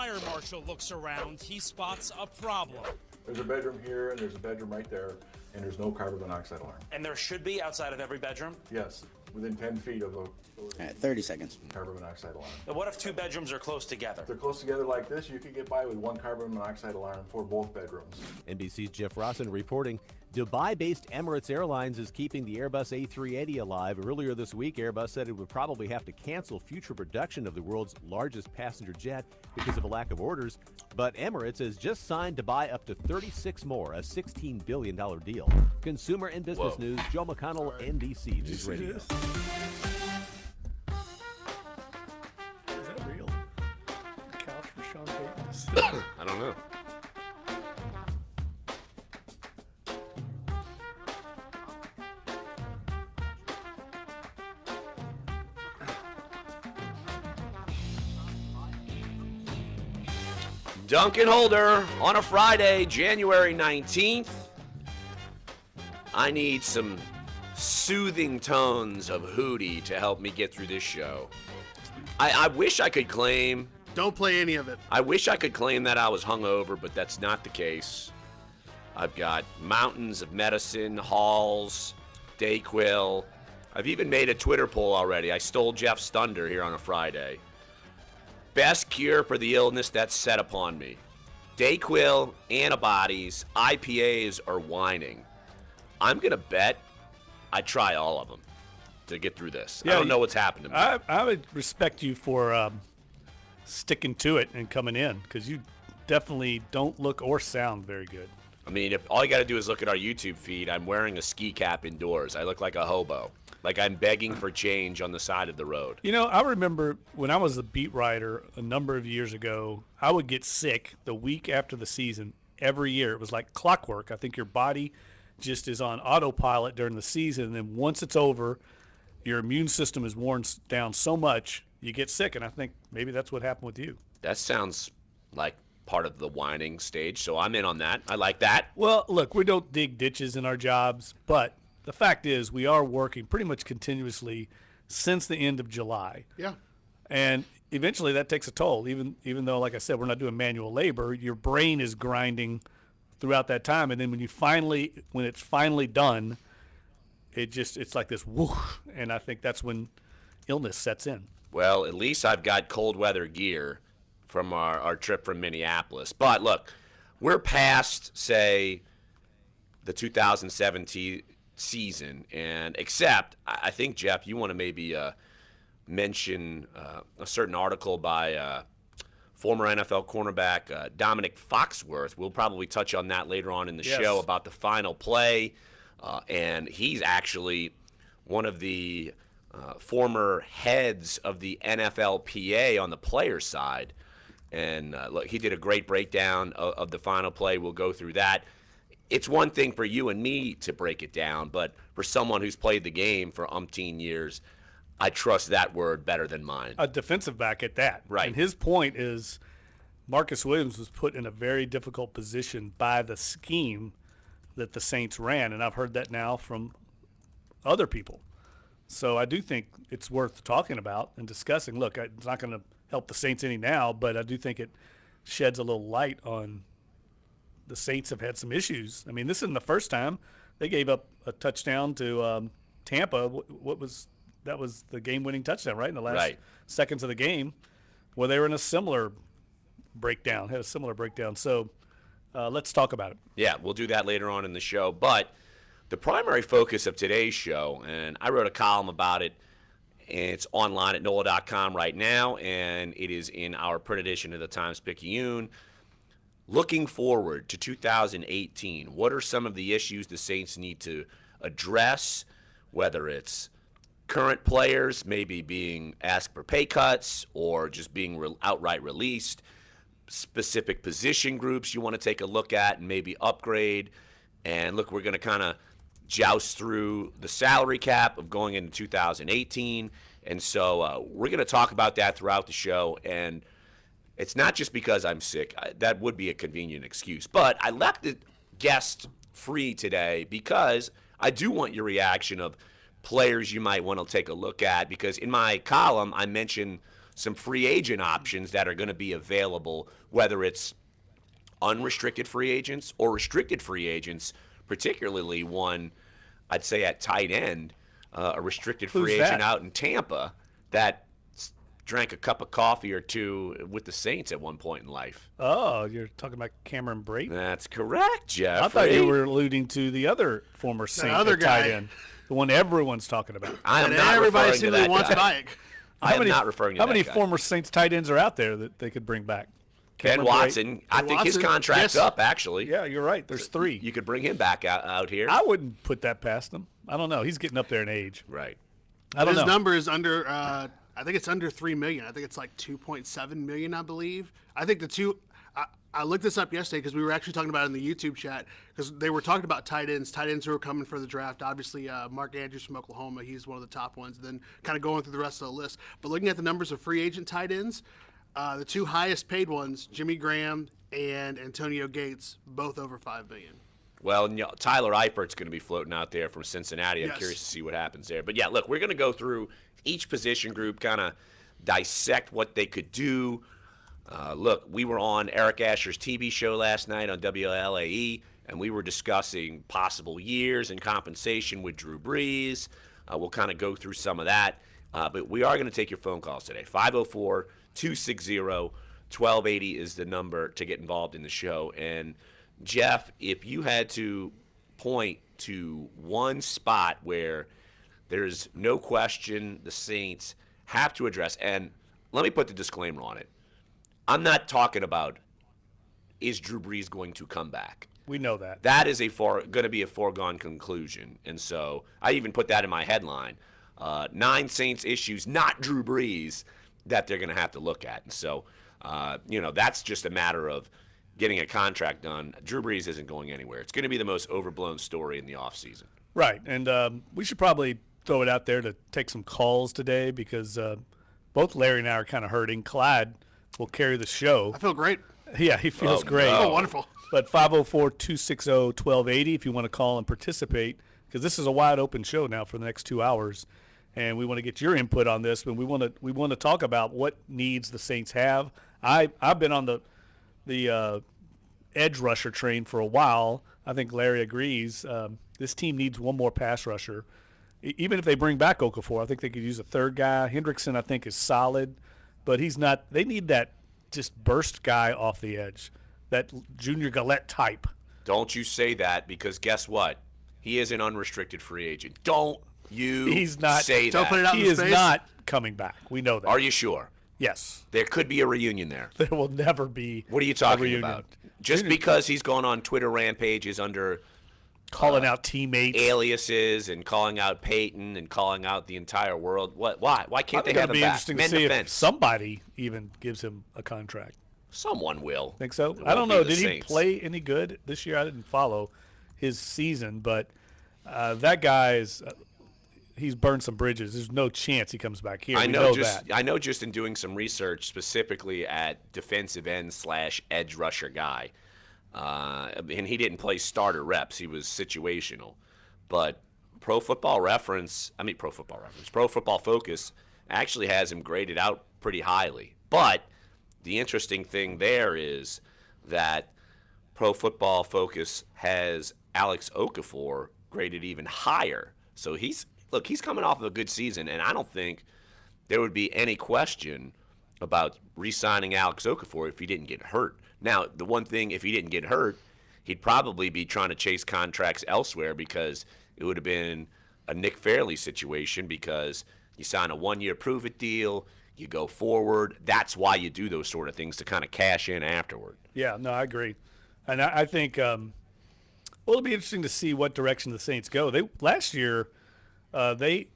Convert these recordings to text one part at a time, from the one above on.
fire marshal looks around, he spots a problem. There's a bedroom here, and there's a bedroom right there, and there's no carbon monoxide alarm. And there should be outside of every bedroom? Yes, within 10 feet of a... All right, 30 seconds. Carbon monoxide alarm. Now, what if two bedrooms are close together? If they're close together like this, you could get by with one carbon monoxide alarm for both bedrooms. NBC's Jeff Rossen reporting. Dubai-based Emirates Airlines is keeping the Airbus A380 alive. Earlier this week, Airbus said it would probably have to cancel future production of the world's largest passenger jet because of a lack of orders. But Emirates has just signed to buy up to 36 more, a $16 billion deal. Consumer and business news, Joe McConnell, NBC News Radio. Is that real? Couch for Sean Payton? I don't know. Dunc and Holder on a Friday, January 19th. I need some soothing tones of Hootie to help me get through this show. I wish I could claim... Don't play any of it. I wish I could claim that I was hungover, but that's not the case. I've got mountains of medicine, Halls, Dayquil. I've even made a Twitter poll already. I stole Jeff's thunder here on a Friday. Best cure for the illness that's set upon me. Dayquil, antibodies, IPAs, or whining. I'm going to bet I try all of them to get through this. I don't know what's happened to me. I would respect you for sticking to it and coming in, because you definitely don't look or sound very good. I mean, if all you got to do is look at our YouTube feed, I'm wearing a ski cap indoors. I look like a hobo. Like I'm begging for change on the side of the road. You know, I remember when I was a beat writer a number of years ago, I would get sick the week after the season every year. It was like clockwork. I think your body just is on autopilot during the season, and then once it's over, your immune system is worn down so much, you get sick, and I think maybe that's what happened with you. That sounds like part of the whining stage, so I'm in on that. I like that. Well, look, we don't dig ditches in our jobs, but the fact is we are working pretty much continuously since the end of July. Yeah. And eventually that takes a toll, even though, like I said, we're not doing manual labor. Your brain is grinding throughout that time, and then when it's finally done, it's like this whoosh, and I think that's when illness sets in. Well, at least I've got cold weather gear from our trip from Minneapolis. But look, we're past, say, the 2017 season, and except I think, Jeff, you want to maybe mention a certain article by former NFL cornerback Dominic Foxworth. We'll probably touch on that later on in the show about the final play, and he's actually one of the former heads of the NFLPA on the player side. And look, he did a great breakdown of the final play. We'll go through that. It's one thing for you and me to break it down, but for someone who's played the game for umpteen years, I trust that word better than mine. A defensive back at that. Right. And his point is Marcus Williams was put in a very difficult position by the scheme that the Saints ran, and I've heard that now from other people. So I do think it's worth talking about and discussing. Look, it's not going to help the Saints any now, but I do think it sheds a little light on the Saints have had some issues. I mean, this isn't the first time. They gave up a touchdown to Tampa. That was the game-winning touchdown, right, in the last seconds of the game, where they were in a similar breakdown, had a similar breakdown. So let's talk about it. Yeah, we'll do that later on in the show. But the primary focus of today's show, and I wrote a column about it, and it's online at NOLA.com right now, and it is in our print edition of the Times-Picayune. Looking forward to 2018, what are some of the issues the Saints need to address, whether it's current players maybe being asked for pay cuts or just being outright released, specific position groups you want to take a look at and maybe upgrade. And look, we're going to kind of joust through the salary cap of going into 2018. And so we're going to talk about that throughout the show. And it's not just because I'm sick. That would be a convenient excuse. But I left the guest free today because I do want your reaction of players you might want to take a look at, because in my column I mentioned some free agent options that are going to be available, whether it's unrestricted free agents or restricted free agents, particularly one, I'd say at tight end, a restricted free agent out in Tampa that drank a cup of coffee or two with the Saints at one point in life. Oh, you're talking about Cameron Brate? That's correct, Jeff. I thought you were alluding to the other former Saint other tight guy. end, the one everyone's talking about. I am And not everybody referring to simply that wants guy. back. I am not referring to How that many guy. former Saints tight ends are out there that they could bring back? Ben Cameron Watson. I Ben think his Watson, contract's yes. up, actually. Yeah, you're right. There's 3. You could bring him back out here. I wouldn't put that past him. I don't know. He's getting up there in age. Right. I don't His know. number is under. I think it's under $3 million. I think it's like $2.7 million, I believe. I think the two. I looked this up yesterday because we were actually talking about it in the YouTube chat because they were talking about tight ends who are coming for the draft. Obviously, Mark Andrews from Oklahoma, he's one of the top ones. Then kind of going through the rest of the list. But looking at the numbers of free agent tight ends, the 2 highest paid ones, Jimmy Graham and Antonio Gates, both over $5 million. Well, Tyler Eipert's going to be floating out there from Cincinnati. I'm Yes. curious to see what happens there. But, yeah, look, we're going to go through each position group, kind of dissect what they could do. Look, we were on Eric Asher's TV show last night on WLAE, and we were discussing possible years and compensation with Drew Brees. We'll kind of go through some of that. But we are going to take your phone calls today. 504-260-1280 is the number to get involved in the show. And, Jeff, if you had to point to one spot where there's no question the Saints have to address, and let me put the disclaimer on it. I'm not talking about is Drew Brees going to come back. We know that. That is going to be a foregone conclusion. And so I even put that in my headline. 9 Saints issues, not Drew Brees, that they're going to have to look at. And so, that's just a matter of getting a contract done. Drew Brees isn't going anywhere. It's going to be the most overblown story in the offseason. Right. And we should probably throw it out there to take some calls today because both Larry and I are kind of hurting. Clyde will carry the show. I feel great. Yeah, he feels great. no. Oh, wonderful. But 504-260-1280 if you want to call and participate, because this is a wide open show now for the next 2 hours, and we want to get your input on this. But we want to talk about what needs the Saints have. I've been on the edge rusher train for a while. I think Larry agrees. This team needs one more pass rusher. Even if they bring back Okafor, I think they could use a third guy. Hendrickson, I think, is solid, but he's not. They need that just burst guy off the edge, that Junior Gillette type. Don't you say that, because guess what? He is an unrestricted free agent. Don't you He's not. say Don't that. put it out He in is space. not coming back. We know that. Are you sure? Yes. There could be a reunion there. There will never be. What are you a talking reunion. about? Just because he's gone on Twitter rampages under Calling out teammates. aliases and calling out Peyton and calling out the entire world. What? Why? Why I can't they think have it'll him be back? interesting to Mend see the if fence. somebody even gives him a contract. Someone will. Think so? It I don't won't be know. the Did he Saints. play any good this year? I didn't follow his season, but that guy is he's burned some bridges. There's no chance he comes back here. I We know. that. I know. Just in doing some research, specifically at defensive end /edge rusher guy, and he didn't play starter reps. He was situational. But Pro Football Focus actually has him graded out pretty highly. But the interesting thing there is that Pro Football Focus has Alex Okafor graded even higher. So he's coming off of a good season, and I don't think there would be any question about re-signing Alex Okafor if he didn't get hurt. Now, the one thing, if he didn't get hurt, he'd probably be trying to chase contracts elsewhere, because it would have been a Nick Fairley situation, because you sign a 1-year prove-it deal, you go forward. That's why you do those sort of things, to kind of cash in afterward. Yeah, no, I agree, and I think it'll be interesting to see what direction the Saints go. Last year they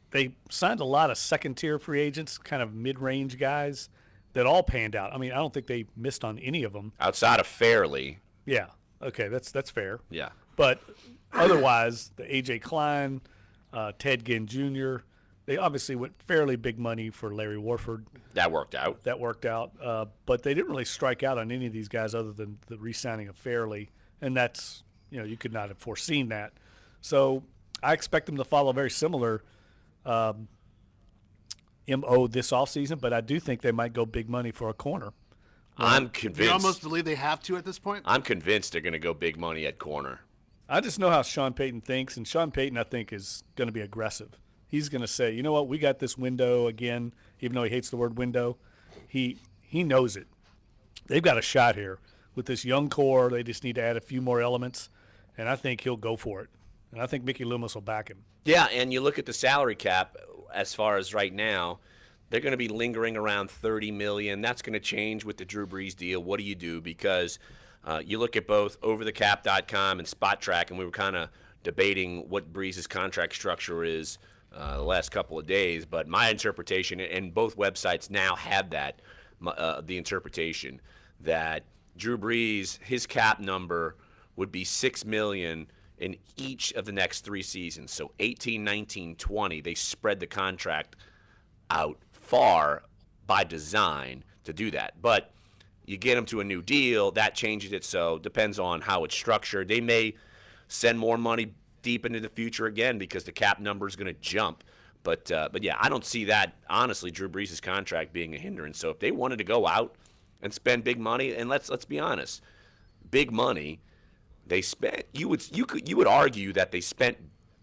signed a lot of second-tier free agents, kind of mid-range guys that all panned out. I mean, I don't think they missed on any of them. Outside of Fairley, Yeah, okay, that's fair. yeah. But otherwise, the A.J. Klein, Ted Ginn Jr., they obviously went fairly big money for Larry Warford. That worked out. That worked out. But they didn't really strike out on any of these guys other than the re-signing of Fairley. And that's, you could not have foreseen that. So I expect them to follow very similar MO this offseason, but I do think they might go big money for a corner. I'm Do you convinced. almost believe they have to at this point? I'm convinced they're going to go big money at corner. I just know how Sean Payton thinks, and Sean Payton, I think, is going to be aggressive. He's going to say, you know what, we got this window again, even though he hates the word window. He knows it. They've got a shot here. With this young core, they just need to add a few more elements, and I think he'll go for it. And I think Mickey Loomis will back him. Yeah, and you look at the salary cap as far as right now, they're going to be lingering around $30 million. That's going to change with the Drew Brees deal. What do you do? Because you look at both overthecap.com and Spot Track, and we were kind of debating what Brees' contract structure is the last couple of days. But my interpretation, and both websites now have that, the interpretation that Drew Brees, his cap number would be $6 million in each of the next 3 seasons. So 18, 19, 20, they spread the contract out far by design to do that. But you get them to a new deal, that changes it. So depends on how it's structured. They may send more money deep into the future again because the cap number is going to jump. But yeah, I don't see that, honestly, Drew Brees' contract being a hindrance. So if they wanted to go out and spend big money, and let's be honest, big money, they spent. You would argue that they spent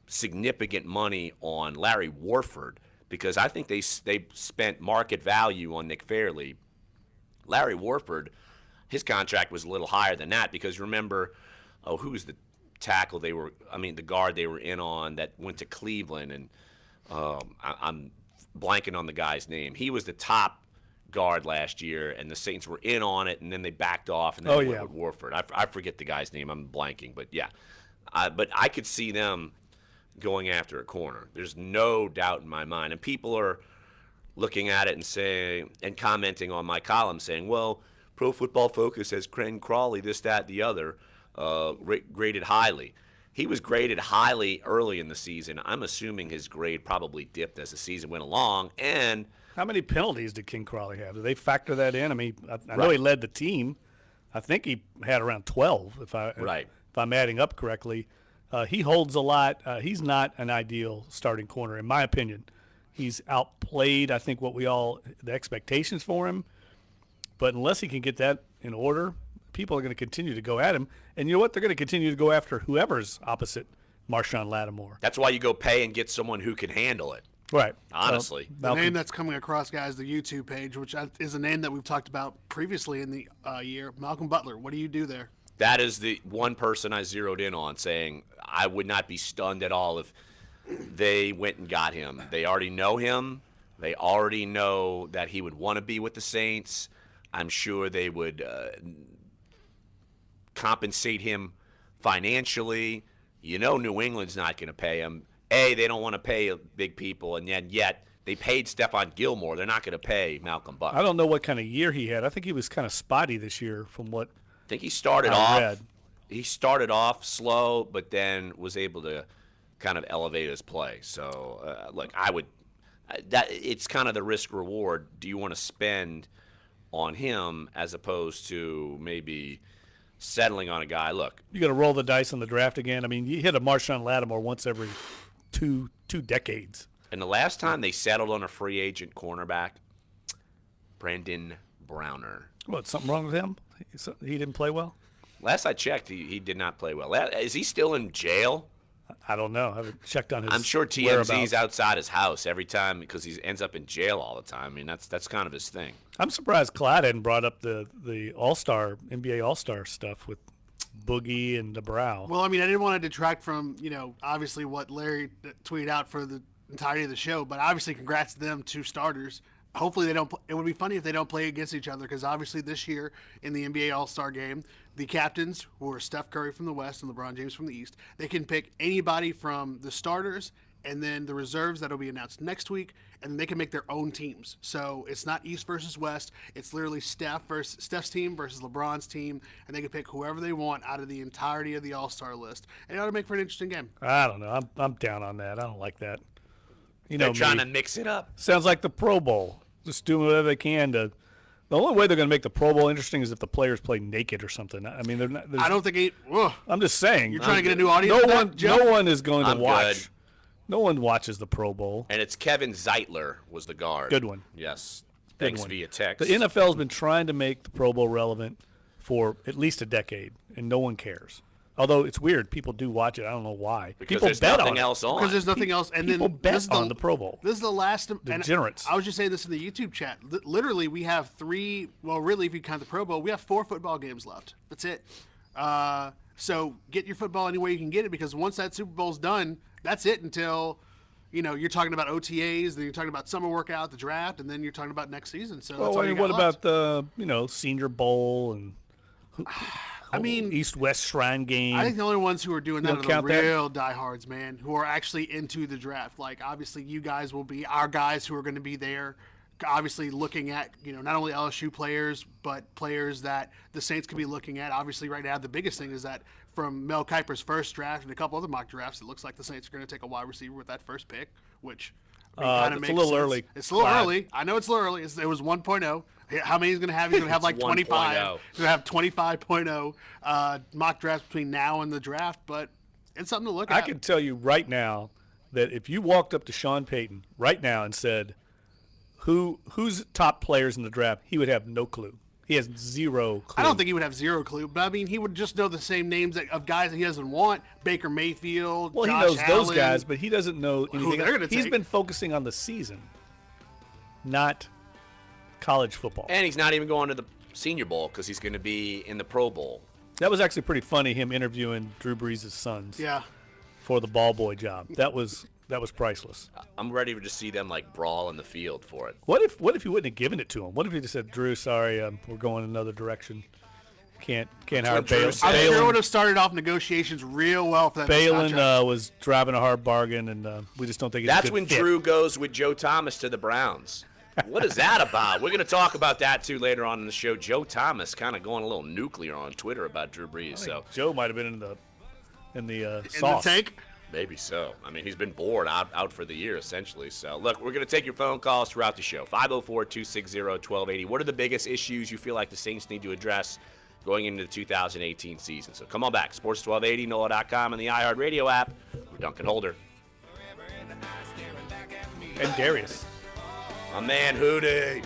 significant money on Larry Warford because I think they spent market value on Nick Fairley. Larry Warford, his contract was a little higher than that because remember, who was the tackle the guard they were in on that went to Cleveland, and I'm blanking on the guy's name. He was the top guard last year, and the Saints were in on it, and then they backed off, and then they went with Warford. I forget the guy's name. I'm blanking, but yeah. But I could see them going after a corner. There's no doubt in my mind. And people are looking at it and saying, and commenting on my column saying, well, Pro Football Focus has Ken Crawley, this, that, the other, graded highly. He was graded highly early in the season. I'm assuming his grade probably dipped as the season went along, and how many penalties did King Crawley have? Do they factor that in? I mean, I know he led the team. I think he had around 12, if I'm adding up correctly. He holds a lot. He's not an ideal starting corner, in my opinion. He's outplayed, I think, the expectations for him. But unless he can get that in order, people are going to continue to go at him. And you know what? They're going to continue to go after whoever's opposite Marshawn Lattimore. That's why you go pay and get someone who can handle it. Right. Honestly. The name that's coming across, guys, the YouTube page, which is a name that we've talked about previously in the year, Malcolm Butler. What do you do there? That is the one person I zeroed in on, saying I would not be stunned at all if they went and got him. They already know him. They already know that he would want to be with the Saints. I'm sure they would compensate him financially. You know New England's not going to pay him. They don't want to pay big people, and yet they paid Stephon Gilmore. They're not going to pay Malcolm Butler. I don't know what kind of year he had. I think he was kind of spotty this year from what I think he started off. He started off slow, but then was able to kind of elevate his play. So, look, it's kind of the risk reward. Do you want to spend on him as opposed to maybe settling on a guy? Look, you got to roll the dice on the draft again. I mean, you hit a Marshawn Lattimore once every two decades. And the last time they settled on a free agent cornerback, Brandon Browner. What, something wrong with him? He didn't play well? Last I checked, he did not play well. Is he still in jail? I don't know. I haven't checked on his I'm sure TMZ's outside his house every time because he ends up in jail all the time. I mean, that's kind of his thing. I'm surprised Clyde hadn't brought up the All-Star, NBA All-Star stuff with Boogie and DeBrow. Well, I mean, I didn't want to detract from, obviously what Larry tweeted out for the entirety of the show, but obviously congrats to them, 2 starters. Hopefully they don't. It would be funny if they don't play against each other because obviously this year in the NBA All-Star game, the captains, who are Steph Curry from the West and LeBron James from the East, they can pick anybody from the starters and then the reserves that will be announced next week, and they can make their own teams. So it's not East versus West. It's literally Steph's team versus LeBron's team, and they can pick whoever they want out of the entirety of the All-Star list. And it ought to make for an interesting game. I don't know. I'm down on that. I don't like that. They're trying to mix it up. Sounds like the Pro Bowl. Just doing whatever they can to. The only way they're going to make the Pro Bowl interesting is if the players play naked or something. I mean, they're not. I don't think I'm just saying. You're trying to get a new audience. No one is going to watch. No one watches the Pro Bowl. And it's Kevin Zeitler was the guard. Good one. Yes. Good Thanks one. via text. The NFL's been trying to make the Pro Bowl relevant for at least a decade, and no one cares. Although it's weird, people do watch it. I don't know why. Because people there's bet nothing on else on. Because there's nothing else. And People then bet this is on the Pro Bowl. This is the last. and Degenerates. I was just saying this in the YouTube chat. Literally, we have 3. Well, really, if you count the Pro Bowl, we have 4 football games left. That's it. So get your football any way you can get it, because once that Super Bowl's done, that's it until, you're talking about OTAs, then you're talking about summer workout, the draft, and then you're talking about next season. So that's all you got what left. about the Senior Bowl and East-West Shrine Game? I think the only ones who are doing that don't are the count that? real diehards, man, who are actually into the draft. Like, obviously, you guys will be our guys who are going to be there, obviously looking at, not only LSU players, but players that the Saints could be looking at. Obviously, right now, the biggest thing is that from Mel Kiper's first draft and a couple other mock drafts, it looks like the Saints are going to take a wide receiver with that first pick, which kind of makes it's a little sense. early. It's a little early. I know it's a little early. It was 1.0. How many he's going to have? He's going to have like 25. 1.0. He's going to have 25.0 mock drafts between now and the draft, but it's something to look at. I can tell you right now that if you walked up to Sean Payton right now and said, who's top players in the draft, he would have no clue. He has zero clue. I don't think he would have zero clue, but I mean, he would just know the same names of guys that he doesn't want. Baker Mayfield, Well, Josh he knows those Allen. guys, but he doesn't know anything. they're gonna He's take. been focusing on the season, not college football. And he's not even going to the Senior Bowl because he's going to be in the Pro Bowl. That was actually pretty funny, him interviewing Drew Brees' sons Yeah. for the ball boy job. That was priceless. I'm ready to see them like brawl in the field for it. What if he wouldn't have given it to him? What if he just said, Drew, sorry, we're going another direction. Can't hire what Drew Balin. said. I'm sure it would have started off negotiations real well for that Balin contract. was driving a hard bargain, and we just don't think it's a That's good when fit. Drew goes with Joe Thomas to the Browns. What is that about? We're going to talk about that, too, later on in the show. Joe Thomas kind of going a little nuclear on Twitter about Drew Brees. So Joe might have been in the in the sauce. tank. maybe so. I mean, he's been bored out for the year, essentially. So, look, we're going to take your phone calls throughout the show. 504-260-1280. What are the biggest issues you feel like the Saints need to address going into the 2018 season? So come on back. Sports 1280, NOLA.com, and the iHeartRadio app. We're Duncan Holder. And Darius. My man, Hootie.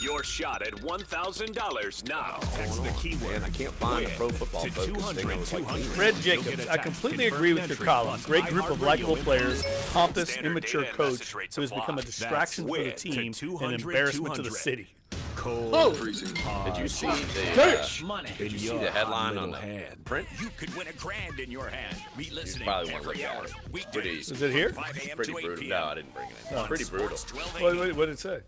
Your shot at $1,000 now. Text the keyword. Man, I can't find the Pro Football to Focus 200, thing. I was like, 200. Fred You'll Jacobs, get a I text. completely Confirmed agree with your entry column. plus Great group of iHeartRadio likable info. players, pompous, Standard immature and coach message rates who has apply. become a distraction for the That's team WIT and to an 200, embarrassment to the 200. city. Cold Did you see money Did you in see your the headline hot on the little hand. print? You could win $1,000 in your hand. Meet listening probably wanna every look at hour. it. Weekdays Pretty- Is it here? 5 a.m. Pretty to 8 brutal. p.m. No, I didn't bring it in. It's pretty brutal. Sports 1280. What did it say?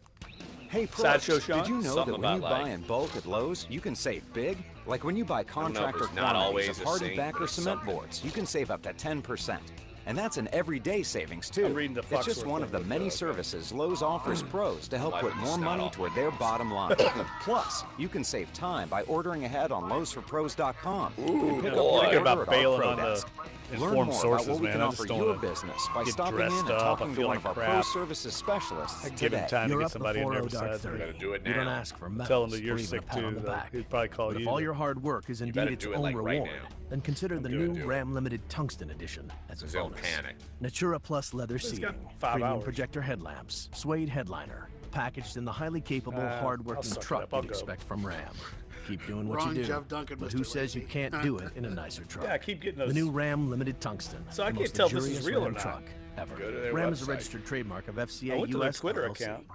Hey, Sideshow pros, Sean? did you know Something that when you about, like- buy in bulk at Lowe's, you can save big? Like when you buy know if contractor it's not always quantities of a hardy saint, backer but it's cement something. boards, you can save up to 10%. And that's an everyday savings, too. I'm reading the It's just Foxworth one of the thing. many services Lowe's offers pros to help Why put would more it's not money all- toward their bottom line. Plus, you can save time by ordering ahead on Lowe'sForPros.com. Ooh, Pick up boy. your Think order about at our bailing Pro on the desk. Learn informed more sources, about what we man. can I offer just don't your wanna business by get stopping in dressed and up. I talking to feel one like of our pro crap. services specialists Give him today. time to You're get up somebody in before there 0 dark besides 30. me. Gotta do it You don't now. ask for medals, Tell him that you're or even a sick pat too. on the though. back. He'd probably call But you. if all your hard work is indeed better its do it, own like, right reward, now. then consider the gonna new do it. Ram Limited Tungsten Edition as a So don't bonus. panic. Natura Plus leather got seating, 5 premium hours. projector headlamps, suede headliner, packaged in the highly capable, I'll hard-working suck it truck up. I'll you'd go. expect from Ram. Keep doing what Wrong you do, Jeff Duncan, but Mr. who says you Lazy. can't do it in a nicer truck? Yeah, I keep getting The those. new Ram Limited Tungsten. So I the can't most tell if this is luxurious real or Ram not. truck ever. Go to their Ram is a website. registered trademark of FCA I went to their US Twitter LLC. account.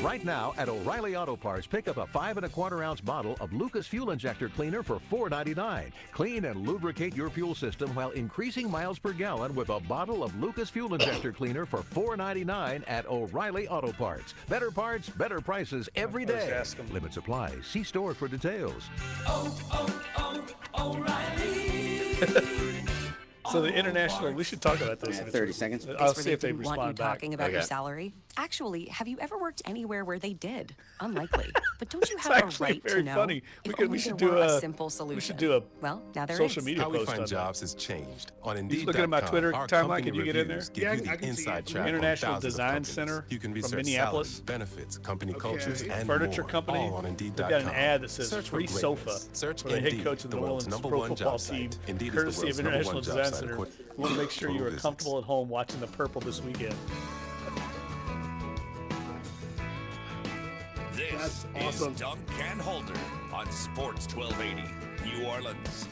Right now at O'Reilly Auto Parts, pick up a 5 1/4 ounce bottle of Lucas Fuel Injector Cleaner for $4.99. Clean and lubricate your fuel system while increasing miles per gallon with a bottle of Lucas Fuel Injector Cleaner for $4.99 at O'Reilly Auto Parts. Better parts, better prices every Just day. ask 'em. Limit supply. See store for details. So the international, we should talk about this. 30 seconds. I'll see if they respond want you back. talking about your salary. Actually, have you ever worked anywhere where they did? Unlikely. But don't you It's have a actually right very to know? funny. If We only should there do were a simple solution. We should do a well, now there social is. media How we post find on jobs has changed. On He's looking at my Indeed.com, Twitter our timeline. company Can you get in there? reviews give you the inside track on International thousands of Design companies. Center You can from research Minneapolis. salaries, benefits, company cultures, and Furniture more, company. all on Indeed.com. We've got an ad that says Search for free sofa greatness. Search for the head Indeed, coach of the New world's Orleans number pro one football job site. team, Indeed is the courtesy world's of number International one job Design site Center. according We want to make sure you are visits. comfortable at home watching the purple this weekend. This awesome. is Dunc and Holder on Sports 1280, New Orleans.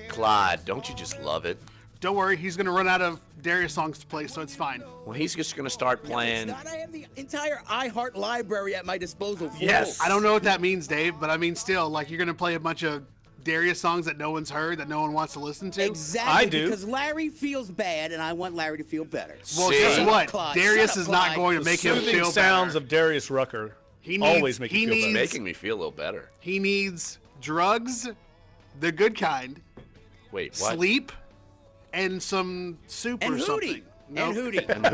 Clyde, don't you just love it? Don't worry, he's going to run out of Darius songs to play, so it's fine. Well, he's just going to start playing. I have the entire iHeart library at my disposal. Yes. I don't know what that means, Dave, but I mean, still, like, you're going to play a bunch of Darius songs that no one's heard, that no one wants to listen to? Exactly. I do. Because Larry feels bad, and I want Larry to feel better. Well, guess what? Darius is not going to make him Soothing feel sounds better. of Darius Rucker He always needs- make he you feel needs- better. Making me feel a little better. He needs drugs, the good kind, Wait, what? sleep, and some soup And or Hootie. something. And Hootie. And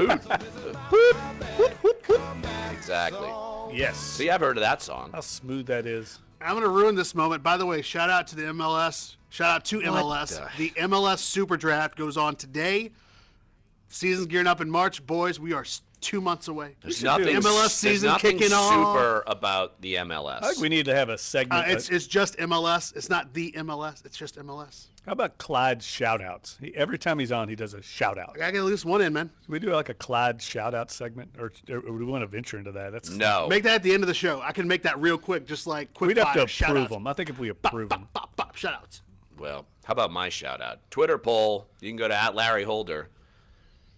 exactly. Yes. See, I've heard of that song. How smooth that is. I'm going to ruin this moment. By the way, shout out to the MLS. Shout out to MLS. The MLS Super Draft goes on today. Season's gearing up in March. Boys, we are 2 months away. There's The nothing, MLS season there's nothing kicking off. super about the MLS. I think we need to have a segment. It's just MLS. It's not the MLS. It's just MLS. How about Clyde's shout-outs? Every time he's on, he does a shout-out. I got to get at least one in, man. Can we do like a Clyde shout-out segment? Or do we want to venture into that? That's No. Make that at the end of the show. I can make that real quick, just like quick We'd have to fire, approve shout-outs. them. I think if we approve them. Shout-outs. Well, how about my shout out? Twitter poll. You can go to @LarryHolder.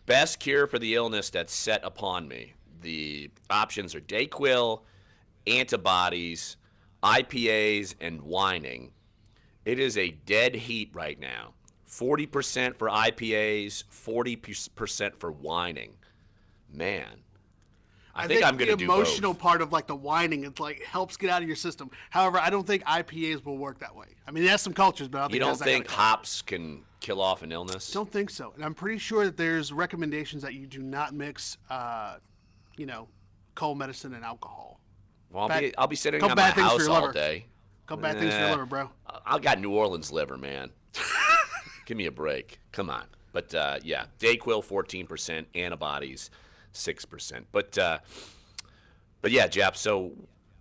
Best cure for the illness that's set upon me. The options are Dayquil, antibodies, IPAs, and whining. It is a dead heat right now. 40% for IPAs, 40% for whining. Man. I think I'm going to the do emotional both. part of like the whining, it like helps get out of your system. However, I don't think IPAs will work that way. I mean, it has some cultures, but I don't You think it don't has that kind think of culture. hops can kill off an illness? Don't think so. And I'm pretty sure that there's recommendations that you do not mix, cold medicine and alcohol. Well, Bad- I'll be sitting couple at my bad things for house your all liver. day. Couple bad things for your liver, bro. I got New Orleans liver, man. Give me a break. Come on. But, yeah, Dayquil, 14%, antibodies, 6%. But yeah, Jeff, so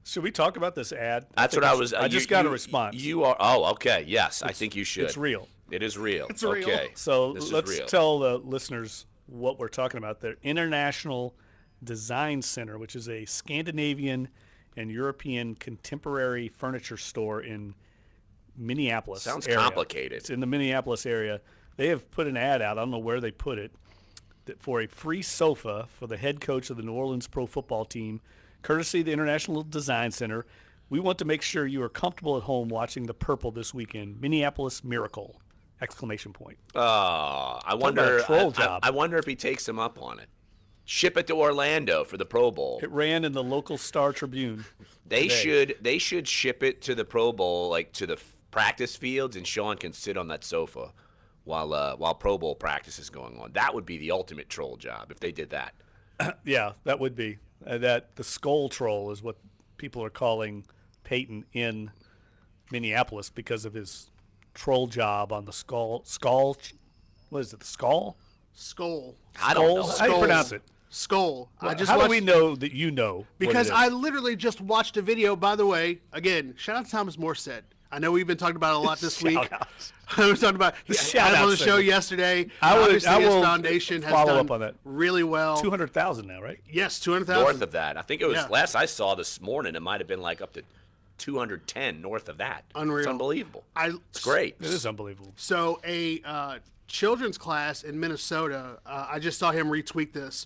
Should we talk about this ad? that's what I was. I just got a response. You are. Oh, okay. Yes, I think you should. It's real. It is real. It's real. Okay. So This is let's real. tell the listeners what we're talking about there. International Design Center, which is a Scandinavian and European contemporary furniture store in Minneapolis. Sounds area. complicated. It's in the Minneapolis area. They have put an ad out. I don't know where they put it. That for a free sofa for the head coach of the New Orleans pro football team, courtesy of the International Design Center. We want to make sure you are comfortable at home watching the purple this weekend. Minneapolis Miracle! Exclamation point. I about wonder. a troll job. I wonder if he takes him up on it. Ship it to Orlando for the Pro Bowl. It ran in the local Star Tribune. They today. should ship it to the Pro Bowl, like to the practice fields, and Sean can sit on that sofa while Pro Bowl practice is going on. That would be the ultimate troll job if they did that. Yeah, that would be. That the skull troll is what people are calling Peyton in Minneapolis because of his troll job on the skull. What is it? The skull? Skull. I don't know. How do you pronounce it? Skull. How watched, do we know that you know? what Because it is? I literally just watched a video. By the way, again, shout out to Thomas Morstead. I know we've been talking about it a lot this week. Shout-outs. I was talking about shout-out on the show segment. yesterday. I Obviously, his will foundation has follow done up on that. really well. 200,000 now, right? Yes, 200,000. North of that, I think it was Yeah. last I saw this morning. It might have been like up to 210 north of that. Unreal. It's unbelievable. It's great. great. It is unbelievable. So a children's class in Minnesota, I just saw him retweet this,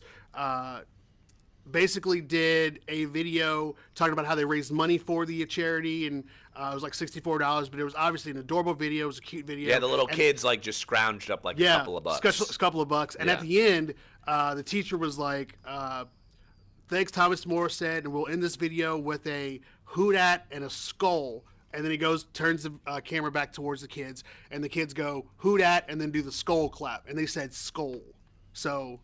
basically did a video talking about how they raised money for the charity, and it was like $64, but it was obviously an adorable video. It was a cute video. Yeah, the little And- kids like just scrounged up like a couple of bucks. A couple of bucks. And at Yeah. the end, the teacher was like, thanks, Thomas Morstead, and we'll end this video with a hoot at and a skull and then he goes, turns the camera back towards the kids, and the kids go, "Who dat?" and then do the skull clap, and they said skull. So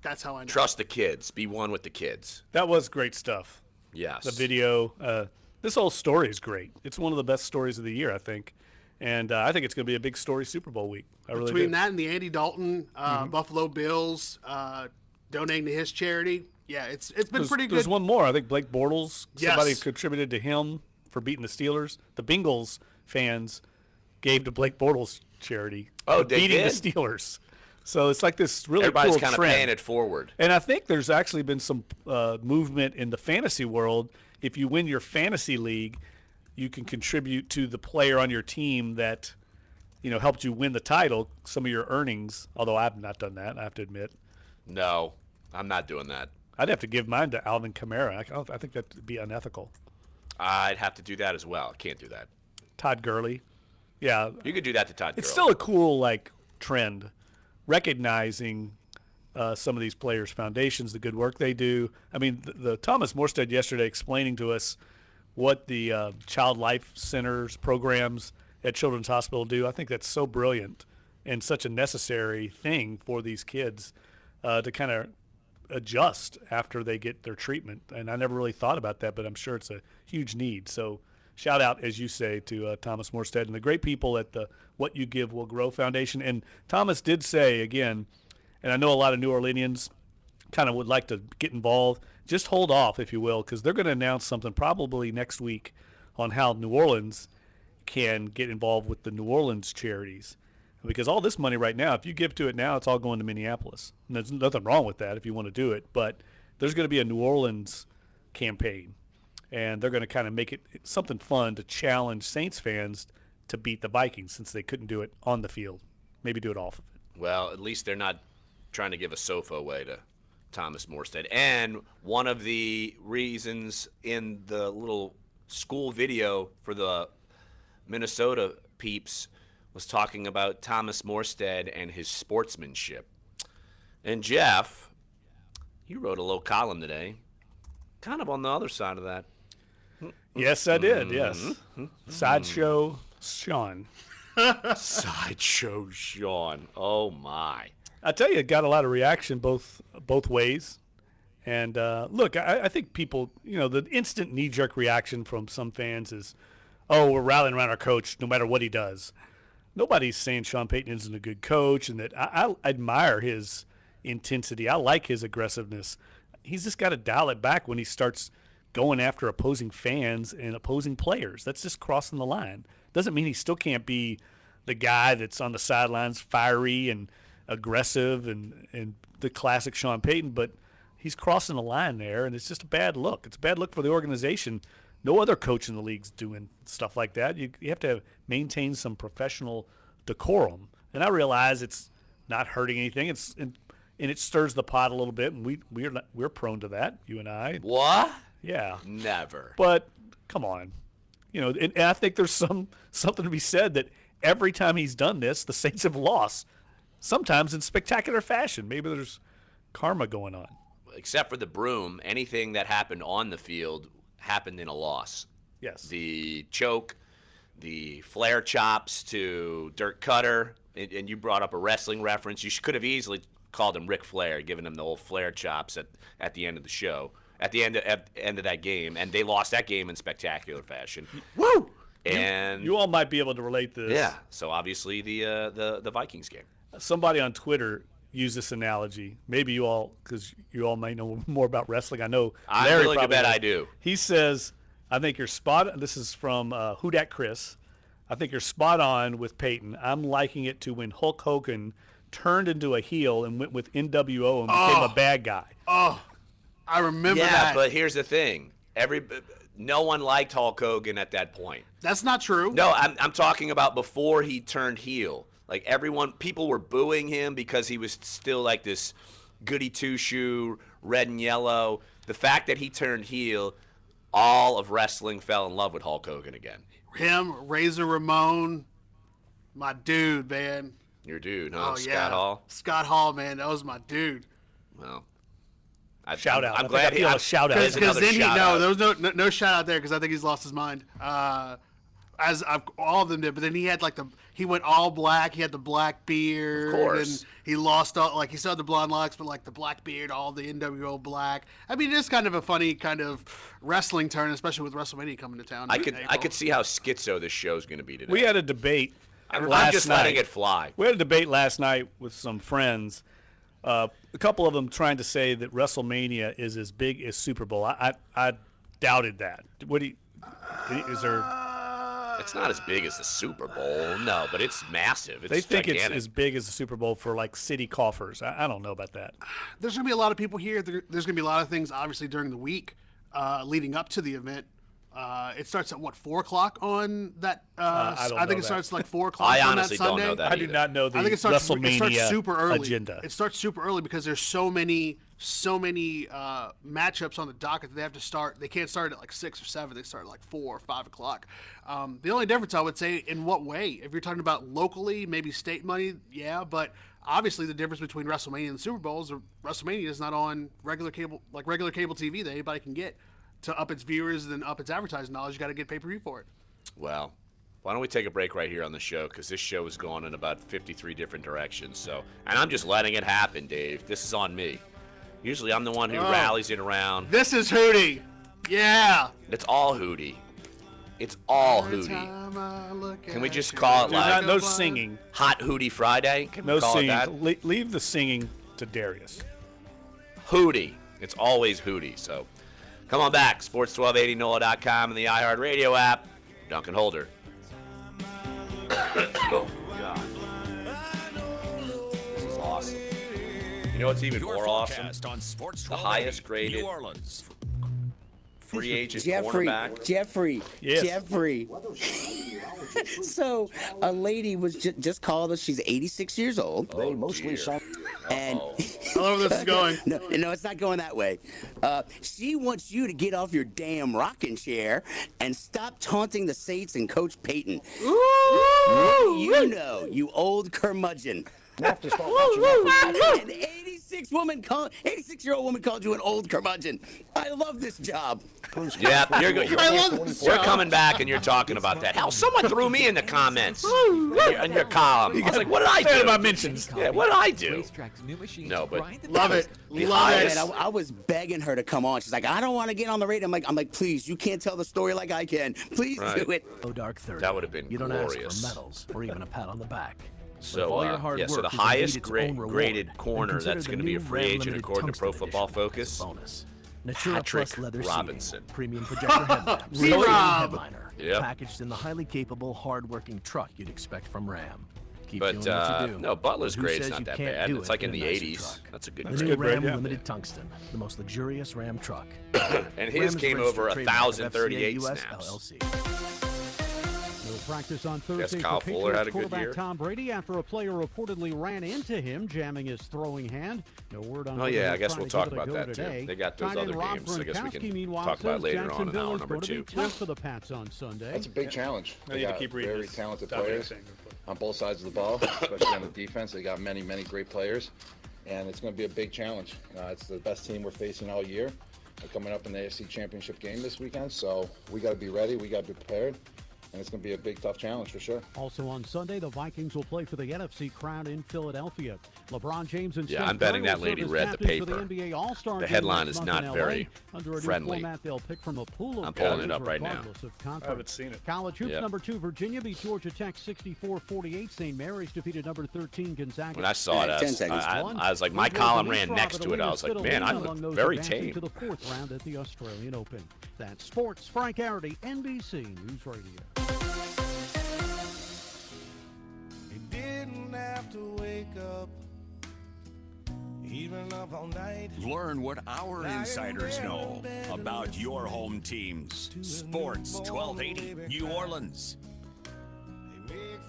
that's how I know. Trust the kids. Be one with the kids. That was great stuff. Yes. The video. This whole story is great. It's one of the best stories of the year, I think. And I think it's going to be a big story Super Bowl week. I really Between do. that and the Andy Dalton, Buffalo Bills donating to his charity, yeah, it's been pretty good. There's one more. I think Blake Bortles, somebody Yes. contributed to him for beating the Steelers. The Bengals fans gave to Blake Bortles charity Oh, for they beating did? the Steelers. So it's like this really Everybody's cool kind of trend. paying it forward. And I think there's actually been some movement in the fantasy world. If you win your fantasy league, you can contribute to the player on your team that, helped you win the title, some of your earnings, although I've not done that, I have to admit. No, I'm not doing that. I'd have to give mine to Alvin Kamara. I think that would be unethical. I'd have to do that as well. I can't do that. Todd Gurley. Yeah. You could do that to Todd It's Gurley. still a cool, trend, recognizing some of these players' foundations, the good work they do. I mean, the Thomas Morstead yesterday explaining to us what the Child Life Centers programs at Children's Hospital do. I think that's so brilliant and such a necessary thing for these kids to kind of adjust after they get their treatment. And I never really thought about that, but I'm sure it's a huge need. So shout out, as you say, to Thomas Morstead and the great people at the What You Give Will Grow Foundation. And Thomas did say, again, and I know a lot of New Orleanians kind of would like to get involved. Just hold off, if you will, because they're going to announce something probably next week on how New Orleans can get involved with the New Orleans charities. Because all this money right now, if you give to it now, it's all going to Minneapolis. And there's nothing wrong with that if you want to do it. But there's going to be a New Orleans campaign, and they're going to kind of make it something fun to challenge Saints fans to beat the Vikings since they couldn't do it on the field. Maybe do it off of it. Well, at least they're not trying to give a sofa away to Thomas Morstead. And one of the reasons in the little school video for the Minnesota peeps was talking about Thomas Morstead and his sportsmanship. And Jeff, you wrote a little column today, kind of on the other side of that. Yes, I did, yes. Sideshow Sean. Sideshow Sean. Oh, my. I tell you, it got a lot of reaction both ways. And, look, I think people, the instant knee-jerk reaction from some fans is, oh, we're rallying around our coach no matter what he does. Nobody's saying Sean Payton isn't a good coach and that I admire his intensity. I like his aggressiveness. He's just got to dial it back when he starts going after opposing fans and opposing players. That's just crossing the line. Doesn't mean he still can't be the guy that's on the sidelines, fiery and aggressive and the classic Sean Payton, but he's crossing the line there, and it's just a bad look. It's a bad look for the organization. No other coach in the league's doing stuff like that. You have to maintain some professional decorum. And I realize it's not hurting anything. And it stirs the pot a little bit, and we're prone to that, you and I. What? Yeah. Never. But come on. And I think there's something to be said that every time he's done this, the Saints have lost, sometimes in spectacular fashion. Maybe there's karma going on. Except for the broom, anything that happened on the field happened in a loss. Yes. The choke, the flare chops to Dirk Cutter, and you brought up a wrestling reference. You could have easily called him Ric Flair, giving him the old flare chops at the end of the show, at the end of that game, and they lost that game in spectacular fashion. Woo! And you all might be able to relate to this. Yeah. So obviously the Vikings game. Somebody on Twitter used this analogy. Maybe you all, because you all might know more about wrestling. I know I'm Larry willing to probably bet does. I do. He says, I think you're spot. This is from Who Dat Chris. I think you're spot on with Peyton. I'm liking it to when Hulk Hogan turned into a heel and went with NWO and became a bad guy. Oh, I remember that. Yeah, but here's the thing. No one liked Hulk Hogan at that point. That's not true. No, I'm talking about before he turned heel. Like people were booing him because he was still like this goody two-shoe, red and yellow. The fact that he turned heel, all of wrestling fell in love with Hulk Hogan again. Him, Razor Ramon, my dude, man. Your dude, huh? Oh, Scott Hall? Scott Hall, man. That was my dude. Well, shout out. I'm glad he a shout out. There's another then shout out. there was no shout out there because I think he's lost his mind. as all of them did. But then he had he went all black. He had the black beard. Of course. And he lost all, he still had the blonde locks, but the black beard, all the NWO black. I mean, it's kind of a funny kind of wrestling turn, especially with WrestleMania coming to town. I could see how schizo this show's going to be today. We had a debate. I'm just letting it fly. We had a debate last night with some friends. A couple of them trying to say that WrestleMania is as big as Super Bowl. I doubted that. Is there? It's not as big as the Super Bowl, no, but it's massive. It's they think gigantic. it's as big as the Super Bowl for city coffers. I don't know about that. There's going to be a lot of people here. There's going to be a lot of things, obviously, during the week leading up to the event. It starts at 4 o'clock on that. I think it starts 4 o'clock. I on honestly that Sunday. don't know that. I do not know the WrestleMania WrestleMania it starts super early. agenda. It starts super early because there's so many matchups on the docket that they have to start. They can't start at 6 or 7. They start at 4 or 5 o'clock. The only difference I would say, in what way? If you're talking about locally, maybe state money, yeah, but obviously the difference between WrestleMania and the Super Bowl is WrestleMania is not on regular cable TV that anybody can get. To up its viewers and up its advertising knowledge, you got to get pay-per-view for it. Well, why don't we take a break right here on the show, because this show is going in about 53 different directions. So, and I'm just letting it happen, Dave. This is on me. Usually I'm the one who rallies it around. This is Hootie. Yeah. It's all Hootie. It's all Hootie. Can we just call it no singing? Hot Hootie Friday? Can we call singing. it that? Leave the singing to Darius. Hootie. It's always Hootie. So. Come on back, Sports1280, NOLA.com, and the iHeartRadio app. Duncan Holder. Oh, God. This is awesome. You know what's even more awesome? The highest graded free agent cornerback. Jeffrey. So a lady was just called us. She's 86 years old. They mostly and I love where this is going. No, it's not going that way. She wants you to get off your damn rocking chair and stop taunting the Saints and Coach Payton. Ooh, you know, you old curmudgeon. An 86-year-old woman called you an old curmudgeon. I love this job. Yeah, you're coming back and you're talking about that. Hell, someone threw me in the comments on your column. I was like, what did I do? About mentions. Yeah, what did I do? No, but love it. Love it. I was begging her to come on. She's like, I don't want to get on the radio. I'm like, please, you can't tell the story like I can. Please do it. Dark 30. That would have been You don't glorious. ask for medals or even a pat on the back. So, so the highest graded corner that's going to be a free agent according to Pro Football Focus, bonus. Natura Patrick Plus leather Robinson. seating, premium projector headlamps, headliner, packaged in the highly capable, hard-working truck you'd expect from Ram. Keep but doing what you do. no, Butler's Who grade's says not you that can't bad. do It's it like in in the a nicer 80s. truck? That's a good The grade. new Ram Limited Tungsten, the most luxurious Ram truck. And his came over 1,038 snaps. LLC. Practice on Thursday Kyle for Fuller had a Patriots good year. quarterback Tom Brady after a player reportedly ran into him, jamming his throwing hand. No word on. Oh yeah, I guess trying we'll to talk give it a about go that today. too. They got those Tight end other Rob games. I guess we Gronkowski, can meanwhile, talk about says later on in Jacksonville hour is number going to be 2. tough for the Pats on Sunday. That's a big challenge. I They need to got keep reading very this. talented Dominic players saying. on both sides of the ball, especially on the defense. They got many, many great players, and it's going to be a big challenge. It's the best team we're facing all year. They're coming up in the AFC Championship game this weekend, so we got to be ready. We got to be prepared. And it's going to be a big, tough challenge for sure. Also on Sunday, the Vikings will play for the NFC crown in Philadelphia. LeBron James and Yeah, Steph I'm betting Curry that lady will serve read as the captains for paper. The NBA All-Star The game headline next is month not in very LA. Under a new friendly. format, they'll pick from a pool of I'm pulling players it up right now. regardless of conference. I haven't seen it. College hoops, Yep. number 2, Virginia beat Georgia Tech 64-48. St. Mary's defeated number 13, Gonzaga. When I saw it, I was like, my column ran next to it. I was like, man, I look very tame. To the 4th round at the Australian Open. That's sports. Frank Arity, NBC News Radio. Didn't have to wake up, even up all night. Learn what our insiders know about your home teams. Sports 1280 New Orleans.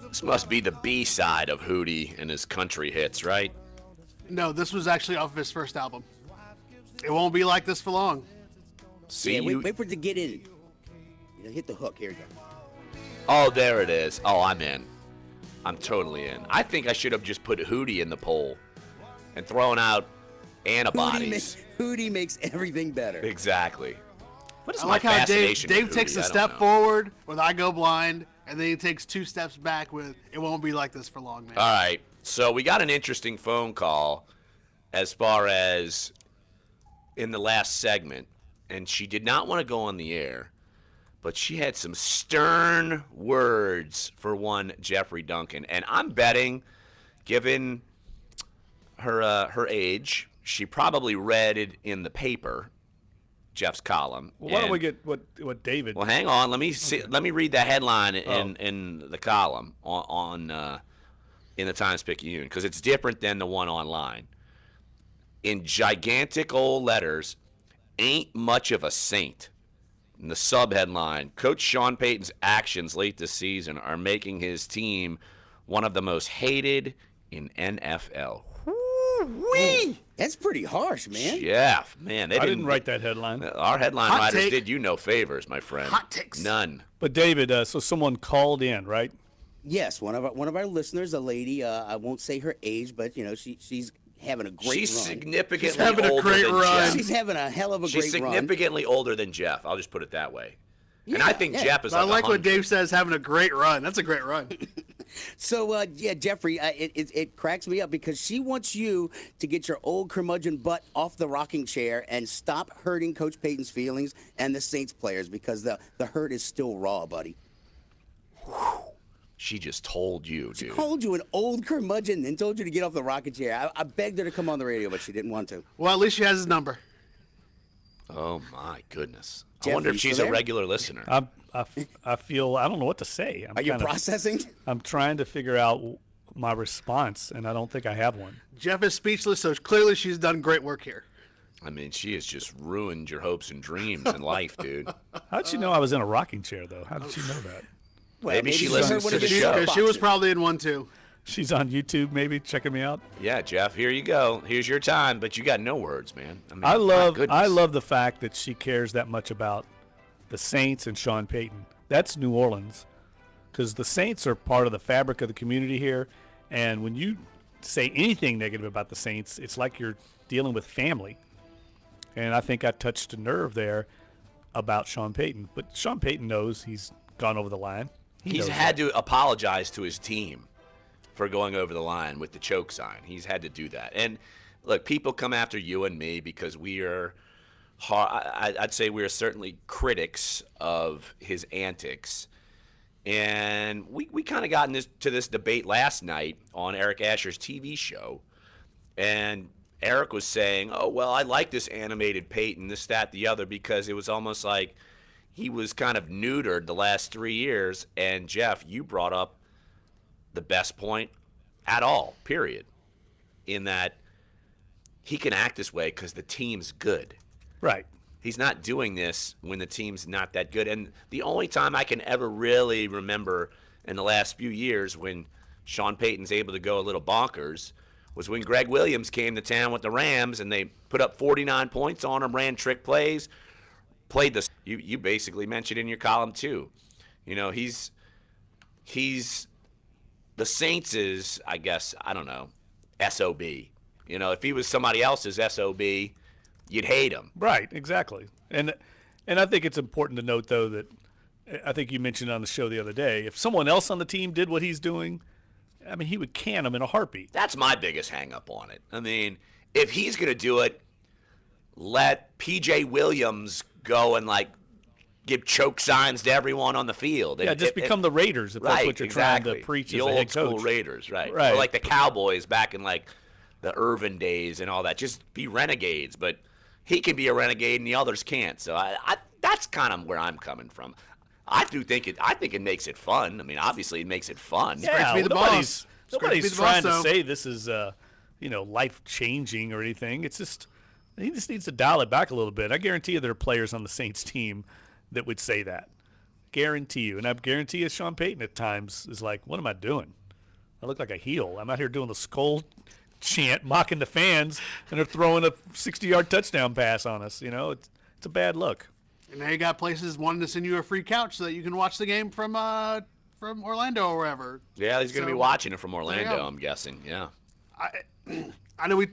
This must be the B-side of Hootie and his country hits, right? No, this was actually off of his first album. It won't be like this for long. See, wait for it to get in. Hit the hook. Here you go. Oh, there it is. Oh, I'm in. I'm totally in. I think I should have just put Hootie in the poll and thrown out antibodies. Hootie makes everything better. Exactly. What is I my like how fascination Dave with takes Hootie? a I don't step know. forward with I Go Blind, and then he takes 2 steps back with, it won't be like this for long, man. All right. So we got an interesting phone call as far as in the last segment, and she did not want to go on the air, but she had some stern words for one Jeffrey Duncan. And I'm betting, given her age, she probably read it in the paper, Jeff's column. Well, why don't we get what David? Well, hang on. Let me see. Let me read the headline in the column on in the Times-Picayune, because it's different than the one online. In gigantic old letters, ain't much of a saint. In the sub-headline, Coach Sean Payton's actions late this season are making his team one of the most hated in NFL. Woo-wee! That's pretty harsh, man. Jeff, man. I didn't write that headline. Our headline Hot writers take. did you no favors, my friend. Hot takes. None. But David, so someone called in, right? Yes, one of our listeners, a lady. I won't say her age, but she's having a great run. She's significantly She's having a older great than run. Jeff. She's having a hell of a She's great run. significantly older than Jeff. I'll just put it that way. And I think Jeff is I like like what 100. Dave says, having a great run. That's a great run. So, Jeffrey, it cracks me up because she wants you to get your old curmudgeon butt off the rocking chair and stop hurting Coach Payton's feelings and the Saints players, because the hurt is still raw, buddy. She just told you, dude. She called you an old curmudgeon and told you to get off the rocking chair. I begged her to come on the radio, but she didn't want to. Well, at least she has his number. Oh, my goodness. Jeff, I wonder you if she's still a there? regular listener. I feel I don't know what to say. Are you processing? I'm trying to figure out my response, and I don't think I have one. Jeff is speechless, so clearly she's done great work here. I mean, she has just ruined your hopes and dreams in life, dude. How'd she know I was in a rocking chair, though? How did she know that? Well, maybe she listens to the show. Because she was probably in one, too. She's on YouTube, maybe checking me out. Yeah, Jeff, here you go. Here's your time, but you got no words, man. I mean, I my love the fact that she cares that much about the Saints and Sean Payton. That's New Orleans, because the Saints are part of the fabric of the community here, and when you say anything negative about the Saints, it's like you're dealing with family. And I think I touched a nerve there about Sean Payton. But Sean Payton knows he's gone over the line. He's had to apologize to his team for going over the line with the choke sign. He's had to do that. And look, people come after you and me because we are I'd say we are certainly critics of his antics. And we kind of got into this debate last night on Eric Asher's TV show. And Eric was saying, oh, well, I like this animated Peyton, this, that, the other, because it was almost like he was kind of neutered the last 3 years. And, Jeff, you brought up the best point at all, period, in that he can act this way because the team's good. Right. He's not doing this when the team's not that good. And the only time I can ever really remember in the last few years when Sean Payton's able to go a little bonkers was when Greg Williams came to town with the Rams and they put up 49 points on him, ran trick plays, played the – you basically mentioned in your column too. You know, he's – the Saints is, I guess, I don't know, SOB. You know, if he was somebody else's SOB, you'd hate him. Right, exactly. And I think it's important to note, though, that I think you mentioned on the show the other day, if someone else on the team did what he's doing, I mean, he would can him in a heartbeat. That's my biggest hang-up on it. I mean, if he's going to do it, let P.J. Williams go and, like, give choke signs to everyone on the field. Yeah, just become the Raiders if that's what you're trying to preach the as a head old school coach. Raiders, right? Right. Or like the Cowboys back in, like, the Irvin days and all that. Just be renegades, but he can be a renegade and the others can't. So I that's kind of where I'm coming from. I think it makes it fun. I mean, obviously it makes it fun. Yeah, nobody's trying to say this is life changing or anything. It's just he just needs to dial it back a little bit. I guarantee you there are players on the Saints team that would say that. Guarantee you. And I guarantee you Sean Payton at times is like, what am I doing? I look like a heel. I'm out here doing the skull chant, mocking the fans, and they're throwing a 60-yard touchdown pass on us. You know, it's a bad look. And now you got places wanting to send you a free couch so that you can watch the game from Orlando or wherever. Yeah, he's going to be watching it from Orlando, go. I'm guessing. Yeah. I know we're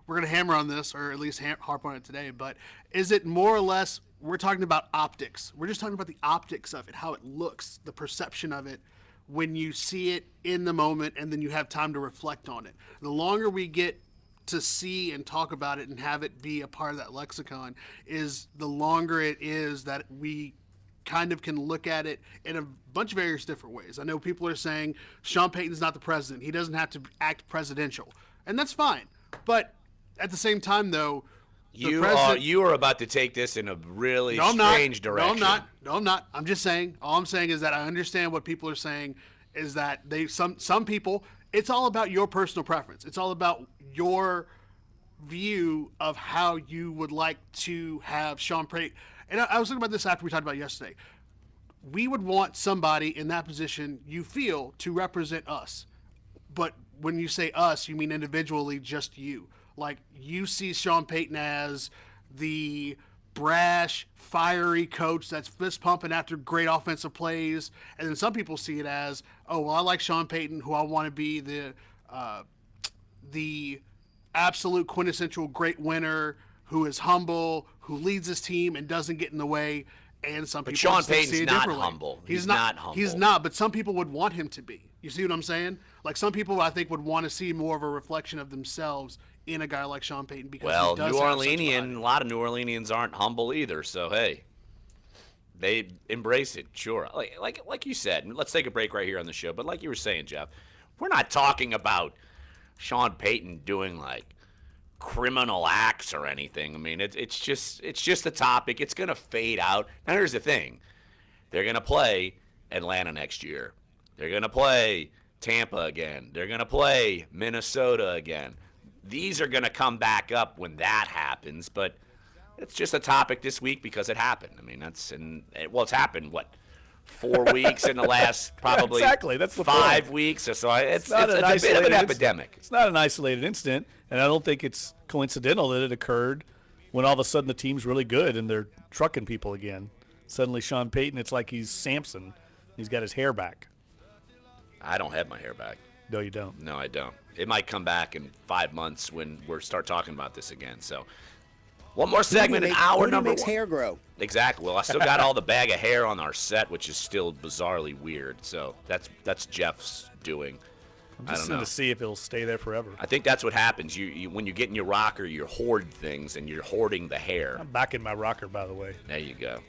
going to hammer on this, or at least harp on it today, but is it more or less we're talking about optics. We're just talking about the optics of it, how it looks, the perception of it when you see it in the moment and then you have time to reflect on it. The longer we get to see and talk about it and have it be a part of that lexicon is the longer it is that we kind of can look at it in a bunch of various different ways. I know people are saying Sean Payton's not the president. He doesn't have to act presidential. And that's fine. But at the same time, though, you are about to take this in a really strange direction. No, I'm not. I'm just saying. All I'm saying is that I understand what people are saying is that some people, it's all about your personal preference. It's all about your view of how you would like to have Sean Payton. And I was thinking about this after we talked about it yesterday. We would want somebody in that position, you feel, to represent us. But when you say us, you mean individually just you. Like, you see Sean Payton as the brash, fiery coach that's fist pumping after great offensive plays. And then some people see it as, oh, well, I like Sean Payton, who I want to be the absolute quintessential great winner, who is humble, who leads his team and doesn't get in the way. And some people Sean see it Payton's not differently. humble. He's not humble. He's not, but some people would want him to be. You see what I'm saying? Like, some people, I think, would want to see more of a reflection of themselves in a guy like Sean Payton because well, he does New have Orleanian, a lot of New Orleanians aren't humble either. So hey, they embrace it. Sure, like you said. And let's take a break right here on the show. But like you were saying, Jeff, we're not talking about Sean Payton doing like criminal acts or anything. I mean, it's just a topic. It's gonna fade out. Now here's the thing: they're gonna play Atlanta next year. They're gonna play Tampa again. They're gonna play Minnesota again. These are going to come back up when that happens, but it's just a topic this week because it happened. I mean, it's happened, 4 weeks in the last probably exactly. That's the 5 point. weeks or so. It's a an bit of an epidemic. It's not an isolated incident, and I don't think it's coincidental that it occurred when all of a sudden the team's really good and they're trucking people again. Suddenly Sean Payton, it's like he's Samson. He's got his hair back. I don't have my hair back. No, you don't. No, I don't. It might come back in 5 months when we start talking about this again. So, one more segment, an hour number makes one. Hair grow. Exactly. Well, I still got all the bag of hair on our set, which is still bizarrely weird. So that's Jeff's doing. I'm just going to see if it'll stay there forever. I think that's what happens. You when you get in your rocker, you hoard things, and you're hoarding the hair. I'm back in my rocker, by the way. There you go.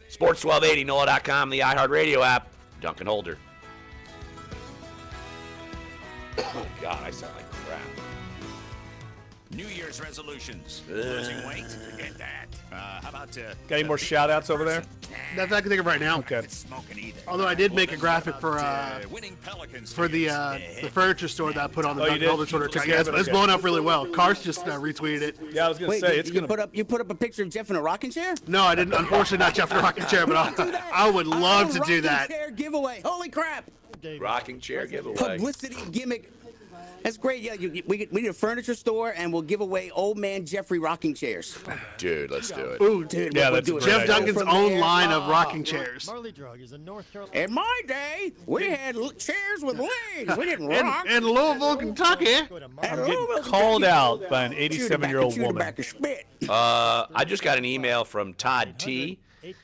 Sports 1280, NOLA.com, the iHeartRadio app. Dunc and Holder. Oh, God, I sound like crap. New Year's resolutions. Losing weight? Forget that. How about got any more shout-outs over there? That's I can think of right now. Okay. Although I did make a graphic for the furniture store that I put on the Dunc and Holder Twitter account. Yeah, it's blown up really well. Cars just retweeted it. Yeah, I was going to say it's going to. You put up a picture of Jeff in a rocking chair? No, I didn't. Unfortunately, not Jeff in a rocking chair, but I would love to do that. Rocking chair giveaway. Holy crap! Rocking chair giveaway. Publicity gimmick. That's great. Yeah, we need a furniture store, and we'll give away old man Jeffrey rocking chairs. Dude, let's do it. Ooh, dude, yeah, let's do it. Jeff Duncan's own line of rocking chairs. In my day, we had chairs with legs. We didn't rock. In Louisville, Kentucky. I'm getting called out by an 87-year-old woman. I just got an email from Todd T,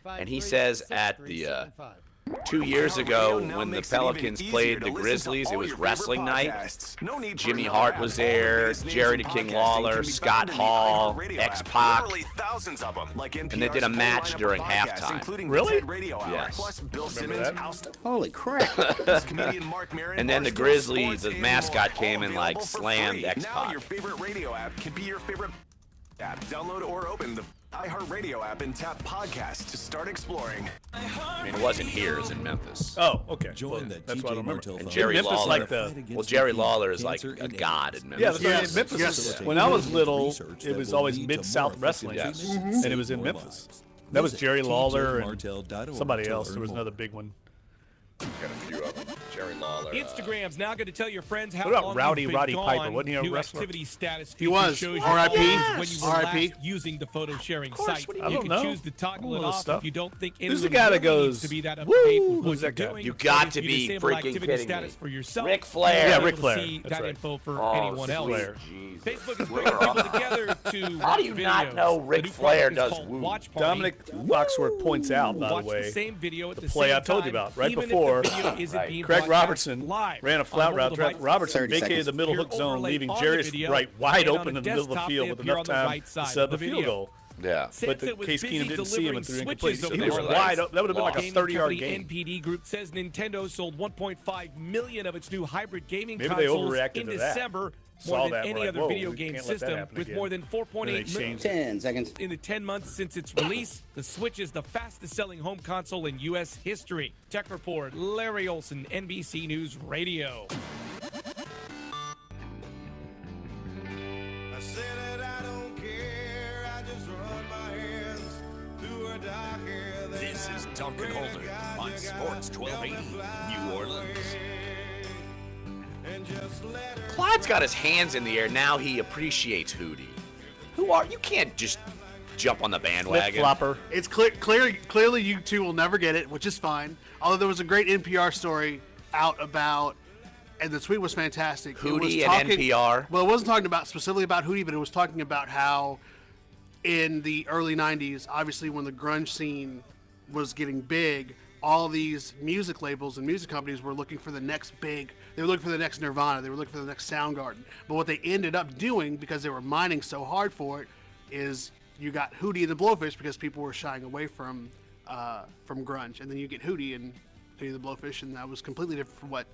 and he says at the 2 years ago when the Pelicans played the Grizzlies, it was wrestling night. Jimmy Hart was there, Jerry the King Lawler, Scott Hall, X-Pac, and they did a match during halftime. Really? Yes. Holy crap. And then the Grizzlies, the mascot came and like slammed X-Pac. Now your favorite radio app can be your favorite app. Download or open the iHeartRadio app and tap podcast to start exploring. I mean, it wasn't here; it was in Memphis. Oh, okay. Well, that's what I remember. And Jerry Memphis, Lawler, Jerry Lawler is like a god in Memphis. Yeah, Memphis. When I was little, it was always Mid-South Wrestling, and it was in Memphis. That was Jerry Lawler and somebody else. There was another big one. Got a few of them. Jerry Lawler. color. Instagram's now going to tell your friends how What about long Rowdy you've been Roddy gone. Piper? Wasn't he a New wrestler? activity status He was. shows you R.I.P. when you were R.I.P. last using the photo sharing course, site. what do You you can know? choose to toggle I it don't know this off stuff. if you don't think Who's the anyone guy that really needs goes, to be that up "Woo!" to date with what Who's that you're guy? doing. You got If to you be disable freaking activity kidding status me. for yourself. Ric Flair. you'll Yeah, be Ric able to Flair. see That's that right. info for Oh, anyone else. Flair. Jesus. Facebook is bringing people together to How do you watch not videos. know The Ric new Flair product is does called woo? Watch Party. Dominic Foxworth points out, by Watch the way, the same video at the play same I told you time, about right even if before the video isn't being Craig broadcast Robertson live ran a on flat mobile route. devices. Robertson 30 vacated seconds. the middle Your hook zone, overlay leaving on the Jarius video, Wright wide and on open the in the middle of the desktop, field they with appear enough on the time right side to set up of the the field video. goal. Yeah. But Since it was Case busy Keenum didn't see him and delivering threw incomplete. switches He was over the wide last open. That would have been like a gaming 30-yard company game. NPD Group says Nintendo sold 1.5 million of its new hybrid gaming Maybe they consoles overreacted in to that. December, Saw more that, than we're any like, other whoa, video we game can't let that system, happen with again. more than Then 4.8 they million. changed it. 10 seconds. In the 10 months since its release, the Switch is the fastest-selling home console in U.S. history. Tech Report, Larry Olson, NBC News Radio. I said that I don't care, I just run my hands through her dark hair. This is Dunc and Holder on Sports 1280, New Orleans. And just let her Clyde's got his hands in the air. Now he appreciates Hootie. Who are you? Can't just jump on the bandwagon. Flip-flopper. It's clearly you two will never get it, which is fine. Although there was a great NPR story out about, and the tweet was fantastic. It was Hootie and NPR. Well, it wasn't talking about specifically about Hootie, but it was talking about how in the early 90s, obviously when the grunge scene was getting big, all these music labels and music companies were looking for the next big, they were looking for the next Nirvana, they were looking for the next Soundgarden. But what they ended up doing, because they were mining so hard for it, is you got Hootie and the Blowfish because people were shying away from grunge. And then you get Hootie and the Blowfish, and that was completely different from what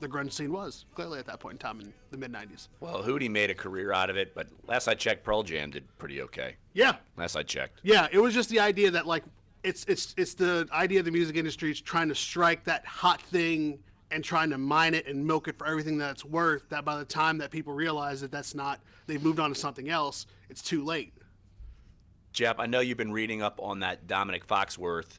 the grunge scene was, clearly at that point in time in the mid-90s. Well, Hootie made a career out of it, but last I checked, Pearl Jam did pretty okay. Yeah. Last I checked. Yeah, it was just the idea that, like, it's the idea of the music industry is trying to strike that hot thing and trying to mine it and milk it for everything that it's worth, that by the time that people realize that that's not, they've moved on to something else, it's too late. Jeff, I know you've been reading up on that Dominic Foxworth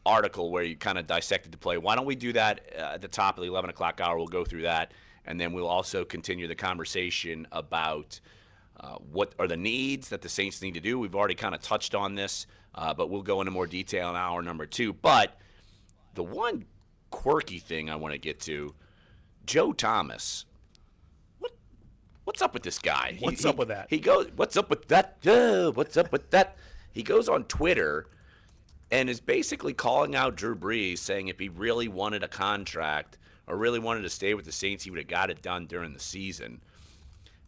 article where you kind of dissected the play. Why don't we do that at the top of the 11 o'clock hour? We'll go through that, and then we'll also continue the conversation about what are the needs that the Saints need to do. We've already kind of touched on this, but we'll go into more detail in hour number 2. But the one quirky thing I want to get to, Joe Thomas. What's up with this guy? What's up with that? He goes, what's up with that? What's up with that? He goes on Twitter and is basically calling out Drew Brees, saying if he really wanted a contract or really wanted to stay with the Saints, he would have got it done during the season.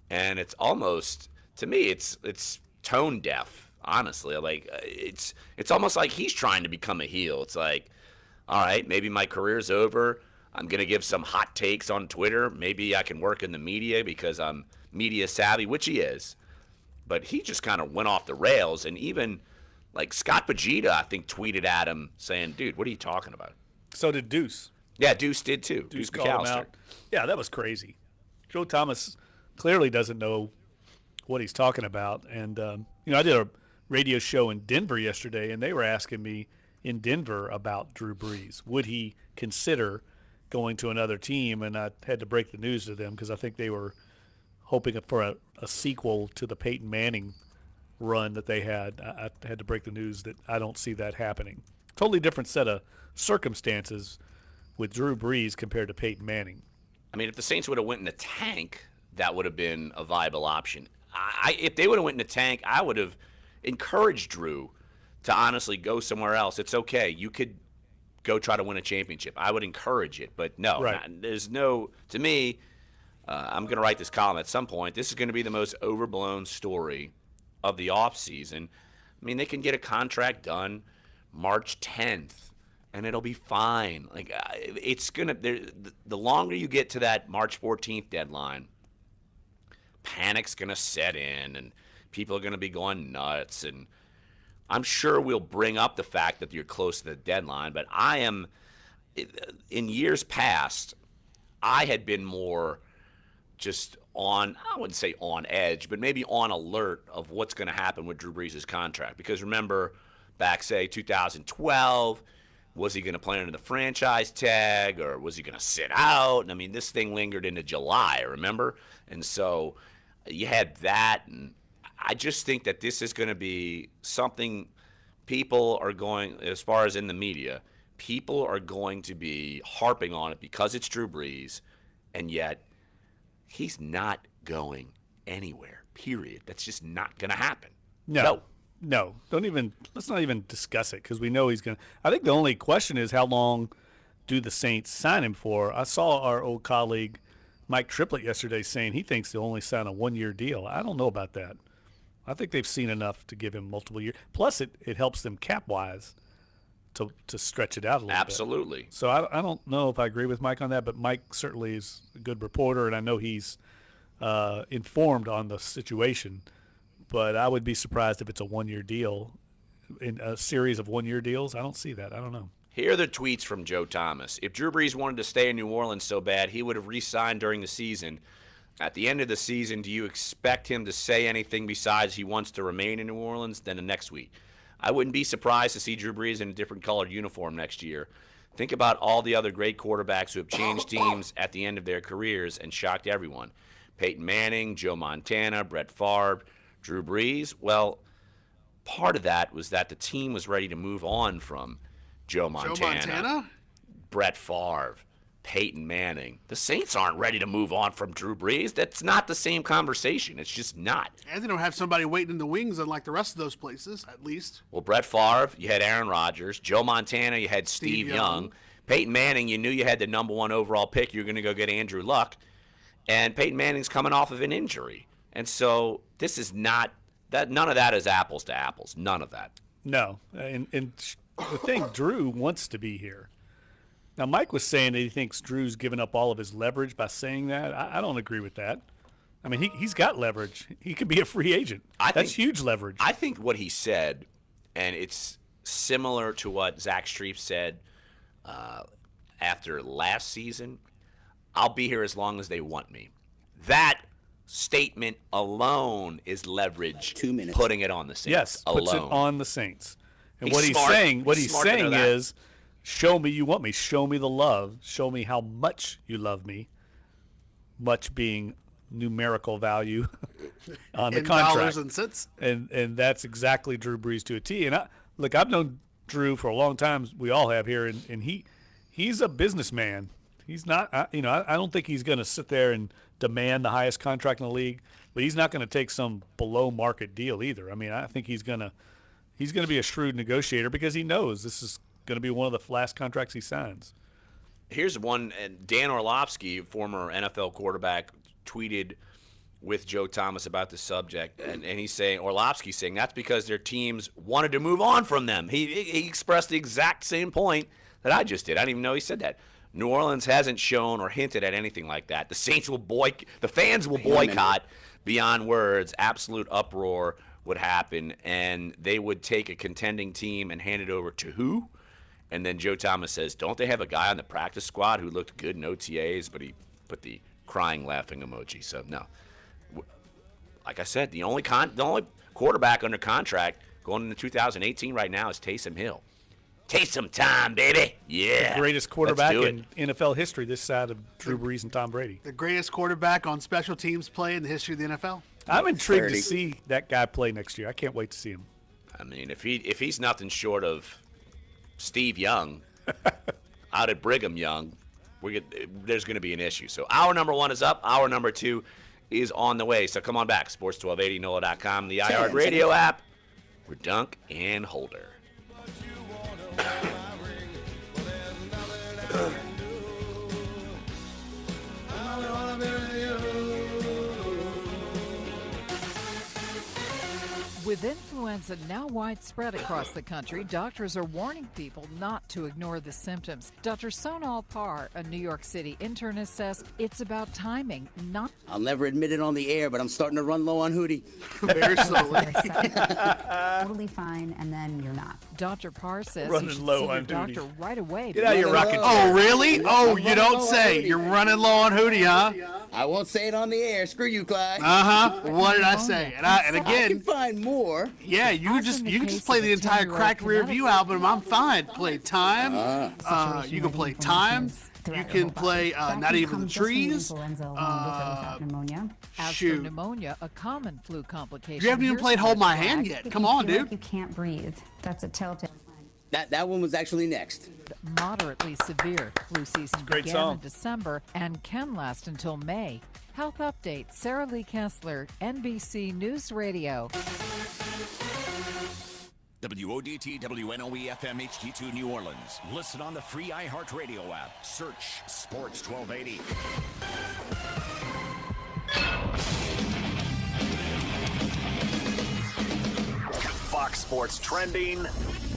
And it's almost, to me, it's tone deaf, honestly. Like, it's almost like he's trying to become a heel. It's like, all right, maybe my career's over. I'm going to give some hot takes on Twitter. Maybe I can work in the media because I'm media savvy, which he is. But he just kind of went off the rails. And even, like, Scott Pagita, I think, tweeted at him saying, dude, what are you talking about? So did Deuce. Yeah, Deuce did too. Deuce called him McAllister. out. Yeah, that was crazy. Joe Thomas clearly doesn't know what he's talking about. And, I did a radio show in Denver yesterday, and they were asking me in Denver about Drew Brees. Would he consider going to another team? And I had to break the news to them because I think they were hoping for a sequel to the Peyton Manning run that they had. I had to break the news that I don't see that happening. Totally different set of circumstances with Drew Brees compared to Peyton Manning. I mean, if the Saints would have went in the tank, that would have been a viable option. If they would have went in the tank, I would have encouraged Drew to honestly go somewhere else. It's okay. You could go try to win a championship. I would encourage it. But no, there's no – to me, I'm going to write this column at some point. This is going to be the most overblown story of the offseason. I mean, they can get a contract done March 10th. And it'll be fine. Like, it's going to – the longer you get to that March 14th deadline, panic's going to set in and people are going to be going nuts. And I'm sure we'll bring up the fact that you're close to the deadline. But I am – in years past, I had been more just on – I wouldn't say on edge, but maybe on alert of what's going to happen with Drew Brees' contract. Because remember, back, say, 2012 – Was he going to play under the franchise tag, or was he going to sit out? And I mean, this thing lingered into July, remember? And so you had that, and I just think that this is going to be something people are going, as far as in the media, people are going to be harping on it because it's Drew Brees, and yet he's not going anywhere, period. That's just not going to happen. No. Let's not even discuss it because we know he's going to. I think the only question is how long do the Saints sign him for? I saw our old colleague Mike Triplett yesterday saying he thinks they'll only sign a 1-year deal. I don't know about that. I think they've seen enough to give him multiple years. Plus, it helps them cap-wise to stretch it out a little Absolutely. bit. So I don't know if I agree with Mike on that, but Mike certainly is a good reporter, and I know he's informed on the situation. But I would be surprised if it's a 1-year deal in a series of 1-year deals. I don't see that. I don't know. Here are the tweets from Joe Thomas. If Drew Brees wanted to stay in New Orleans so bad, he would have re-signed during the season. At the end of the season, do you expect him to say anything besides he wants to remain in New Orleans? Then the next week, I wouldn't be surprised to see Drew Brees in a different colored uniform next year. Think about all the other great quarterbacks who have changed teams at the end of their careers and shocked everyone. Peyton Manning, Joe Montana, Brett Favre, Drew Brees. Well, part of that was that the team was ready to move on from Joe Montana? Brett Favre, Peyton Manning. The Saints aren't ready to move on from Drew Brees. That's not the same conversation. It's just not. And they don't have somebody waiting in the wings unlike the rest of those places, at least. Well, Brett Favre, you had Aaron Rodgers. Joe Montana, you had Steve Young. Peyton Manning, you knew you had the number 1 overall pick. You were going to go get Andrew Luck. And Peyton Manning's coming off of an injury. And so this is not that. None of that is apples to apples. None of that. No. And the thing, Drew wants to be here. Now, Mike was saying that he thinks Drew's given up all of his leverage by saying that. I don't agree with that. I mean, he's got leverage. He could be a free agent. That's huge leverage. I think what he said, and it's similar to what Zach Streep said after last season, I'll be here as long as they want me. That statement alone is leverage. 2 minutes. Putting it on the Saints. Yes, alone. puts it on the Saints. And He's what he's smart saying is, show me you want me. Show me the love. Show me how much you love me. Much being numerical value on the contract. Dollars and cents. And that's exactly Drew Brees to a T. And I've known Drew for a long time. We all have here, and he's a businessman. He's not. I don't think he's going to sit there and demand the highest contract in the league, but he's not going to take some below market deal either. I mean, I think he's going to be a shrewd negotiator because he knows this is going to be one of the last contracts he signs. Here's one, and Dan Orlovsky, former NFL quarterback, tweeted with Joe Thomas about the subject, and he's saying, Orlovsky's saying that's because their teams wanted to move on from them. He expressed the exact same point that I just did. I didn't even know he said that. New Orleans hasn't shown or hinted at anything like that. The Saints will the fans will boycott beyond words. Absolute uproar would happen, and they would take a contending team and hand it over to who? And then Joe Thomas says, don't they have a guy on the practice squad who looked good in OTAs, but he put the crying, laughing emoji. So, no. Like I said, the only quarterback under contract going into 2018 right now is Taysom Hill. Taysom time, baby. Yeah. The greatest quarterback in NFL history this side of Drew Brees and Tom Brady. The greatest quarterback on special teams play in the history of the NFL. I'm intrigued to see that guy play next year. I can't wait to see him. I mean, if he's nothing short of Steve Young out at Brigham Young, there's going to be an issue. So our number 1 is up. Our number 2 is on the way. So come on back. Sports 1280, NOLA.com, the iHeart Radio app. We're Dunk and Holder. With influenza now widespread across the country, doctors are warning people not to ignore the symptoms. Dr. Sonal Parr, a New York City internist, says it's about timing, not... I'll never admit it on the air, but I'm starting to run low on Hootie. Very slowly. Totally fine, and then you're not. Dr. Parr says running you should low see your on doctor Hootie. right away. Get out of your rocking chair. Oh, really? Oh, you don't say. You're running low on Hootie, huh? I won't say it on the air. Screw you, Clyde. Uh-huh. What did I say? And again, I can find more. Or yeah, you can just play the entire Cracked Rear View album. I'm fine. Play Time. You can play Time. You can play Not Even the Trees. As for pneumonia, a common flu complication. You haven't even played Hold My Hand yet. Come on, dude. You can't breathe. That's a telltale sign. that one was actually next. Moderately severe flu season began in December and can last until May. Health Update, Sarah Lee Kessler, NBC News Radio. WODT WNOE FM HD2 New Orleans. Listen on the free iHeartRadio app. Search Sports 1280. Fox Sports trending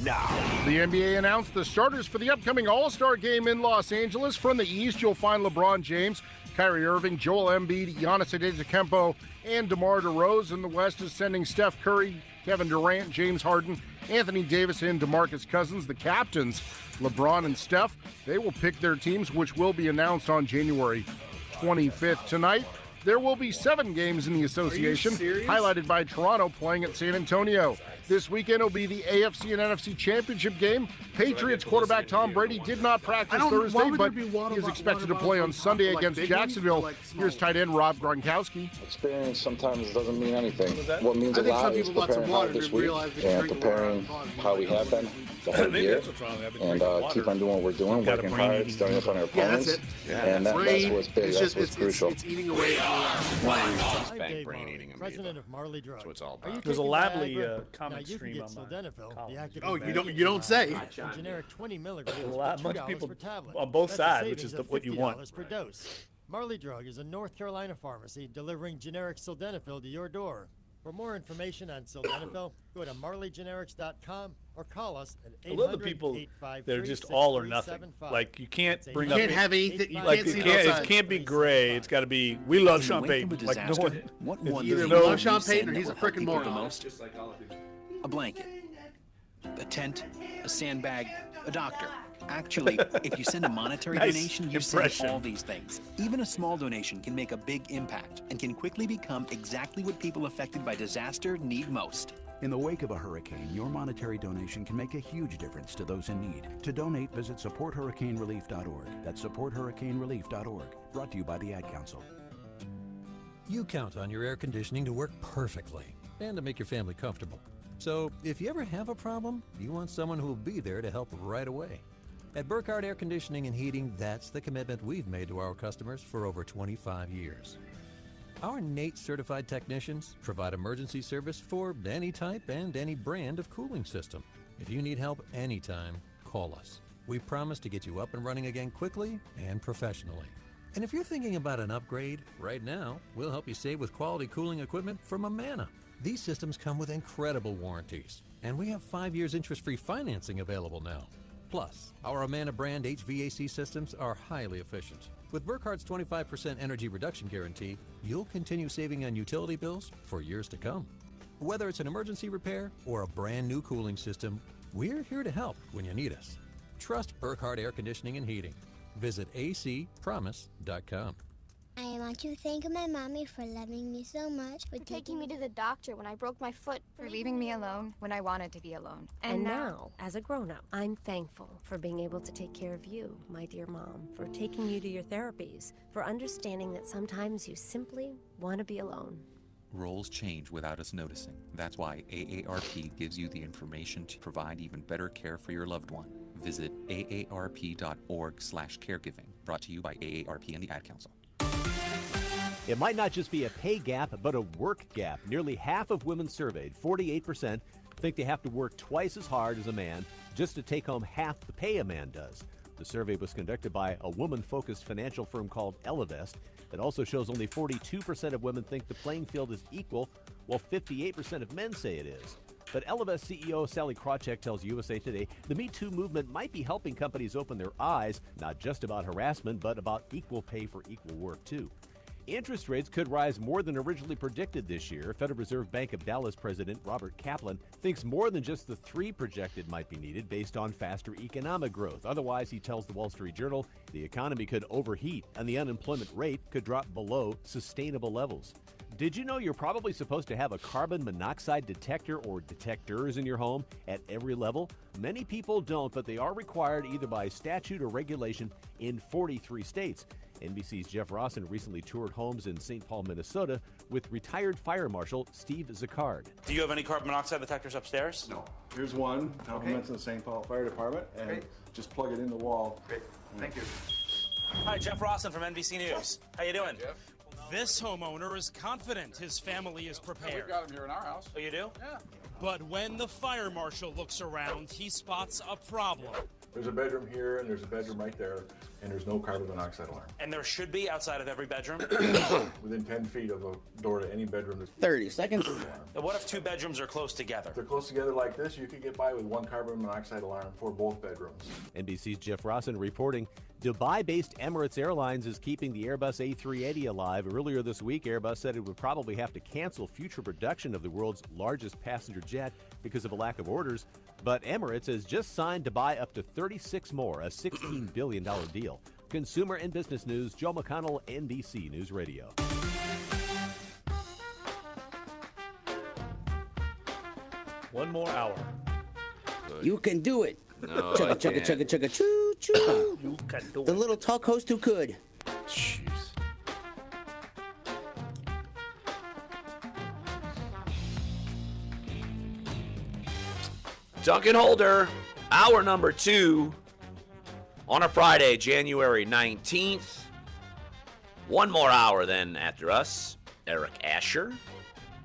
now. The NBA announced the starters for the upcoming All-Star game in Los Angeles. From the East, you'll find LeBron James, Kyrie Irving, Joel Embiid, Giannis Antetokounmpo, and DeMar DeRozan. The West is sending Steph Curry, Kevin Durant, James Harden, Anthony Davis, and DeMarcus Cousins. The captains, LeBron and Steph, they will pick their teams, which will be announced on January 25th. Tonight, there will be 7 games in the association, highlighted by Toronto playing at San Antonio. This weekend will be the AFC and NFC Championship game. Patriots quarterback Tom Brady did not practice Thursday, but he is expected to play on Sunday against Jacksonville. Here's tight end Rob Gronkowski. Experience sometimes doesn't mean anything. What means a lot is preparing hard this week and preparing how we have been the whole year, and keep on doing what we're doing, working hard, starting up on our opponents, and that's what's big, that's what's crucial. It's eating away Bang brain eating President of Marley Drug. That's what it's all about. There's a Lively comic you stream can on get my sildenafil, the active Oh, you don't say. generic 20 milligrams A lot for much $2 people per tablet. on both That's a sides, which savings is of what you want. $50 per dose. Marley Drug is a North Carolina pharmacy delivering generic sildenafil to your door. For more information on sildenafil, go to marleygenerics.com or call us at 800-853-6375. I love the people that are just all or nothing. Like you can't bring You up. can't have anything. You Like can't see it can't be gray. It's got to be. We love Sean Payton. Like no one. Either love Sean Payton or he's a freaking moron. A blanket, a tent, a sandbag, a doctor. Actually, if you send a monetary Nice donation, you impression. send all these things. Even a small donation can make a big impact and can quickly become exactly what people affected by disaster need most. In the wake of a hurricane, your monetary donation can make a huge difference to those in need. To donate, visit supporthurricanerelief.org. That's supporthurricanerelief.org. Brought to you by the Ad Council. You count on your air conditioning to work perfectly and to make your family comfortable. So if you ever have a problem, you want someone who will be there to help right away. At Burkhardt Air Conditioning and Heating, that's the commitment we've made to our customers for over 25 years. Our NATE certified technicians provide emergency service for any type and any brand of cooling system. If you need help anytime, call us. We promise to get you up and running again quickly and professionally. And if you're thinking about an upgrade, right now, we'll help you save with quality cooling equipment from Amana. These systems come with incredible warranties, and we have 5 years interest-free financing available now. Plus, our Amana brand HVAC systems are highly efficient. With Burkhardt's 25% energy reduction guarantee, you'll continue saving on utility bills for years to come. Whether it's an emergency repair or a brand new cooling system, we're here to help when you need us. Trust Burkhardt Air Conditioning and Heating. Visit acpromise.com. I want to thank my mommy for loving me so much, for taking me to the doctor when I broke my foot, For leaving me alone when I wanted to be alone. And now, as a grown-up, I'm thankful for being able to take care of you, my dear mom, for taking you to your therapies, for understanding that sometimes you simply want to be alone. Roles change without us noticing. That's why AARP gives you the information to provide even better care for your loved one. Visit aarp.org/caregiving. Brought to you by AARP and the Ad Council. It might not just be a pay gap, but a work gap. Nearly half of women surveyed, 48%, think they have to work twice as hard as a man just to take home half the pay a man does. The survey was conducted by a woman-focused financial firm called Elevest. It also shows only 42% of women think the playing field is equal, while 58% of men say it is. But Elevest CEO Sally Krawcheck tells USA Today the Me Too movement might be helping companies open their eyes, not just about harassment, but about equal pay for equal work, too. Interest rates could rise more than originally predicted this year. Federal Reserve Bank of Dallas President Robert Kaplan thinks more than just the 3 projected might be needed based on faster economic growth. Otherwise, he tells the Wall Street Journal, the economy could overheat and the unemployment rate could drop below sustainable levels. Did you know you're probably supposed to have a carbon monoxide detector or detectors in your home at every level? Many people don't, but they are required either by statute or regulation in 43 states. NBC's Jeff Rawson recently toured homes in St. Paul, Minnesota with retired Fire Marshal Steve Zacard. Do you have any carbon monoxide detectors upstairs? No. Here's one, compliments of the St. Paul Fire Department, and Great. just plug it in the wall. Great. Thank you. Hi, Jeff Rawson from NBC News. How you doing? Jeff. This homeowner is confident his family is prepared. We've got them here in our house. Oh, you do? Yeah. But when the fire marshal looks around, he spots a problem. There's a bedroom here, and there's a bedroom right there, and there's no carbon monoxide alarm. And there should be outside of every bedroom? Within 10 feet of a door to any bedroom. There's 30 seconds. Now, what if two bedrooms are close together? If they're close together like this, you could get by with one carbon monoxide alarm for both bedrooms. NBC's Jeff Rawson reporting Dubai-based Emirates Airlines is keeping the Airbus A380 alive. Earlier this week, Airbus said it would probably have to cancel future production of the world's largest passenger jet because of a lack of orders. But Emirates has just signed to buy up to 36 more, a $16 billion deal. Consumer and Business News, Joe McConnell, NBC News Radio. One more hour. You can do it. No, chugga, I chugga, can't. chugga, chugga, choo, choo. You can do The it. little talk host who could. Jeez. Duncan Holder, hour number 2 on a Friday, January 19th. One more hour then after us, Eric Asher,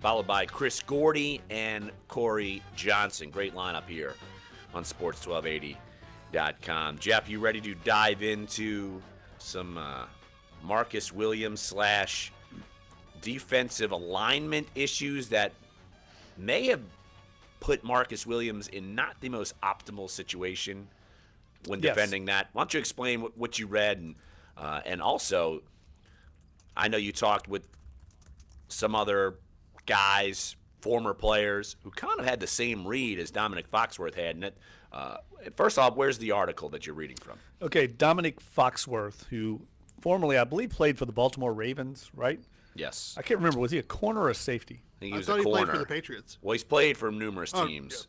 followed by Chris Gordy and Corey Johnson. Great lineup here on Sports1280.com. Jeff, you ready to dive into some Marcus Williams / defensive alignment issues that may have put Marcus Williams in not the most optimal situation when Yes. defending that? Why don't you explain what you read, and also, I know you talked with some other guys, former players, who kind of had the same read as Dominic Foxworth had. And first off, where's the article that you're reading from? Okay, Dominic Foxworth, who formerly, I believe, played for the Baltimore Ravens, right? Yes. I can't remember. Was he a corner or a safety? I think he I was thought a he corner. played for the Patriots. Well, he's played for numerous teams.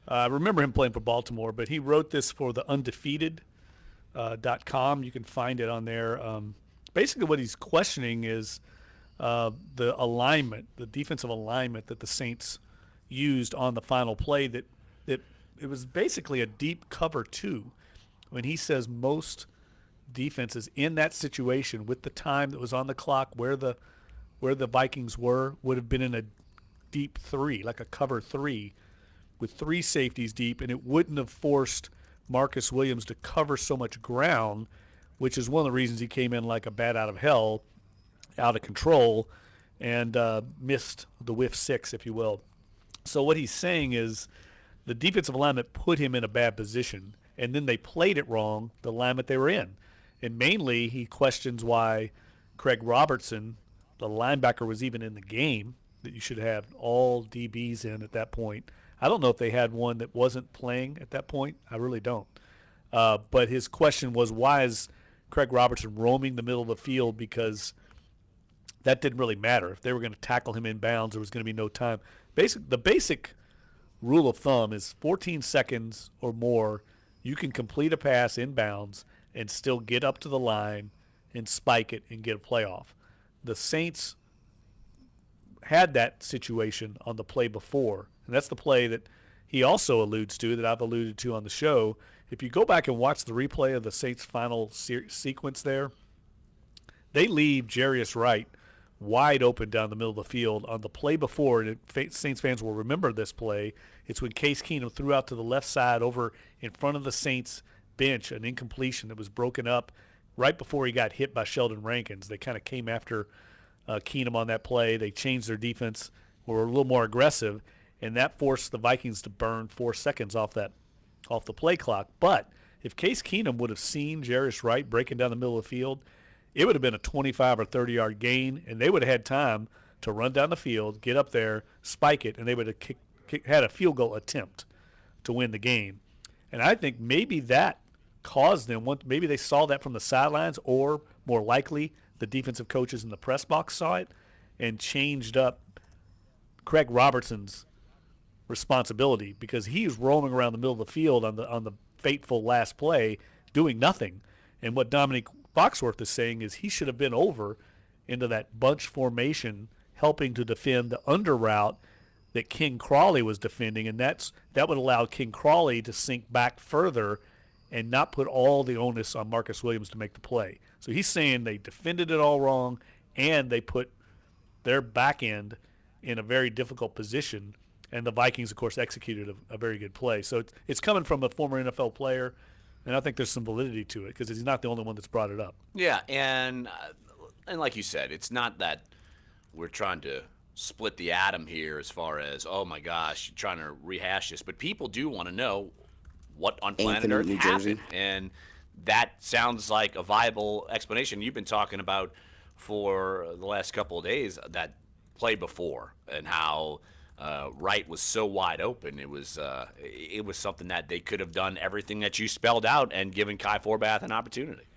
I remember him playing for Baltimore, but he wrote this for the undefeated.com. You can find it on there. Basically, what he's questioning is the alignment, the defensive alignment that the Saints used on the final play. That it was basically a deep cover 2. When he says most defenses in that situation with the time that was on the clock, where the Vikings would have been in a deep 3, like a cover 3, with 3 safeties deep, and it wouldn't have forced Marcus Williams to cover so much ground, which is one of the reasons he came in like a bat out of hell, out of control, and missed the whiff 6, if you will. So what he's saying is the defensive alignment put him in a bad position, and then they played it wrong, the alignment they were in. And mainly he questions why Craig Robertson, the linebacker, was even in the game, that you should have all DBs in at that point. I don't know if they had one that wasn't playing at that point. I really don't. But his question was, why is Craig Robertson roaming the middle of the field? Because that didn't really matter. If they were going to tackle him in bounds, there was going to be no time. The basic rule of thumb is 14 seconds or more, you can complete a pass in bounds and still get up to the line and spike it and get a playoff. The Saints had that situation on the play before, and that's the play that he also alludes to, that I've alluded to on the show. If you go back and watch the replay of the Saints' final sequence there, they leave Jarius Wright wide open down the middle of the field on the play before. And Saints fans will remember this play. It's when Case Keenum threw out to the left side over in front of the Saints bench an incompletion that was broken up right before he got hit by Sheldon Rankins. They kind of came after Keenum on that play. They changed their defense, were a little more aggressive, and that forced the Vikings to burn 4 seconds off the play clock. But if Case Keenum would have seen Jarius Wright breaking down the middle of the field, it would have been a 25 or 30-yard gain, and they would have had time to run down the field, get up there, spike it, and they would have had a field goal attempt to win the game. And I think maybe that caused them, maybe they saw that from the sidelines, or more likely the defensive coaches in the press box saw it, and changed up Craig Robertson's responsibility, because he's roaming around the middle of the field on the fateful last play doing nothing. And what Dominique Foxworth is saying is he should have been over into that bunch formation helping to defend the under route that King Crawley was defending, and that would allow King Crawley to sink back further and not put all the onus on Marcus Williams to make the play. So he's saying they defended it all wrong, and they put their back end in a very difficult position, and the Vikings, of course, executed a very good play. So it's coming from a former NFL player, and I think there's some validity to it because he's not the only one that's brought it up. Yeah, and like you said, it's not that we're trying to split the atom here as far as, oh, my gosh, trying to rehash this. But people do want to know what on planet Earth happened. And that sounds like a viable explanation. You've been talking about for the last couple of days that play before and how Wright was so wide open. It was something that they could have done everything that you spelled out and given Kai Forbath an opportunity.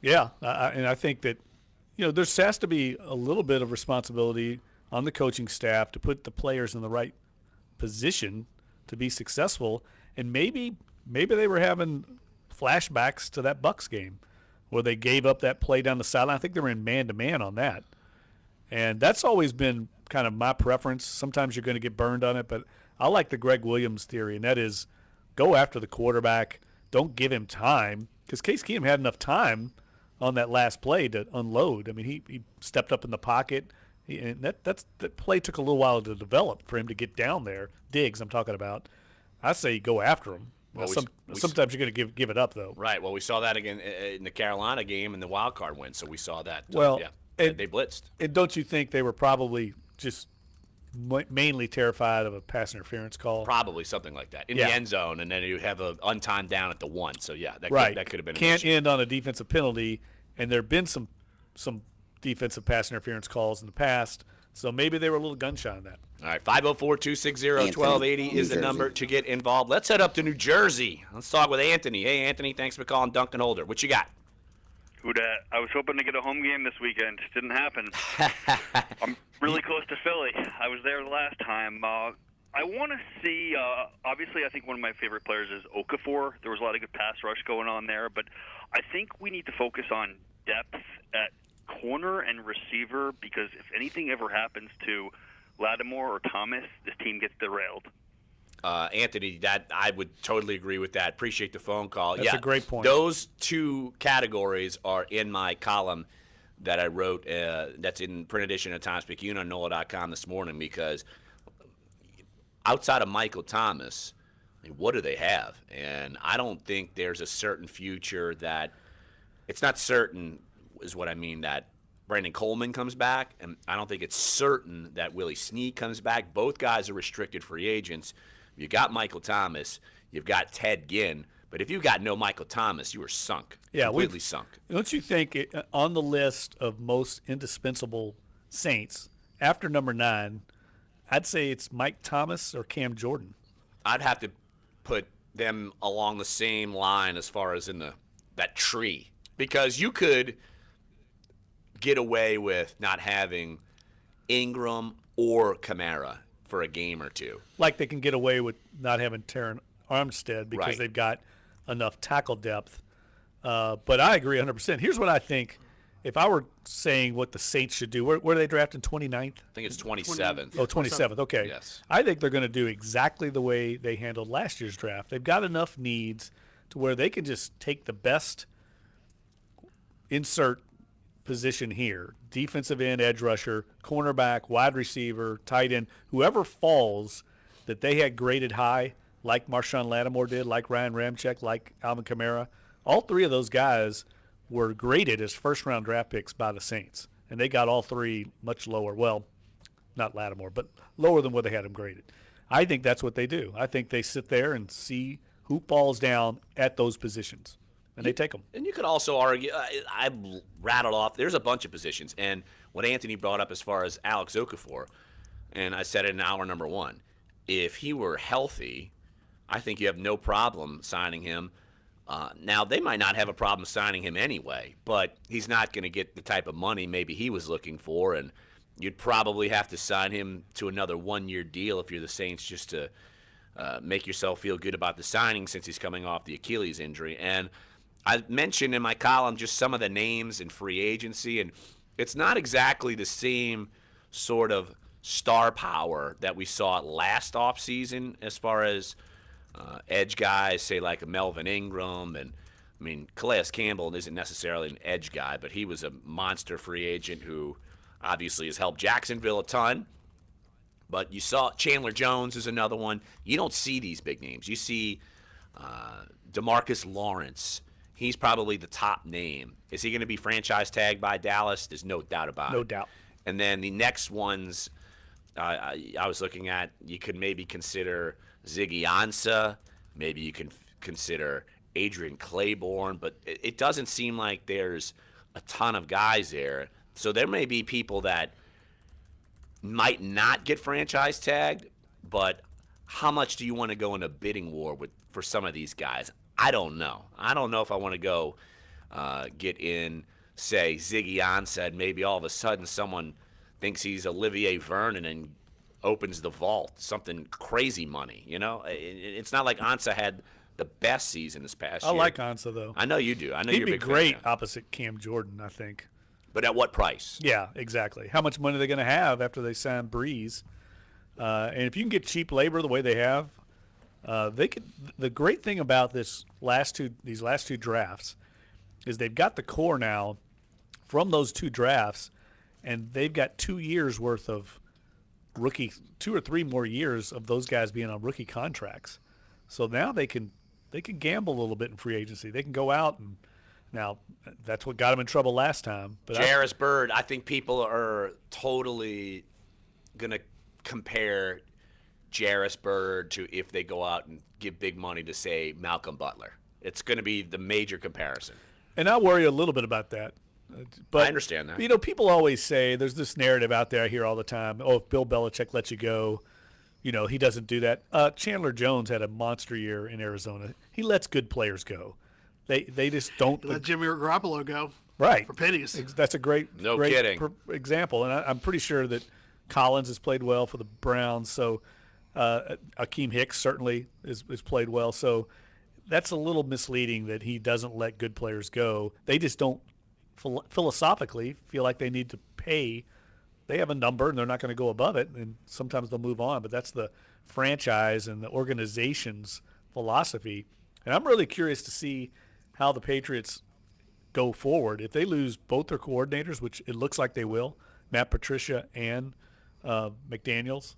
Yeah, and I think that, there has to be a little bit of responsibility on the coaching staff to put the players in the right position to be successful. And maybe they were having flashbacks to that Bucs game where they gave up that play down the sideline. I think they were in man-to-man on that. And that's always been kind of my preference. Sometimes you're going to get burned on it, but I like the Greg Williams theory, and that is go after the quarterback. Don't give him time, because Case Keenum had enough time on that last play to unload. I mean, he stepped up in the pocket, and that play took a little while to develop for him to get down there. Diggs, I'm talking about. I say go after him. Well, sometimes you're going to give it up, though. Right. Well, we saw that again in the Carolina game in the wild card win, so we saw that. Well, yeah, they blitzed. And don't you think they were probably just mainly terrified of a pass interference call? Probably something like that in the end zone, and then you have an untimed down at the 1. So yeah, that could have been. Can't end on a defensive penalty, and there have been some defensive pass interference calls in the past, so maybe they were a little gun shy on that. All right, 504-260-1280 is the number to get involved. Let's head up to New Jersey. Let's talk with Anthony. Hey, Anthony, thanks for calling Dunc and Holder. What you got? Who dat? I was hoping to get a home game this weekend. Didn't happen. I'm really close to Philly. I was there the last time. I want to see, obviously I think one of my favorite players is Okafor. There was a lot of good pass rush going on there, but I think we need to focus on depth at corner and receiver, because if anything ever happens to Lattimore or Thomas, this team gets derailed. Anthony, that I would totally agree with that. Appreciate the phone call. That's a great point. Those two categories are in my column that I wrote. That's in print edition of Times-Picayune on NOLA.com this morning, because outside of Michael Thomas, I mean, what do they have? And I don't think there's a certain future that – it's not certain is what I mean, that Brandon Coleman comes back, and I don't think it's certain that Willie Snead comes back. Both guys are restricted free agents. You got Michael Thomas, you've got Ted Ginn, but if you got no Michael Thomas, you were sunk. Yeah, completely sunk. Don't you think on the list of most indispensable Saints after number 9, I'd say it's Mike Thomas or Cam Jordan. I'd have to put them along the same line as far as in that tree, because you could get away with not having Ingram or Kamara for a game or two. Like they can get away with not having Terran Armstead because they've got enough tackle depth. But I agree 100%. Here's what I think. If I were saying what the Saints should do, where do they draft in 29th? I think it's 27th. Oh, 27th. Okay. Yes. I think they're going to do exactly the way they handled last year's draft. They've got enough needs to where they can just take the best insert position here, defensive end, edge rusher, cornerback, wide receiver, tight end, whoever falls that they had graded high, like Marshawn Lattimore did, like Ryan Ramczyk, like Alvin Kamara. All three of those guys were graded as first-round draft picks by the Saints, and they got all three much lower. Well, not Lattimore, but lower than what they had them graded. I think that's what they do. I think they sit there and see who falls down at those positions, and they take them. And you could also argue, I rattled off, there's a bunch of positions, and what Anthony brought up as far as Alex Okafor, and I said it in hour number 1, if he were healthy, I think you have no problem signing him. Now, they might not have a problem signing him anyway, but he's not going to get the type of money maybe he was looking for, and you'd probably have to sign him to another 1-year deal if you're the Saints, just to make yourself feel good about the signing, since he's coming off the Achilles injury. And I mentioned in my column just some of the names in free agency, and it's not exactly the same sort of star power that we saw last offseason as far as edge guys, say like a Melvin Ingram. And I mean, Calais Campbell isn't necessarily an edge guy, but he was a monster free agent who obviously has helped Jacksonville a ton. But you saw Chandler Jones is another one. You don't see these big names. You see DeMarcus Lawrence. He's probably the top name. Is he going to be franchise tagged by Dallas? There's no doubt about it. No doubt. And then the next ones I was looking at, you could maybe consider Ziggy Ansah. Maybe you can consider Adrian Claiborne. But it doesn't seem like there's a ton of guys there. So there may be people that might not get franchise tagged, but how much do you want to go in a bidding war for some of these guys? I don't know. I don't know if I want to go get in, say, Ziggy Ansah, and maybe all of a sudden someone thinks he's Olivier Vernon and opens the vault, something crazy money, you know? It's not like Ansah had the best season this past year. I like Ansah, though. I know you do. I know He'd you're a be big great fan. opposite Cam Jordan, I think. But at what price? Yeah, exactly. How much money are they going to have after they sign Breeze? And if you can get cheap labor the way they have, they could. The great thing about these last two drafts is they've got the core now from those two drafts, and they've got 2 years worth of rookie, 2 or 3 more years of those guys being on rookie contracts. So now they can gamble a little bit in free agency. They can go out and. Now, that's what got him in trouble last time. But Jarris Byrd, I think people are totally going to compare Jarris Byrd to if they go out and give big money to, say, Malcolm Butler. It's going to be the major comparison. And I worry a little bit about that. But, I understand that. You know, people always say, there's this narrative out there I hear all the time, oh, if Bill Belichick lets you go, you know, he doesn't do that. Chandler Jones had a monster year in Arizona. He lets good players go. They just don't let Jimmy Garoppolo go. Right. For pennies. That's a great kidding. Example. And I'm pretty sure that Collins has played well for the Browns. So Akeem Hicks certainly is played well. So that's a little misleading that he doesn't let good players go. They just don't philosophically feel like they need to pay. They have a number and they're not going to go above it. And sometimes they'll move on. But that's the franchise and the organization's philosophy. And I'm really curious to see how the Patriots go forward. If they lose both their coordinators, which it looks like they will, Matt Patricia and McDaniels,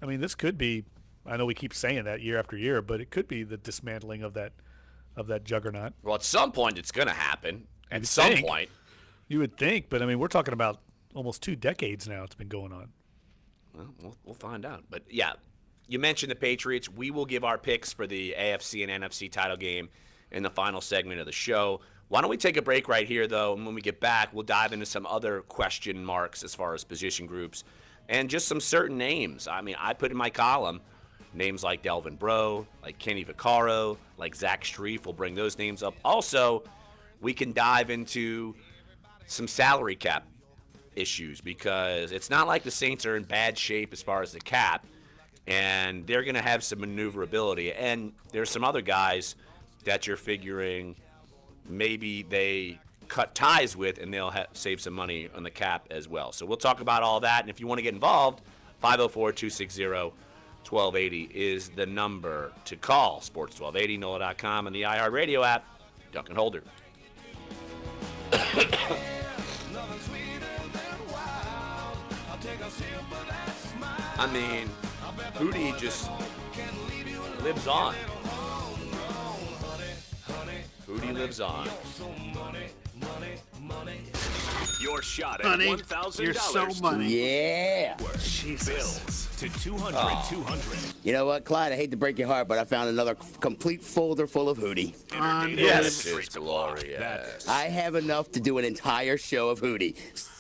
I mean, this could be, I know we keep saying that year after year, but it could be the dismantling of that juggernaut. Well, at some point it's going to happen. At some point. You would think, but I mean, we're talking about almost 2 decades now it's been going on. Well, we'll find out. But, yeah, you mentioned the Patriots. We will give our picks for the AFC and NFC title game in the final segment of the show. Why don't we take a break right here, though, and when we get back, we'll dive into some other question marks as far as position groups and just some certain names. I mean, I put in my column names like Delvin Breaux, like Kenny Vaccaro, like Zach Strief. We'll bring those names up. Also, we can dive into some salary cap issues because it's not like the Saints are in bad shape as far as the cap, and they're going to have some maneuverability. And there's some other guys that you're figuring maybe they cut ties with and they'll save some money on the cap as well. So we'll talk about all that. And if you want to get involved, 504-260-1280 is the number to call. Sports 1280, NOLA.com, and the iHeartRadio app. Dunc and Holder. I mean, Hootie just lives on. Hootie lives on. Your shot at Honey, $1,000. you're so money. Yeah. Bills to 200. Oh. 200. You know what, Clyde? I hate to break your heart, but I found another complete folder full of Hootie. Yes, it's glorious. I have enough to do an entire show of Hootie.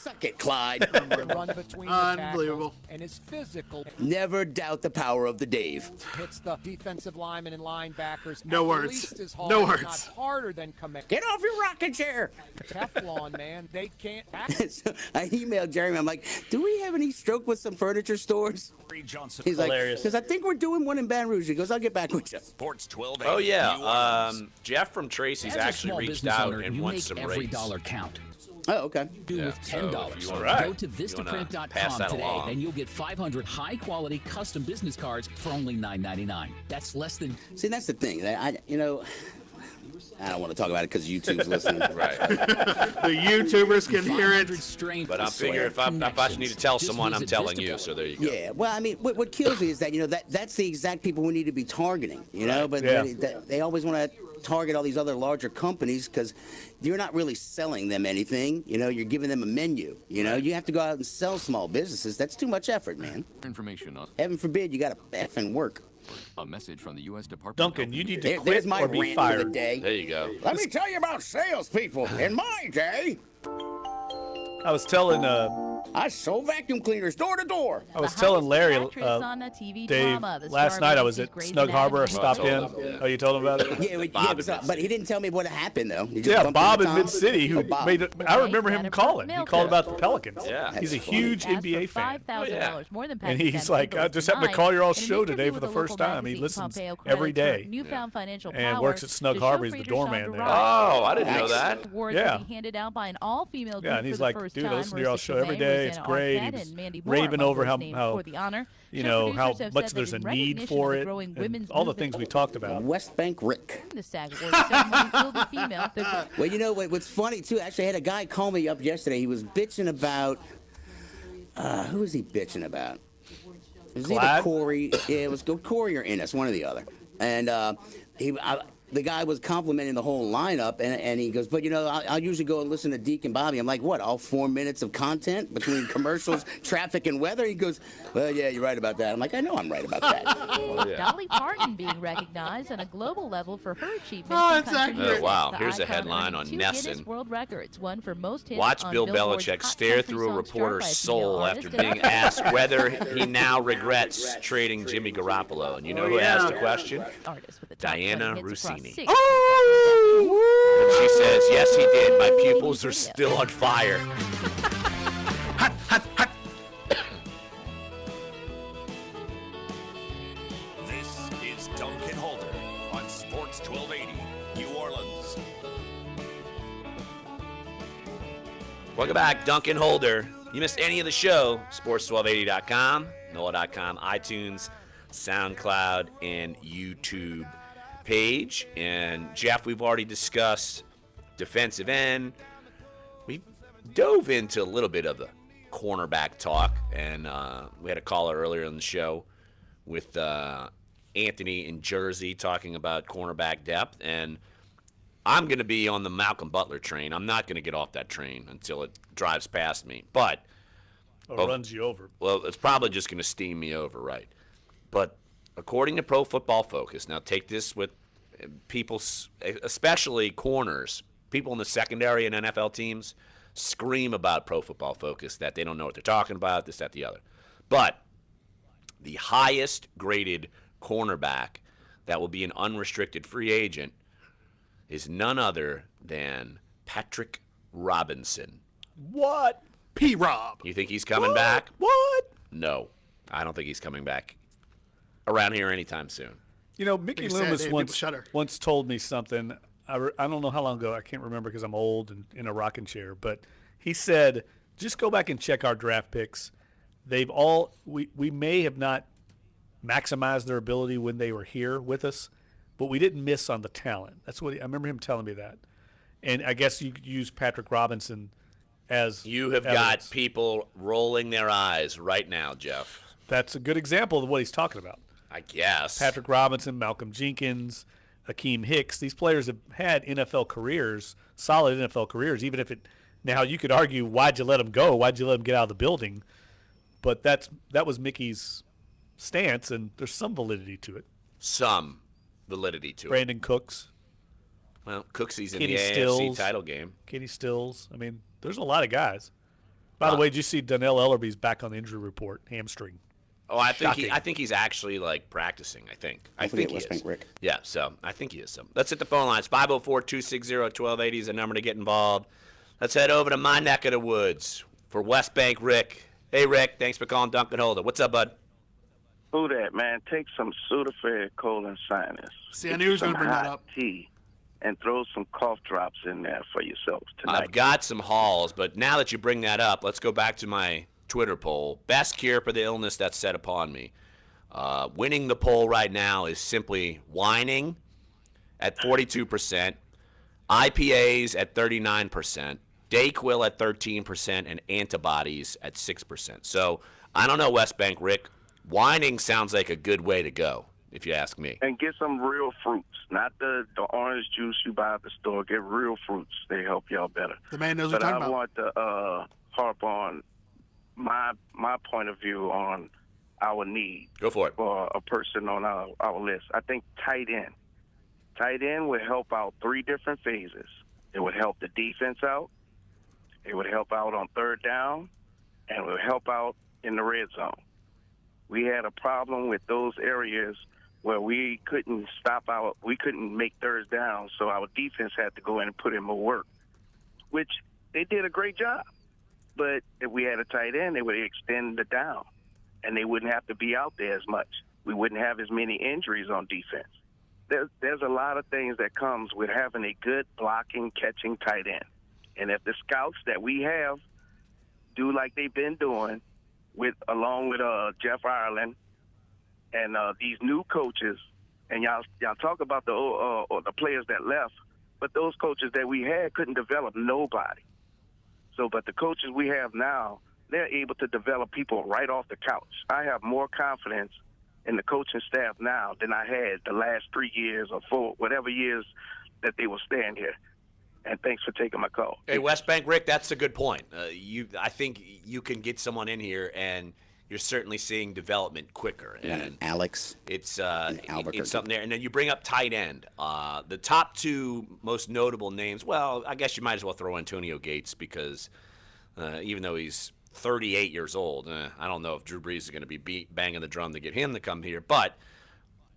Suck it, Clyde. Run between the Unbelievable. tackles and is physical. Never doubt the power of the Dave. Hits the defensive linemen and linebackers. No at words. Least as hard, No if words. Not harder than command. Get off your rocking chair. Teflon, man. They can't. So I emailed Jeremy. I'm like, do we have any stroke with some furniture stores? He's like, because I think we're doing one in Baton Rouge. He goes, I'll get back with you. Sports 12. Oh yeah, Jeff from Tracy's As a actually small reached business out owner, and you wants make some every rates. dollar count. Oh, okay. Do with $10. Go to Vistaprint.com today, and you'll get 500 high-quality custom business cards for only $9.99. That's less than. See, that's the thing. I don't want to talk about it because YouTube's listening. Right. The YouTubers can hear it. But I figure if I need to tell someone, I'm telling you. So there you go. Yeah, well, I mean, what kills me is that, that's the exact people we need to be targeting, but they always want to target all these other larger companies because you're not really selling them anything. You're giving them a menu. You have to go out and sell small businesses. That's too much effort, man. Information on. Heaven forbid you got to effing work. A message from the U.S. Department. Duncan, you need to There's quit my or be rant fired. for the day. There you go. Let me tell you about salespeople. In my day, I was telling I sold vacuum cleaners door to door. I was telling Larry, on a TV Dave, drama. The last star night I made was his at Grey's Snug Harbor. I Anatomy stopped in. Yeah. Oh, you told him about it? But he didn't tell me what happened though. He just Yeah, bumped Bob into in Tom. Mid City, who Bob. made it. I remember him calling. He called about the Pelicans. Yeah. He's a huge NBA fan. $5,000 more than And Patrick he's Beverley like, I goes just happened to tonight. call your all In an show today interview for with the a first local time. He magazine, listens Pompeo every credits her day newfound financial and power works at Snug to Harbor. show He's the Fraser doorman Shonda there. Rhimes. Oh, I didn't know that. Awards Yeah. will be handed out by an all-female Yeah, group and he's for the like, first dude, I time. listen to your all Marissa show every Tomei, day. It's Rosanna great. Arquette, He was and Mandy Moore raving among over those named how for the honor. you Show know, how producers have much said there's that a in need recognition for of the it, growing and women's all the movement things we talked about. West Bank Rick. The SAG Awards ceremony will be female. Well, you know what's funny too? Actually, I had a guy call me up yesterday. He was bitching about. Who was he bitching about? It was either Corey. Yeah, it was Corey or Innes, one or the other. And the guy was complimenting the whole lineup, and he goes, but I'll usually go and listen to Deke and Bobby. I'm like, what? All 4 minutes of content between commercials, traffic, and weather? He goes, well, yeah, you're right about that. I'm like, I know I'm right about that. Dolly Parton being recognized on a global level for her achievements. Oh, in it's country accurate. music. Oh, wow. The Here's a icon headline earned on 2 Nessun. Guinness World Records, one for most hits Watch on Bill Billboard's Belichick Hot stare Country through a Songs reporter's chart by a female soul artist after and being asked whether he now regrets trading Jimmy Garoppolo. And you know who asked the question? artist with the top Diana 20 hits across Rossini. 6 And she says, yes, he did. My pupils are still on fire. This is Duncan Holder on Sports 1280, New Orleans. Welcome back, Duncan Holder. You missed any of the show, sports1280.com, NOLA.com, iTunes, SoundCloud, and YouTube page. And Jeff, we've already discussed defensive end. We dove into a little bit of the cornerback talk, and we had a caller earlier in the show with Anthony in Jersey talking about cornerback depth, and I'm going to be on the Malcolm Butler train. I'm not going to get off that train until it drives past me, but runs you over. Well, it's probably just going to steam me over, right? But according to Pro Football Focus, now take this with people, especially corners, people in the secondary and NFL teams scream about Pro Football Focus that they don't know what they're talking about, this, that, the other. But the highest graded cornerback that will be an unrestricted free agent is none other than Patrick Robinson. What? P-Rob. You think he's coming back? What? No, I don't think he's coming back around here anytime soon. You know, Mickey Like you said, Loomis people once told me something. I don't know how long ago. I can't remember because I'm old and in a rocking chair. But he said, just go back and check our draft picks. They've all we may have not maximized their ability when they were here with us, but we didn't miss on the talent. That's what I remember him telling me that. And I guess you could use Patrick Robinson as you have evidence. got people rolling their eyes right now, Jeff. That's a good example of what he's talking about. I guess. Patrick Robinson, Malcolm Jenkins, Akeem Hicks. These players have had NFL careers, solid NFL careers, even if it – now you could argue, why'd you let them go? Why'd you let them get out of the building? But that was Mickey's stance, and there's some validity to it. Some validity to it. Brandon Cooks. Well, Cooksy's in Kenny the Stills, AFC title game. Kenny Stills. I mean, there's a lot of guys. By the way, did you see Donnell Ellerby's back on the injury report, hamstring? Oh, I think he's actually like practicing. I think he West Bank is. Rick. Yeah, so I think he is. So let's hit the phone lines. 504-260-1280 is the number to get involved. Let's head over to my neck of the woods for West Bank Rick. Hey, Rick, thanks for calling Dunc and Holder. What's up, bud? Who that, man? Take some Sudafed colon sinus. See, I knew he was going to bring that up. Tea and throw some cough drops in there for yourself tonight. I've got some halls, but now that you bring that up, let's go back to my Twitter poll. Best cure for the illness that's set upon me. Winning the poll right now is simply whining at 42%, IPAs at 39%, Dayquil at 13%, and antibodies at 6%. So I don't know, West Bank Rick. Whining sounds like a good way to go, if you ask me. And get some real fruits, not the orange juice you buy at the store. Get real fruits. They help y'all better. The man knows what you're talking about. But I want to harp on my point of view on our need. Go for it. For a person on our list. I think tight end. Tight end would help out 3 different phases. It would help the defense out. It would help out on third down. And it would help out in the red zone. We had a problem with those areas where we couldn't make third down, so our defense had to go in and put in more work, which they did a great job. But if we had a tight end, they would extend the down, and they wouldn't have to be out there as much. We wouldn't have as many injuries on defense. There's a lot of things that comes with having a good blocking, catching tight end. And if the scouts that we have do like they've been doing, along with Jeff Ireland and these new coaches, and y'all talk about the players that left, but those coaches that we had couldn't develop nobody. So, but the coaches we have now, they're able to develop people right off the couch. I have more confidence in the coaching staff now than I had the last 3 years or 4, whatever years that they were staying here. And thanks for taking my call. Hey, West Bank Rick, that's a good point. I think you can get someone in here, and you're certainly seeing development quicker. And Alex. It's something there. And then you bring up tight end. The top 2 most notable names. Well, I guess you might as well throw Antonio Gates because even though he's 38 years old, I don't know if Drew Brees is going to be banging the drum to get him to come here. But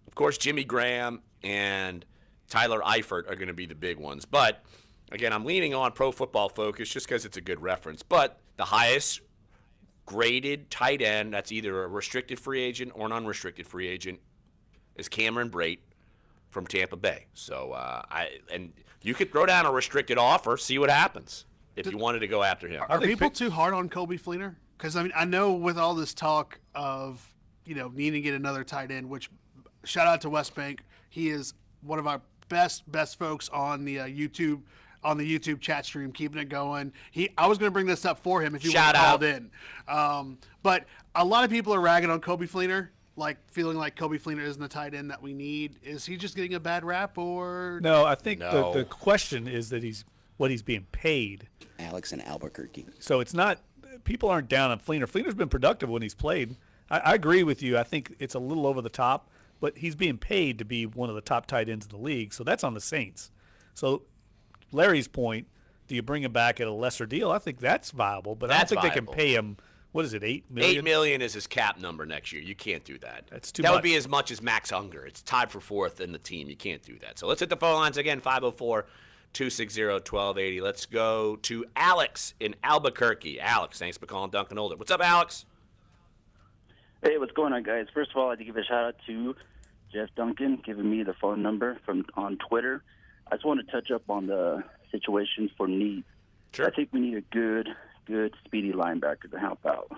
of course, Jimmy Graham and Tyler Eifert are going to be the big ones. But again, I'm leaning on Pro Football Focus just because it's a good reference. But the highest graded tight end, that's either a restricted free agent or an unrestricted free agent, is Cameron Brate from Tampa Bay. So and you could throw down a restricted offer, see what happens if you wanted to go after him. Are people too hard on Colby Fleener? Because I know with all this talk of needing to get another tight end, which shout out to West Bank, he is one of our best folks on the YouTube chat stream, keeping it going. I was going to bring this up for him if he would have called in. But a lot of people are ragging on Colby Fleener, like feeling like Colby Fleener isn't the tight end that we need. Is he just getting a bad rap, or no? I think the question is that what he's being paid. Alex in Albuquerque. So it's not, people aren't down on Fleener. Fleener's been productive when he's played. I agree with you. I think it's a little over the top, but he's being paid to be one of the top tight ends in the league. So that's on the Saints. So Larry's point, do you bring him back at a lesser deal? I think that's viable, but I don't think they can pay him. What is it, $8 million? $8 million is his cap number next year. You can't do that. That's too much. That would be as much as Max Unger. It's tied for 4th in the team. You can't do that. So let's hit the phone lines again, 504-260-1280. Let's go to Alex in Albuquerque. Alex, thanks for calling Dunc and Holder. What's up, Alex? Hey, what's going on, guys? First of all, I'd like to give a shout-out to Jeff Duncan giving me the phone number on Twitter. I just want to touch up on the situation for need. Sure. I think we need a good, speedy linebacker to help out.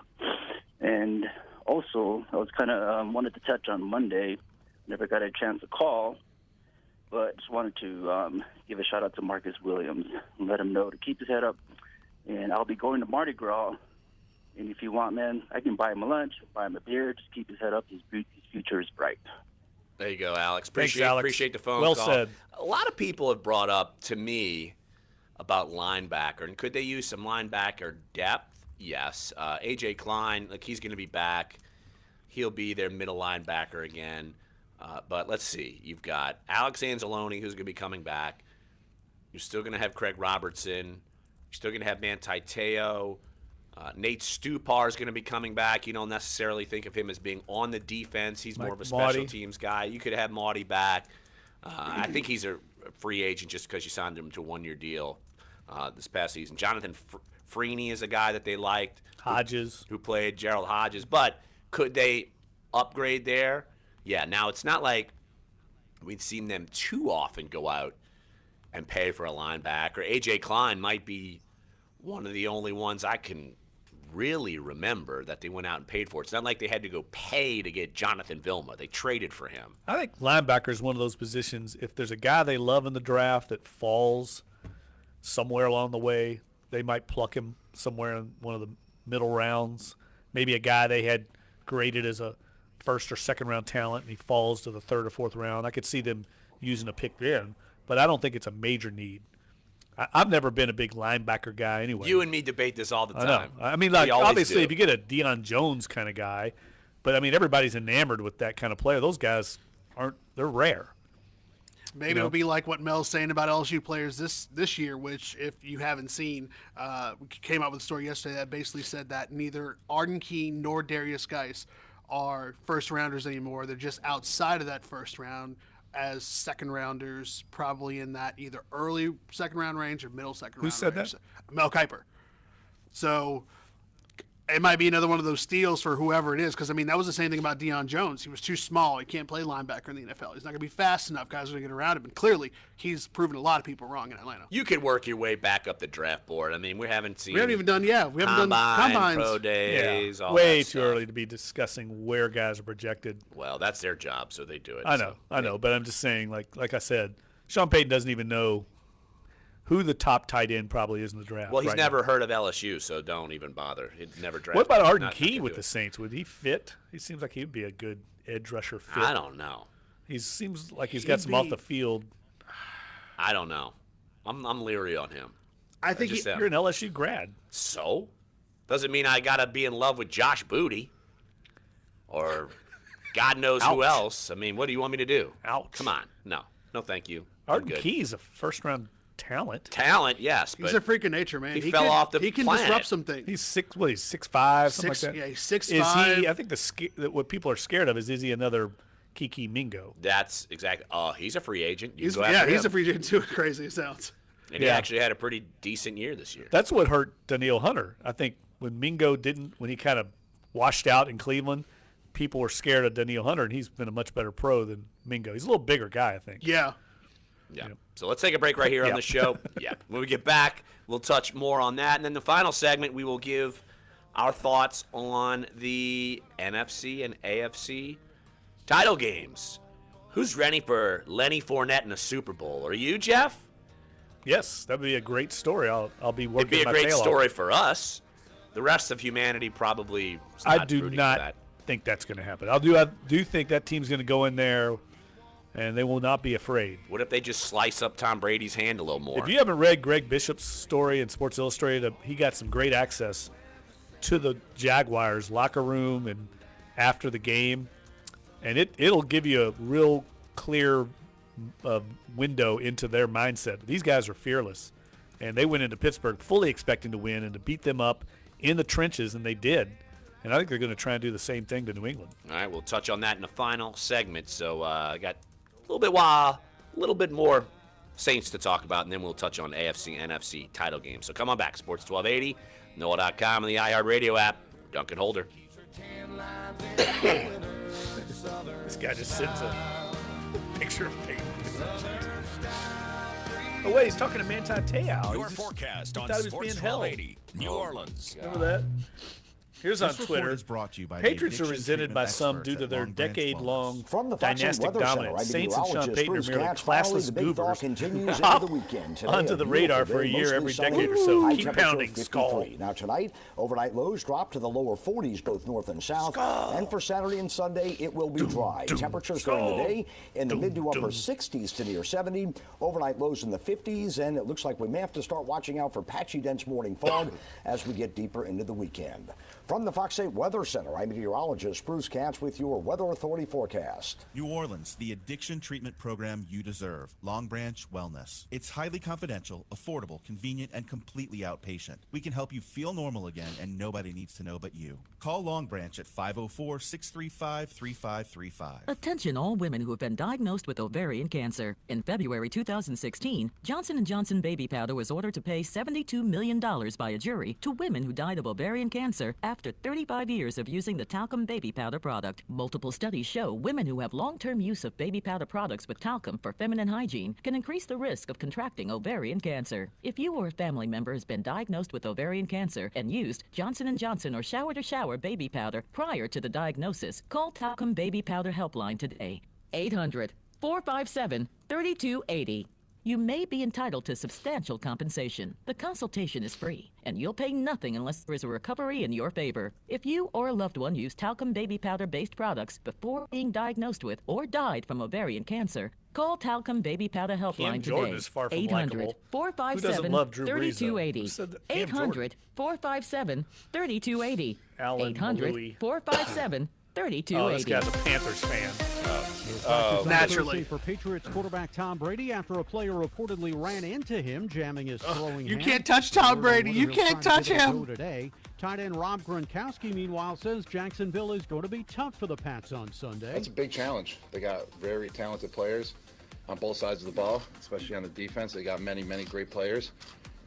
And also, I was kind of wanted to touch on Monday. Never got a chance to call, but just wanted to give a shout-out to Marcus Williams and let him know to keep his head up. And I'll be going to Mardi Gras. And if you want, man, I can buy him a lunch, buy him a beer, just keep his head up. His future is bright. There you go, Alex. Thanks, Alex. Appreciate the phone well call. Well said. A lot of people have brought up to me about linebacker, and could they use some linebacker depth? Yes. A.J. Klein, he's going to be back. He'll be their middle linebacker again. But let's see. You've got Alex Anzalone, who's going to be coming back. You're still going to have Craig Robertson. You're still going to have Manti Te'o. Nate Stupar is going to be coming back. You don't necessarily think of him as being on the defense. He's more of a special teams guy. You could have Maudie back. I think he's a free agent just because you signed him to a one-year deal this past season. Jonathan Freeney is a guy that they liked. Hodges. Who played Gerald Hodges. But could they upgrade there? Yeah, now it's not like we've seen them too often go out and pay for a linebacker. A.J. Klein might be one of the only ones I can really remember that they went out and paid for. It's not like they had to go pay to get Jonathan Vilma. They traded for him. I think linebacker is one of those positions, if there's a guy they love in the draft that falls somewhere along the way, they might pluck him somewhere in one of the middle rounds. Maybe a guy they had graded as a first or second round talent, and he falls to the third or fourth round. I could see them using a pick then, but I don't think it's a major need. I've never been a big linebacker guy anyway. You and me debate this all the time. I mean, like, obviously, if you get a Deion Jones kind of guy, but, I mean, everybody's enamored with that kind of player. Those guys they're rare. Maybe it'll be like what Mel's saying about LSU players this year, which, if you haven't seen, we came out with a story yesterday that basically said that neither Arden Key nor Darius Geis are first-rounders anymore. They're just outside of that first round as second-rounders, probably in that either early second-round range or middle second-round range. Who said that? Mel Kiper. So it might be another one of those steals for whoever it is, because, I mean, that was the same thing about Deion Jones. He was too small. He can't play linebacker in the NFL. He's not going to be fast enough. Guys are going to get around him. And clearly, he's proven a lot of people wrong in Atlanta. You could work your way back up the draft board. I mean, we haven't even done, we haven't done combines. Pro days, all way that too stuff. early to be discussing where guys are projected. Well, that's their job, so they do it. I know, but I'm just saying, like I said, Sean Payton doesn't even know who the top tight end probably is in the draft. Well, he's right never now. heard of LSU, so don't even bother. He'd never drafted. What about Arden Key with the Saints? Would he fit? He seems like he'd be a good edge rusher fit. I don't know. He seems like he's got some off the field. I don't know. I'm leery on him. I think you're an LSU grad. So? Doesn't mean I got to be in love with Josh Booty or God knows who else. I mean, what do you want me to do? Ouch. Come on. No, thank you. Arden Key's a first-round talent. Talent, yes. He's a freak of nature, man. He fell off the He can planet. disrupt some things. He's 6'5", something like that. Yeah, he's 6'5". Is he? I think what people are scared of is he another Kiki Mingo? That's exactly. Oh, he's a free agent. He's a free agent too. Crazy as it sounds. And he actually had a pretty decent year this year. That's what hurt Daniil Hunter. I think when Mingo when he kind of washed out in Cleveland, people were scared of Daniil Hunter, and he's been a much better pro than Mingo. He's a little bigger guy, I think. Yeah. Yeah. So let's take a break right here on the show. Yeah. When we get back, we'll touch more on that. And then the final segment, we will give our thoughts on the NFC and AFC title games. Who's ready for Lenny Fournette in a Super Bowl? Are you, Jeff? Yes, that would be a great story. I'll be working. It'd be a my great tail story off. for us. The rest of humanity probably. I do not think that's going to happen. I do think that team's going to go in there, and they will not be afraid. What if they just slice up Tom Brady's hand a little more? If you haven't read Greg Bishop's story in Sports Illustrated, he got some great access to the Jaguars locker room and after the game, and it'll give you a real clear window into their mindset. These guys are fearless, and they went into Pittsburgh fully expecting to win and to beat them up in the trenches, and they did. And I think they're going to try and do the same thing to New England. All right, we'll touch on that in the final segment. So I got a little bit more Saints to talk about, and then we'll touch on AFC, NFC title games. So come on back. Sports 1280, NOLA.com, and the iHeartRadio app. Duncan Holder. This guy just sends a picture of Peyton. Oh, wait, he's talking to Manti Te'o. Your forecast on thought he was Sports being held. 1280, New Orleans. Remember that? Here's on This report Twitter. is brought to you by Patriots the are resented by some due to their decade-long dynastic dominance. Saints and Sean Payton are merely classless goobers onto the radar for a year every decade or so. Keep pounding, Skull. Now tonight, overnight lows drop to the lower 40s both north and south. And for Saturday and Sunday, it will be dry. Temperatures during the day in the mid to upper 60s to near 70. Overnight lows in the 50s, and it looks like we may have to start watching out for patchy, dense morning fog as we get deeper into the weekend. From the Fox 8 Weather Center, I'm meteorologist Bruce Katz with your Weather Authority forecast. New Orleans, the addiction treatment program you deserve. Long Branch Wellness. It's highly confidential, affordable, convenient, and completely outpatient. We can help you feel normal again, and nobody needs to know but you. Call Long Branch at 504-635-3535. Attention all women who have been diagnosed with ovarian cancer. In February 2016, Johnson & Johnson baby powder was ordered to pay $72 million by a jury to women who died of ovarian cancer after 35 years of using the talcum baby powder product. Multiple studies show women who have long-term use of baby powder products with talcum for feminine hygiene can increase the risk of contracting ovarian cancer. If you or a family member has been diagnosed with ovarian cancer and used Johnson & Johnson or Shower to Shower baby powder prior to the diagnosis, call Talcum Baby Powder Helpline today. 800-457-3280. You may be entitled to substantial compensation. The consultation is free, and you'll pay nothing unless there is a recovery in your favor. If you or a loved one used talcum baby powder-based products before being diagnosed with or died from ovarian cancer, call Talcum Baby Powder Helpline today. 800-457-3280. 800-457-3280. 800-457-3280. Oh, this guy's a Panthers fan. Naturally. For Patriots quarterback Tom Brady after a player reportedly ran into him, jamming his throwing You hand. can't touch Tom Brady. You can't touch him. Today. Tight end Rob Gronkowski, meanwhile, says Jacksonville is going to be tough for the Pats on Sunday. That's a big challenge. They got very talented players on both sides of the ball, especially on the defense. They got many, many great players.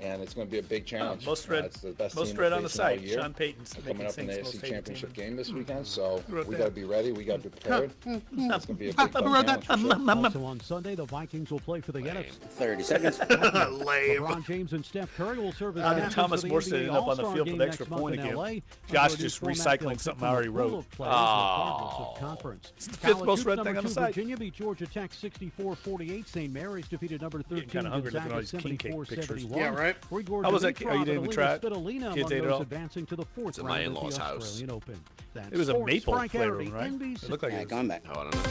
And it's going to be a big challenge. Most read, it's the best most team read we're on the facing all site. year. Sean Payton's coming up in the AFC Championship game this weekend, so Who wrote we that? got to be ready. We got to be prepared. It's going to be a big challenge for sure. Also on Sunday, the Vikings will play for the NFC. 30 seconds. LeBron James and Steph Curry will serve as captains Thomas for the Morstead NBA ended up on the All-Star field for game the extra next month point in again. LA. Josh Under a just new format, recycling they'll something pick I already from a pool wrote. of players regardless of conference. It's the fifth most read Calabasas, thing on the number 2 site. Virginia beat Georgia Tech 64-48. St. Mary's defeated number 13 kinda hungry looking at all Gonzaga these king cake pictures. 74-71. Yeah, right. Grigor How was that? Dimitrov Oh, you and didn't even Elena try it? Svitolina Kids among ate it those all? advancing to the fourth It's at round my of the in-laws' house. Australian Open. That's It was a sports. maple Frank flavor, Harry, right? NBC. It looked like it. Come back. Oh, I don't know.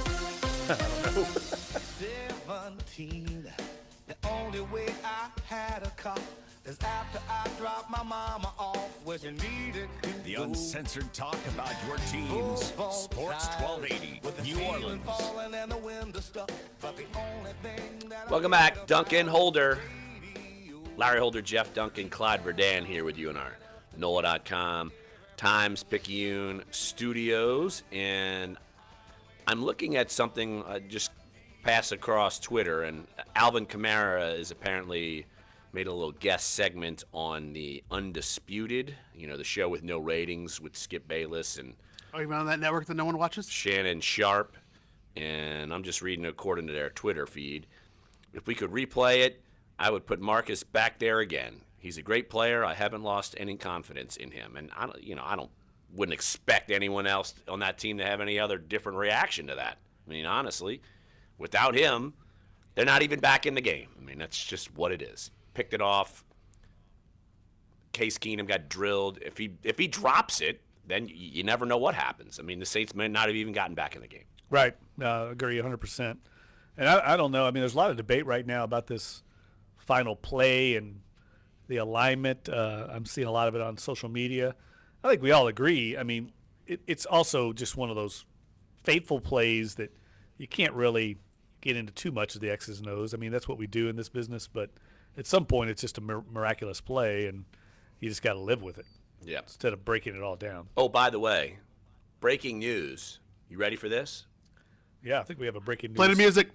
17. The only way I had a car is after I dropped my mama off where she needed to The go. uncensored talk about your teams. Sports 1280, New Orleans. Falling and the wind is stuck, but the only thing that Welcome back, Duncan Holder. Larry Holder, Jeff Duncan, Clyde Verdun here with you in our NOLA.com Times-Picayune studios. And I'm looking at something just pass across Twitter, and Alvin Kamara is apparently made a little guest segment on the Undisputed, the show with no ratings with Skip Bayless and Even on that network that no one watches? Shannon Sharp. And I'm just reading according to their Twitter feed. If we could replay it, I would put Marcus back there again. He's a great player. I haven't lost any confidence in him, and I wouldn't expect anyone else on that team to have any other different reaction to that. I mean, honestly, without him, they're not even back in the game. I mean, that's just what it is. Picked it off. Case Keenum got drilled. If he drops it, then you never know what happens. I mean, the Saints may not have even gotten back in the game. Right. Agree 100%. And I don't know. I mean, there's a lot of debate right now about this final play and the alignment. I'm seeing a lot of it on social media. I think we all agree. I mean, it's also just one of those fateful plays that you can't really get into too much of the X's and O's. I mean, that's what we do in this business. But at some point, it's just a miraculous play, and you just got to live with it. Yeah. Instead of breaking it all down. Oh, by the way, breaking news. You ready for this? Yeah, I think we have a breaking news. Play the music.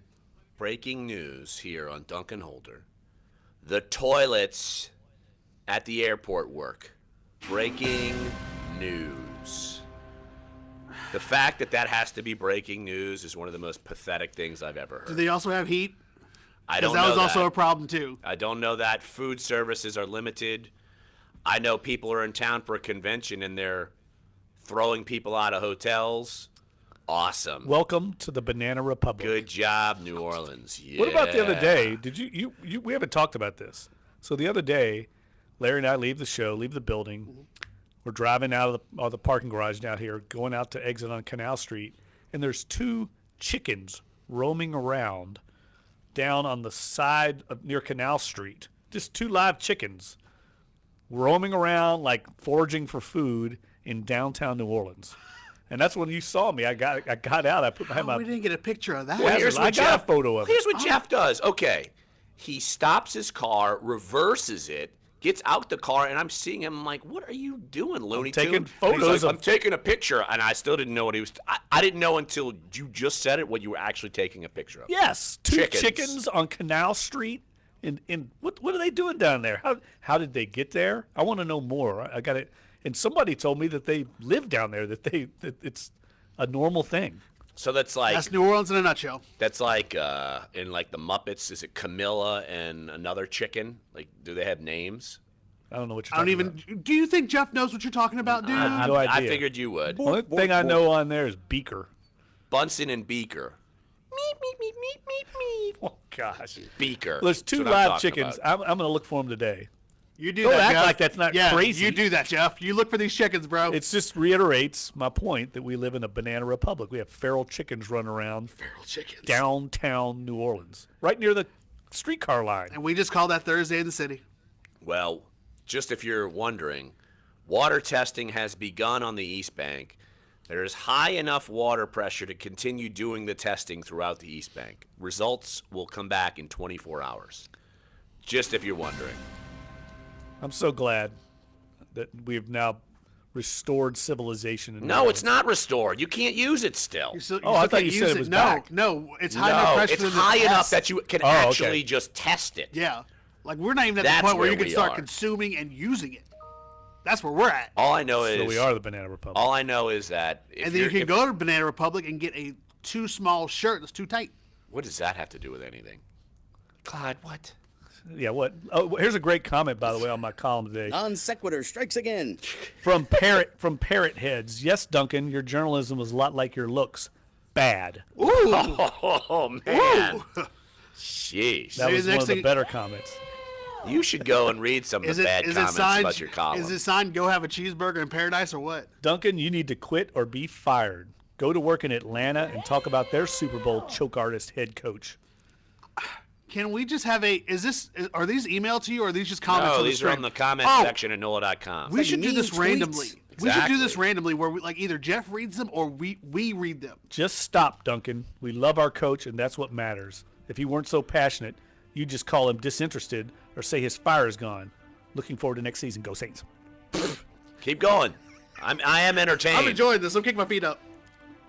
Breaking news here on Duncan Holder. The toilets at the airport work. Breaking news. The fact that has to be breaking news is one of the most pathetic things I've ever heard. Do they also have heat? I don't know that was that. also a problem, too. I don't know that. Food services are limited. I know people are in town for a convention and they're throwing people out of hotels. Awesome. Welcome to the Banana Republic. Good job, New Orleans. Yeah. What about the other day? Did you we haven't talked about this. So the other day, Larry and I leave the building. We're driving out of the parking garage down here, going out to exit on Canal Street, and there's 2 chickens roaming around down on the side near Canal Street. Just 2 live chickens roaming around, like foraging for food in downtown New Orleans. And that's when you saw me. I got out. I put behind my. We didn't get a picture of that. Well, here's I what got Jeff, a photo of it. Here's what Jeff does. Okay, he stops his car, reverses it, gets out the car, and I'm seeing him. I'm like, what are you doing, Looney Tunes? taking photos And he's like, of- I'm taking a picture, and I still didn't know what he was. I didn't know until you just said it what you were actually taking a picture of. Yes, two chickens on Canal Street. In what are they doing down there? How did they get there? I want to know more. I got it. And somebody told me that they live down there. That it's a normal thing. So that's like That's New Orleans in a nutshell. That's like in like the Muppets. Is it Camilla and another chicken? Like, do they have names? I don't know what you're I don't talking even. about. Do you think Jeff knows what you're talking about, dude? I have no idea. I figured you would. The only thing I know on there is Beaker. Bunsen and Beaker. Oh gosh, Beaker. There's two That's what I'm live talking chickens. about. I'm going to look for them today. You do Don't that, act Jeff. like that's not yeah, crazy. You do that, Jeff. You look for these chickens, bro. It just reiterates my point that we live in a banana republic. We have feral chickens running around downtown New Orleans, right near the streetcar line. And we just call that Thursday in the city. Well, just if you're wondering, water testing has begun on the East Bank. There is high enough water pressure to continue doing the testing throughout the East Bank. Results will come back in 24 hours. Just if you're wondering. I'm so glad that we've now restored civilization. In New No, Orleans. it's not restored. You can't use it still. Oh, I thought you said it was no, back. No, it's high enough pressure. It's to high test. enough that you can actually just test it. Yeah, like we're not even at That's the point where where you can we start are. consuming and using it. That's where we're at. All I know is So we are the Banana Republic. All I know is that if And then you you're- can go to Banana Republic and get a too small shirt that's too tight. What does that have to do with anything? God, what? Yeah, what? Oh, here's a great comment, by the way, on my column today. Non sequitur strikes again. From Parrot Heads. Yes, Duncan, your journalism was a lot like your looks. Bad. Ooh. Oh, man. Sheesh. That was one of the better comments. You should go and read some of the bad comments about your column. Is it signed "Go have a cheeseburger in paradise" or what? Duncan, you need to quit or be fired. Go to work in Atlanta and talk about their Super Bowl choke artist head coach. Can we just have a? Are these emailed to you or are these just comments? No, on the these are on stream? the comment section at NOLA.com. We should do this randomly. We should do this Exactly. randomly, where we, like either Jeff reads them or we read them. Just stop, Duncan. We love our coach, and that's what matters. If he weren't so passionate, you'd just call him disinterested or say his fire is gone. Looking forward to next season. Go Saints. Keep going. I am entertained. I'm enjoying this. I'm kicking my feet up.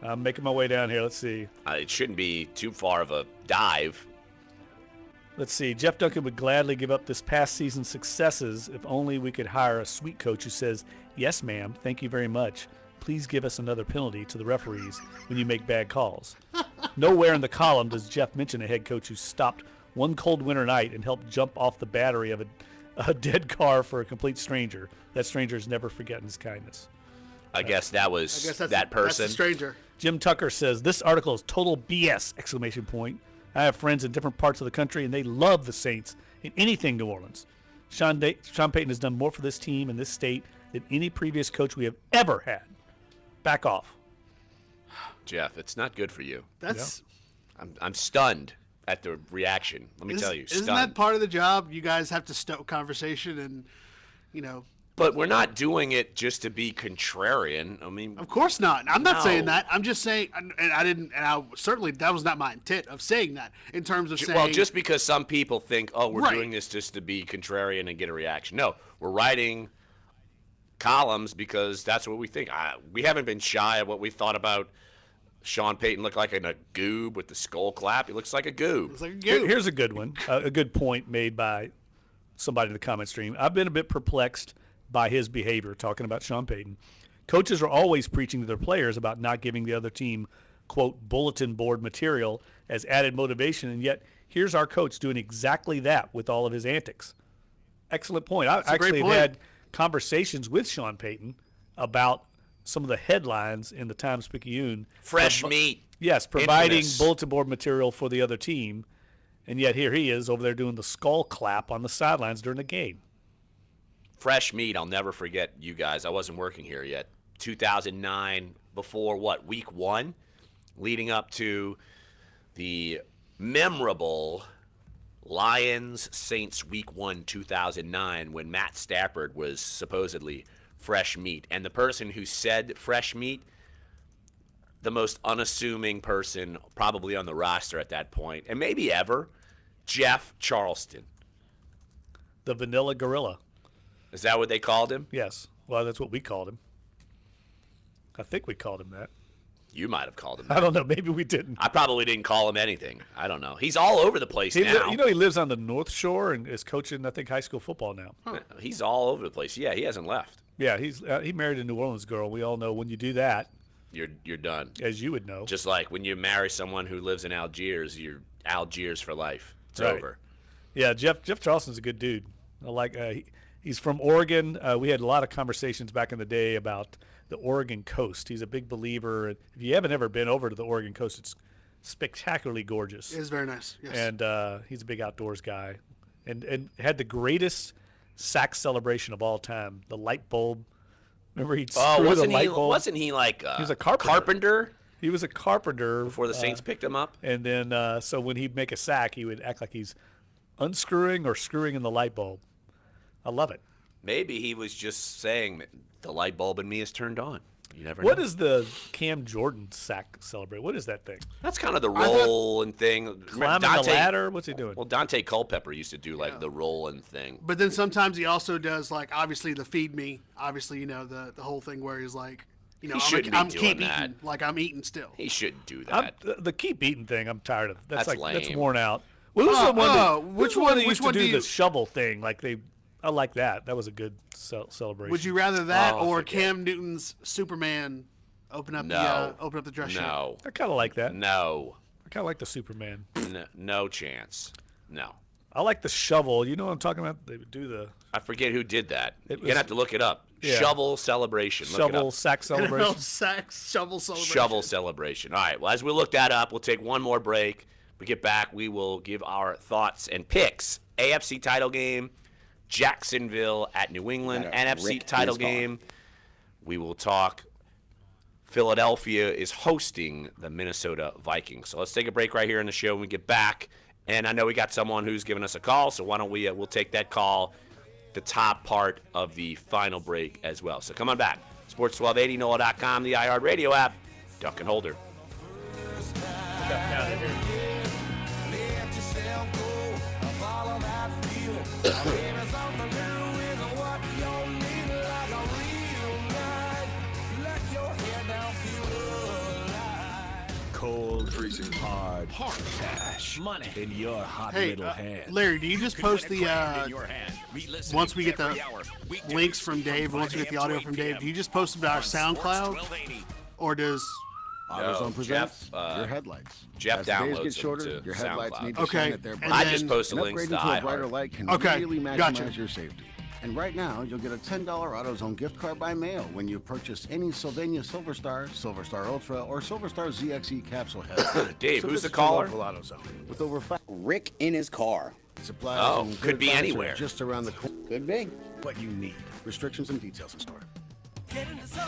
I'm making my way down here. Let's see. It shouldn't be too far of a dive. Let's see. Jeff Duncan would gladly give up this past season's successes if only we could hire a sweet coach who says, "Yes, ma'am. Thank you very much. Please give us another penalty to the referees when you make bad calls." Nowhere in the column does Jeff mention a head coach who stopped one cold winter night and helped jump off the battery of a dead car for a complete stranger. That stranger is never forgotten his kindness. I guess that was that's that person. That's the stranger. Jim Tucker says, "This article is total BS!" Exclamation point. I have friends in different parts of the country, and they love the Saints in anything New Orleans. Sean Payton has done more for this team and this state than any previous coach we have ever had. Back off. Jeff, it's not good for you. That's. I'm stunned at the reaction. Let me tell you, Isn't stunned. that part of the job? You guys have to stoke conversation and, you know. But we're not doing it just to be contrarian. I mean, Of course not. I'm not saying No. that. I'm just saying, and I didn't, and I certainly that was not my intent of saying that in terms of saying. well, just because some people think, oh, we're Right. doing this just to be contrarian and get a reaction. No, we're writing columns because that's what we think. We haven't been shy of what we thought about Sean Payton look like in a goob with the skull clap. He looks like a goob. It's like a Here- goob. Here's a good one, a good point made by somebody in the comment stream. I've been a bit perplexed by his behavior, talking about Sean Payton. Coaches are always preaching to their players about not giving the other team, quote, bulletin board material as added motivation, and yet here's our coach doing exactly that with all of his antics. Excellent point. I a great actually point. have had conversations with Sean Payton about some of the headlines in the Times-Picayune. Fresh meat. Yes, providing Infamous. bulletin board material for the other team, and yet here he is over there doing the skull clap on the sidelines during the game. Fresh meat. I'll never forget you guys. I wasn't working here yet. 2009, before what, week one? Leading up to the memorable Lions-Saints week 1, 2009, when Matt Stafford was supposedly fresh meat. And the person who said fresh meat, the most unassuming person probably on the roster at that point, and maybe ever, Jeff Charleston. The Vanilla Gorilla. Is that what they called him? Yes. Well, that's what we called him. I think we called him that. You might have called him that. I don't know. Maybe we didn't. I probably didn't call him anything. I don't know. He's all over the place now. You know, he lives on the North Shore and is coaching, I think, high school football now. Huh. He's all over the place. Yeah, he hasn't left. Yeah, he married a New Orleans girl. We all know when you do that, you're done. As you would know. Just like when you marry someone who lives in Algiers, you're Algiers for life. It's Right. over. Yeah, Jeff Charleston's a good dude. I like. He's from Oregon. We had a lot of conversations back in the day about the Oregon coast. He's a big believer. If you haven't ever been over to the Oregon coast, it's spectacularly gorgeous. It is very nice. Yes. And he's a big outdoors guy, and had the greatest sack celebration of all time. The light bulb. Remember he screwed the light bulb. Wasn't he like he was a carpenter? He was a carpenter before the Saints picked him up. And then so when he'd make a sack, he would act like he's unscrewing or screwing in the light bulb. I love it. Maybe he was just saying the light bulb in me is turned on. You never What know. is the Cam Jordan sack celebrate? What is that thing? That's kind of the rolling thing. Climbing the ladder? What's he doing? Well, Dante Culpepper used to do like the rolling thing. But then sometimes he also does like obviously the feed me. Obviously, the whole thing where he's like, He shouldn't be I'm doing keep that. eating, like I'm eating still. He shouldn't do that. The keep eating thing, I'm tired of. That's That's like that's lame. worn out. Well, who's the one? which who's the one one- that which used to one do do the you- shovel thing? Like I like that. That was a good celebration. Would you rather that Oh, or forget Cam Newton's Superman open up the dress shirt? No. I kind of like that. No. I kind of like the Superman. No chance. No. I like the shovel. You know what I'm talking about? They would do the I forget who did that. You're was- going to have to look it up. Yeah. Shovel celebration. Look it shovel up. sack celebration. Sack shovel celebration. Shovel celebration. All right. Well, as we look that up, we'll take one more break. We get back, we will give our thoughts and picks. AFC title game, Jacksonville at New England. NFC title game, we will talk. Philadelphia is hosting the Minnesota Vikings. So let's take a break right here in the show when we get back. And I know we got someone who's giving us a call, so why don't we'll take that call, the top part of the final break as well. So come on back. Sports 1280, NOLA.com, the iHeart Radio app, Dunc and Holder. Cold, freezing hard cash, money in your hot Hey, little hand. Larry, do you just post the once we get the links from Dave, once we get the audio from Dave, do you just post them to our SoundCloud, or does AutoZone presents your headlights. Jeff As the days downloads get shorter, them to your headlights SoundCloud. need to Okay, shine at their and brightest. I just post the And links to upgrading to a brighter iHeart. light can Okay, really maximize gotcha. your safety. And right now, you'll get a $10 AutoZone gift card by mail when you purchase any Sylvania Silver Star, Silver Star Ultra, or Silver Star ZXE capsule head. Dave, So who's this the is your caller? local AutoZone. With over 5 Rick in his car. supplies Oh, and could good be vibes are anywhere. just around the corner. Could be. What you need. Restrictions and details in store. Get in the zone,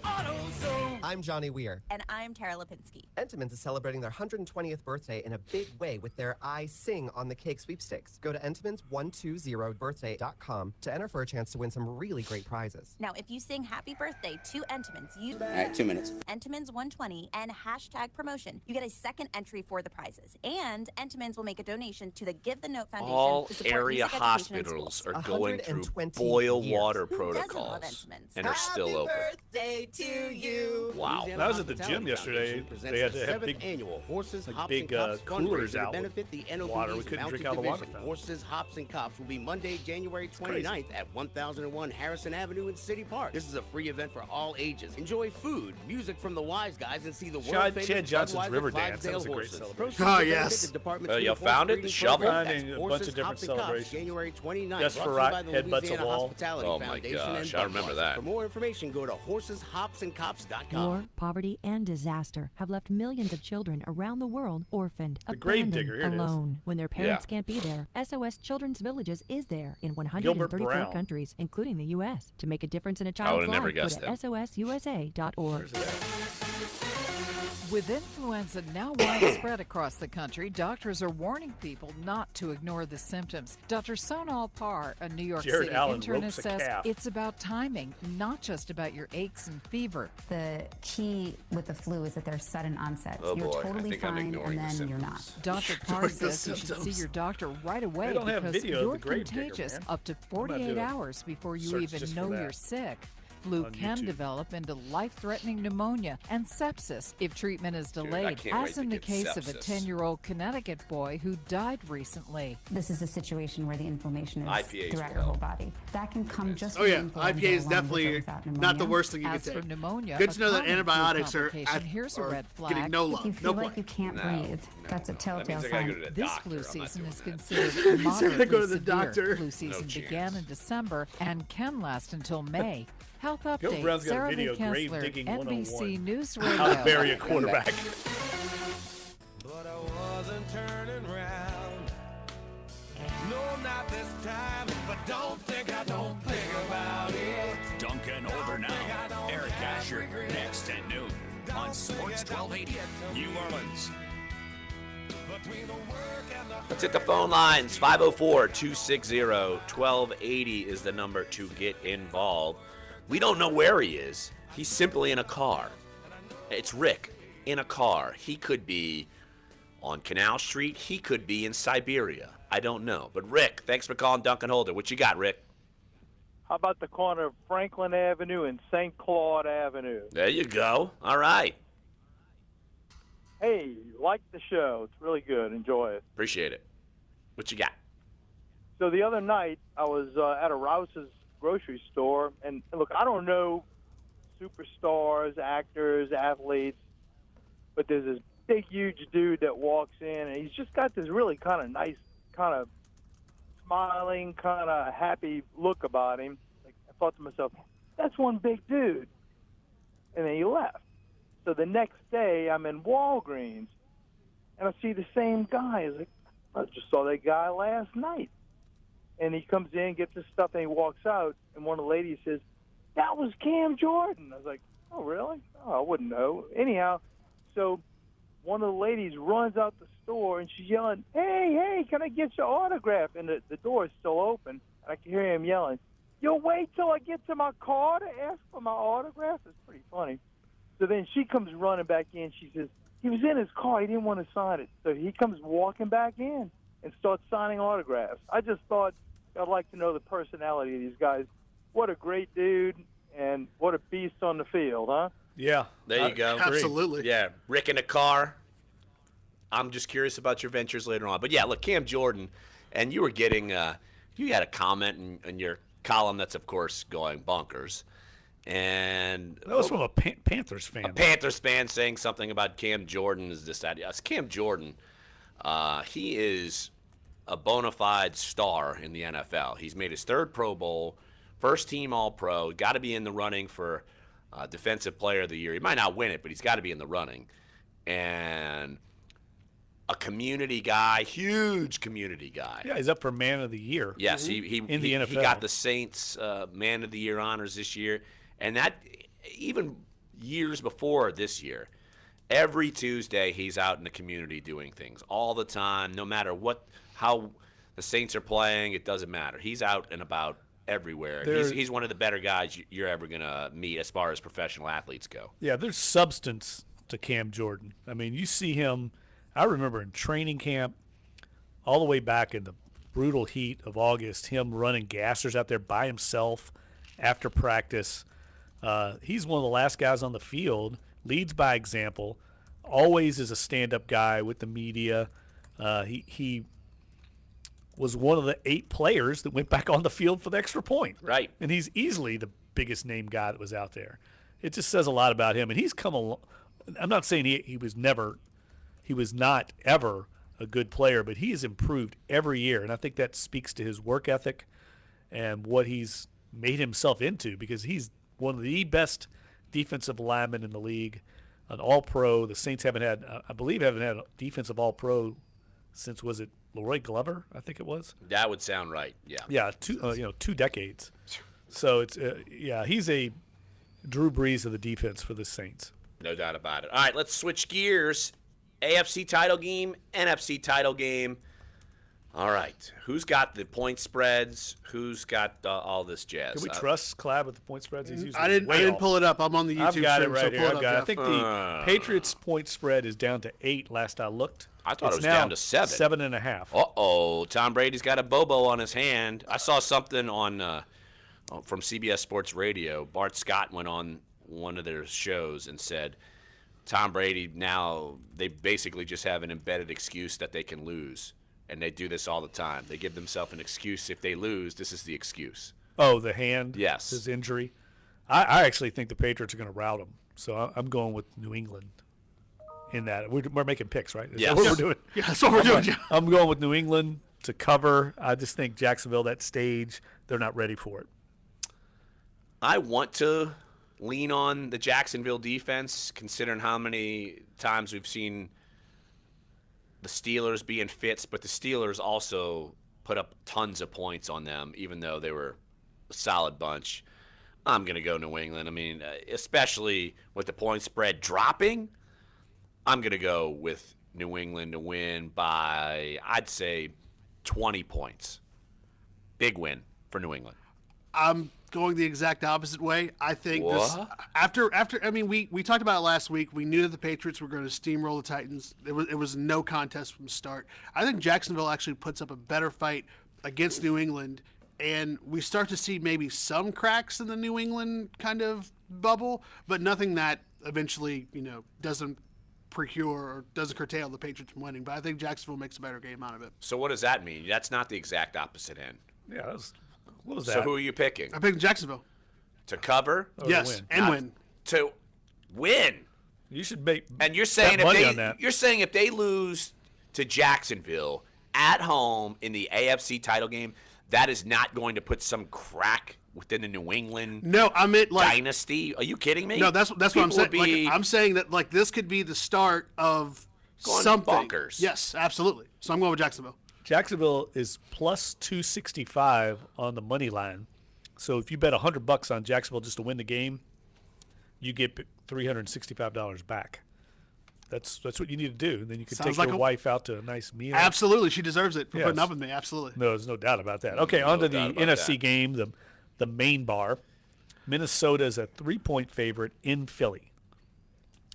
AutoZone. I'm Johnny Weir. And I'm Tara Lipinski. Entenmann's is celebrating their 120th birthday in a big way with their I Sing on the Cake sweepstakes. Go to Entenmann's120birthday.com to enter for a chance to win some really great prizes. Now, if you sing happy birthday to Entenmann's, you... All right, 2 minutes. Entenmann's 120 and hashtag promotion. You get a second entry for the prizes. And Entenmann's will make a donation to the Give the Note Foundation All to support area music education in hospitals schools. are going through 120 boil years. water Who doesn't love protocols Entenmann's? and are still open. Birthday to you. Wow. I was at the gym yesterday. They had to have big, annual Horses, like Hops, big and Cops coolers fundraiser out to with benefit the NOPD's water. We couldn't drink Mounted out of the water Division. fountain. Horses, Hops, and Cops will be Monday, January 29th at 1001 Harrison Avenue in City Park. This is a free event for all ages. Enjoy food, music from the Wise Guys, and see the world-famous Chad Johnson's Budweiser River Dance. That Clydesdale was a great horses. celebration. Proceeds Oh, will benefit yes. the department's You uniform found it? The breeding shovel? program. Finding That's a bunch Horses, of different Hops, and Cops, celebrations. January 29th. Just for brought to you rock, by the headbutts a Louisiana wall. Hospitality Oh, my Foundation gosh, and I remember Budweiser. that. For more information, go to horseshopsandcops.com. War, poverty, and disaster have left millions of children around the world orphaned, The Grave abandoned, Digger, here it is. alone. When their parents Yeah. can't be there, SOS Children's Villages is there in Gilbert 134 Brown. countries, including the U.S. To make a difference in a I child's would've never life, go guessed to that. sosusa.org. With influenza now widespread across the country, doctors are warning people not to ignore the symptoms. Dr. Sonal Parr, a New York Jared City Allen internist, ropes a says calf. it's about timing, not just about your aches and fever. The key with the flu is that there's sudden onset. Oh, You're boy, I totally think I'm fine, and ignoring the then you're not. Dr. Parr says you should see your doctor right away They don't have because video of you're the grave digger, contagious man. up to I'm gonna 48 do a hours before you search even just for know that you're sick. Flu on can YouTube. develop into life-threatening pneumonia and sepsis if treatment is delayed, can't wait as to in the get case of a sepsis. 10-year-old Connecticut boy who died recently. This is a situation where the inflammation is IPAs throughout will your whole help. body. That can come just Oh from yeah, influenza IPA is along with or definitely without not the pneumonia. worst thing you As could for take. pneumonia, Good a to know that common flu antibiotics are, complication. Here's a red flag. getting no If love. you feel No like you can't breathe, that's a telltale means I gotta sign. go to the This doctor. flu I'm not season doing is that. considered He's gonna moderately go to the severe. doctor. Flu season chance. began in December and can last until May. Health Gil update. Brown's got a Sarah video, Lee Grave Kessler, Digging NBC 101. News How to Radio. bury a quarterback. But I wasn't turning round. No, not this time. But don't think I don't think about it. Dunc and Older Now. Eric Asher, next at noon on Sports 1280, New Orleans. Between the work and the Let's hit the phone lines. 504-260-1280 is the number to get involved. We don't know where he is. He's simply in a car. It's Rick in a car. He could be on Canal Street. He could be in Siberia. I don't know. But Rick, thanks for calling Dunc and Holder. What you got, Rick? How about the corner of Franklin Avenue and St. Claude Avenue? There you go. All right. Hey, like the show. It's really good. Enjoy it. Appreciate it. What you got? So the other night, I was at a Rouse's grocery store, and look, I don't know superstars, actors, athletes, but there's this big, huge dude that walks in, and he's just got this really kind of nice, kind of smiling, kind of happy look about him. Like, I thought to myself, that's one big dude. And then he left. So the next day, I'm in Walgreens, and I see the same guy. I was like, I just saw that guy last night. And he comes in, gets his stuff, and he walks out, and one of the ladies says, that was Cam Jordan. I was like, oh, really? Oh, I wouldn't know. Anyhow, so one of the ladies runs out the store, and she's yelling, hey, can I get your autograph? And the door is still open, and I can hear him yelling, you'll wait till I get to my car to ask for my autograph? It's pretty funny. So then she comes running back in. She says, he was in his car. He didn't want to sign it. So he comes walking back in and starts signing autographs. I just thought I'd like to know the personality of these guys. What a great dude, and what a beast on the field, huh? Yeah. There you go. Absolutely. Yeah. Rick in a car. I'm just curious about your ventures later on. But, yeah, look, Cam Jordan, and you were getting you had a comment in your column that's, of course, going bonkers. And That was from a Panthers fan. A Panthers fan saying something about Cam Jordan is this, that. Yes, Cam Jordan, he is a bona fide star in the NFL. He's made his third Pro Bowl, first team All-Pro, got to be in the running for Defensive Player of the Year. He might not win it, but he's got to be in the running. And a community guy, huge community guy. Yeah, he's up for Man of the Year. Yes, he in the NFL. He got the Saints Man of the Year honors this year. And that, even years before this year, every Tuesday he's out in the community doing things all the time, no matter how the Saints are playing, it doesn't matter. He's out and about everywhere. He's one of the better guys you're ever going to meet as far as professional athletes go. Yeah, there's substance to Cam Jordan. I mean, you see him, I remember in training camp, all the way back in the brutal heat of August, him running gassers out there by himself after practice. He's one of the last guys on the field, leads by example, always is a stand-up guy with the media. He was one of the 8 players that went back on the field for the extra point. Right. And he's easily the biggest name guy that was out there. It just says a lot about him. And he's come along. I'm not saying he was not ever a good player, but he has improved every year. And I think that speaks to his work ethic and what he's made himself into, because he's one of the best defensive linemen in the league, an All-Pro. The Saints haven't had a defensive All-Pro since, was it Leroy Glover? I think it was. That would sound right. Yeah. Yeah, 2 decades. So it's he's a Drew Brees of the defense for the Saints. No doubt about it. All right, let's switch gears. AFC title game, NFC title game. All right, who's got the point spreads? Who's got all this jazz? Can we trust Clab with the point spreads? He's usually I didn't pull it up. I'm on the YouTube I've got stream, it right so here. pull it I've up, got it. I Jeff. think the Patriots point spread is down to 8 last I looked. I thought It's it was now down to 7. 7.5. Uh-oh, Tom Brady's got a Bobo on his hand. I saw something on from CBS Sports Radio. Bart Scott went on one of their shows and said Tom Brady now, they basically just have an embedded excuse that they can lose. And they do this all the time. They give themselves an excuse. If they lose, this is the excuse. Oh, the hand? Yes. His injury? I actually think the Patriots are going to rout him. So I'm going with New England in that. We're making picks, right? Is Yes. that what we're doing? Yeah, that's what we're doing, Jeff. I'm going with New England to cover. I just think Jacksonville, that stage, they're not ready for it. I want to lean on the Jacksonville defense, considering how many times we've seen the Steelers be in fits, but the Steelers also put up tons of points on them, even though they were a solid bunch. I'm going to go New England. I mean, especially with the point spread dropping, I'm going to go with New England to win by, I'd say, 20 points. Big win for New England. I'm going the exact opposite way. I think this after I mean we talked about it last week. We knew that the Patriots were going to steamroll the Titans. It was no contest from the start. I think Jacksonville actually puts up a better fight against New England, and we start to see maybe some cracks in the New England kind of bubble, but nothing that eventually, doesn't procure or doesn't curtail the Patriots from winning. But I think Jacksonville makes a better game out of it. So what does that mean? That's not the exact opposite end. Yeah, what was that? So who are you picking? I picked Jacksonville. To cover? Yes, and win. To win. You should make And you're saying bet money on that. You're saying if they lose to Jacksonville at home in the AFC title game, that is not going to put some crack within the New England No, I meant like dynasty. Are you kidding me? No, that's what I'm People saying. would be I'm saying that like this could be the start of going something. bonkers. Yes, absolutely. So I'm going with Jacksonville. Jacksonville is plus 265 on the money line. So if you bet $100 on Jacksonville just to win the game, you get $365 back. That's what you need to do. Then you can Sounds take like your a- wife out to a nice meal. Absolutely, she deserves it for Yes. putting up with me. Absolutely. No, there's no doubt about that. Okay, on to the doubt about NFC that. game, the main bar. Minnesota is a 3-point favorite in Philly.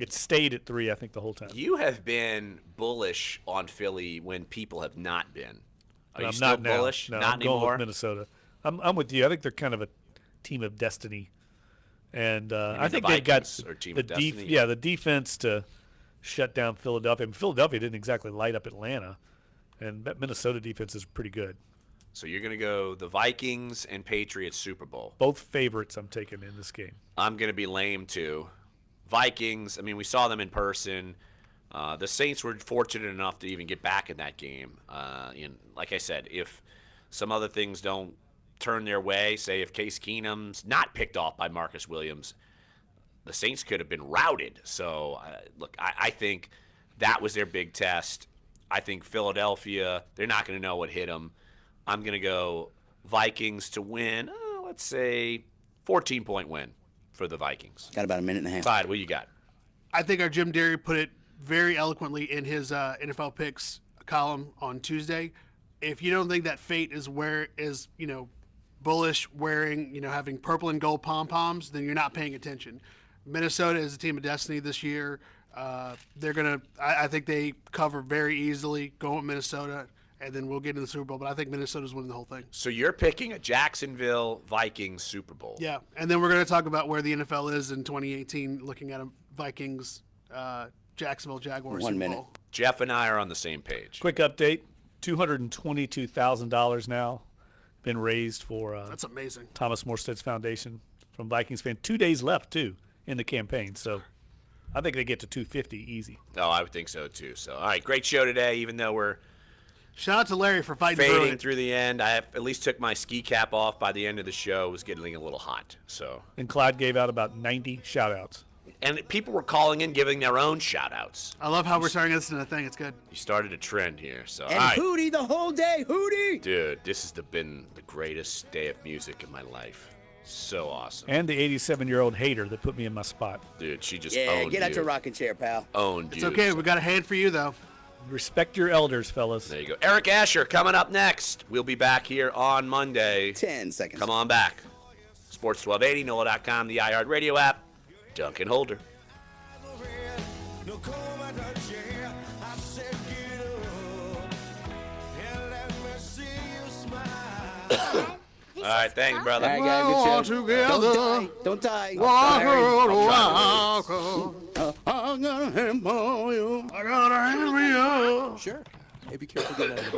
It stayed at 3, I think, the whole time. You have been bullish on Philly when people have not been. Are you I'm still not now. bullish? No, Not I'm going anymore? with Minnesota. I'm with you. I think they're kind of a team of destiny, and I think the they've got Vikings are team the of destiny? the defense to shut down Philadelphia. And Philadelphia didn't exactly light up Atlanta, and that Minnesota defense is pretty good. So you're going to go the Vikings and Patriots Super Bowl. Both favorites I'm taking in this game. I'm going to be lame too. Vikings, I mean, we saw them in person. The Saints were fortunate enough to even get back in that game. Like I said, if some other things don't turn their way, say if Case Keenum's not picked off by Marcus Williams, the Saints could have been routed. So, look, I think that was their big test. I think Philadelphia, they're not going to know what hit them. I'm going to go Vikings to win, let's say 14-point win for the Vikings. Got about a minute and a half. Clyde, what you got? I think our Jim Derry put it very eloquently in his NFL picks column on Tuesday. If you don't think that fate is bullish, wearing, having purple and gold pom-poms, then you're not paying attention. Minnesota is a team of destiny this year. I think they cover very easily, going with Minnesota, and then we'll get into the Super Bowl. But I think Minnesota's winning the whole thing. So you're picking a Jacksonville Vikings Super Bowl. Yeah, and then we're going to talk about where the NFL is in 2018, looking at a Vikings, Jacksonville Jaguars Super Bowl. Jeff and I are on the same page. Quick update: $222,000 now been raised for That's amazing. Thomas Morstead's foundation from Vikings fans. 2 days left too in the campaign, so I think they get to 250 easy. Oh, I would think so too. So, all right, great show today. Even though we're shout out to Larry for fighting fading through through the end, I at least took my ski cap off by the end of the show. It was getting a little hot. So, And Clyde gave out about 90 shout-outs. and people were calling in, giving their own shout-outs. I love how we're starting this into a thing. It's good. You started a trend here. So, And all right. Hootie the whole day, Hootie! Dude, this has been the greatest day of music in my life. So awesome. And the 87-year-old hater that put me in my spot. Dude, she just Yeah, owned get out you. your rocking chair, pal. Owned It's you. okay. We got a hand for you, though. Respect your elders, fellas. There you go. Eric Asher coming up next. We'll be back here on Monday. 10 seconds. Come on back. Sports 1280, NOLA.com, the iHeartRadio app. Dunc and Holder. All right, thank you, brother. All right, guys, good show. Together. Don't die. Walk Don't die. walk on. I'm gonna handball you. I got a hand for you. Sure. Hey, be careful getting out of the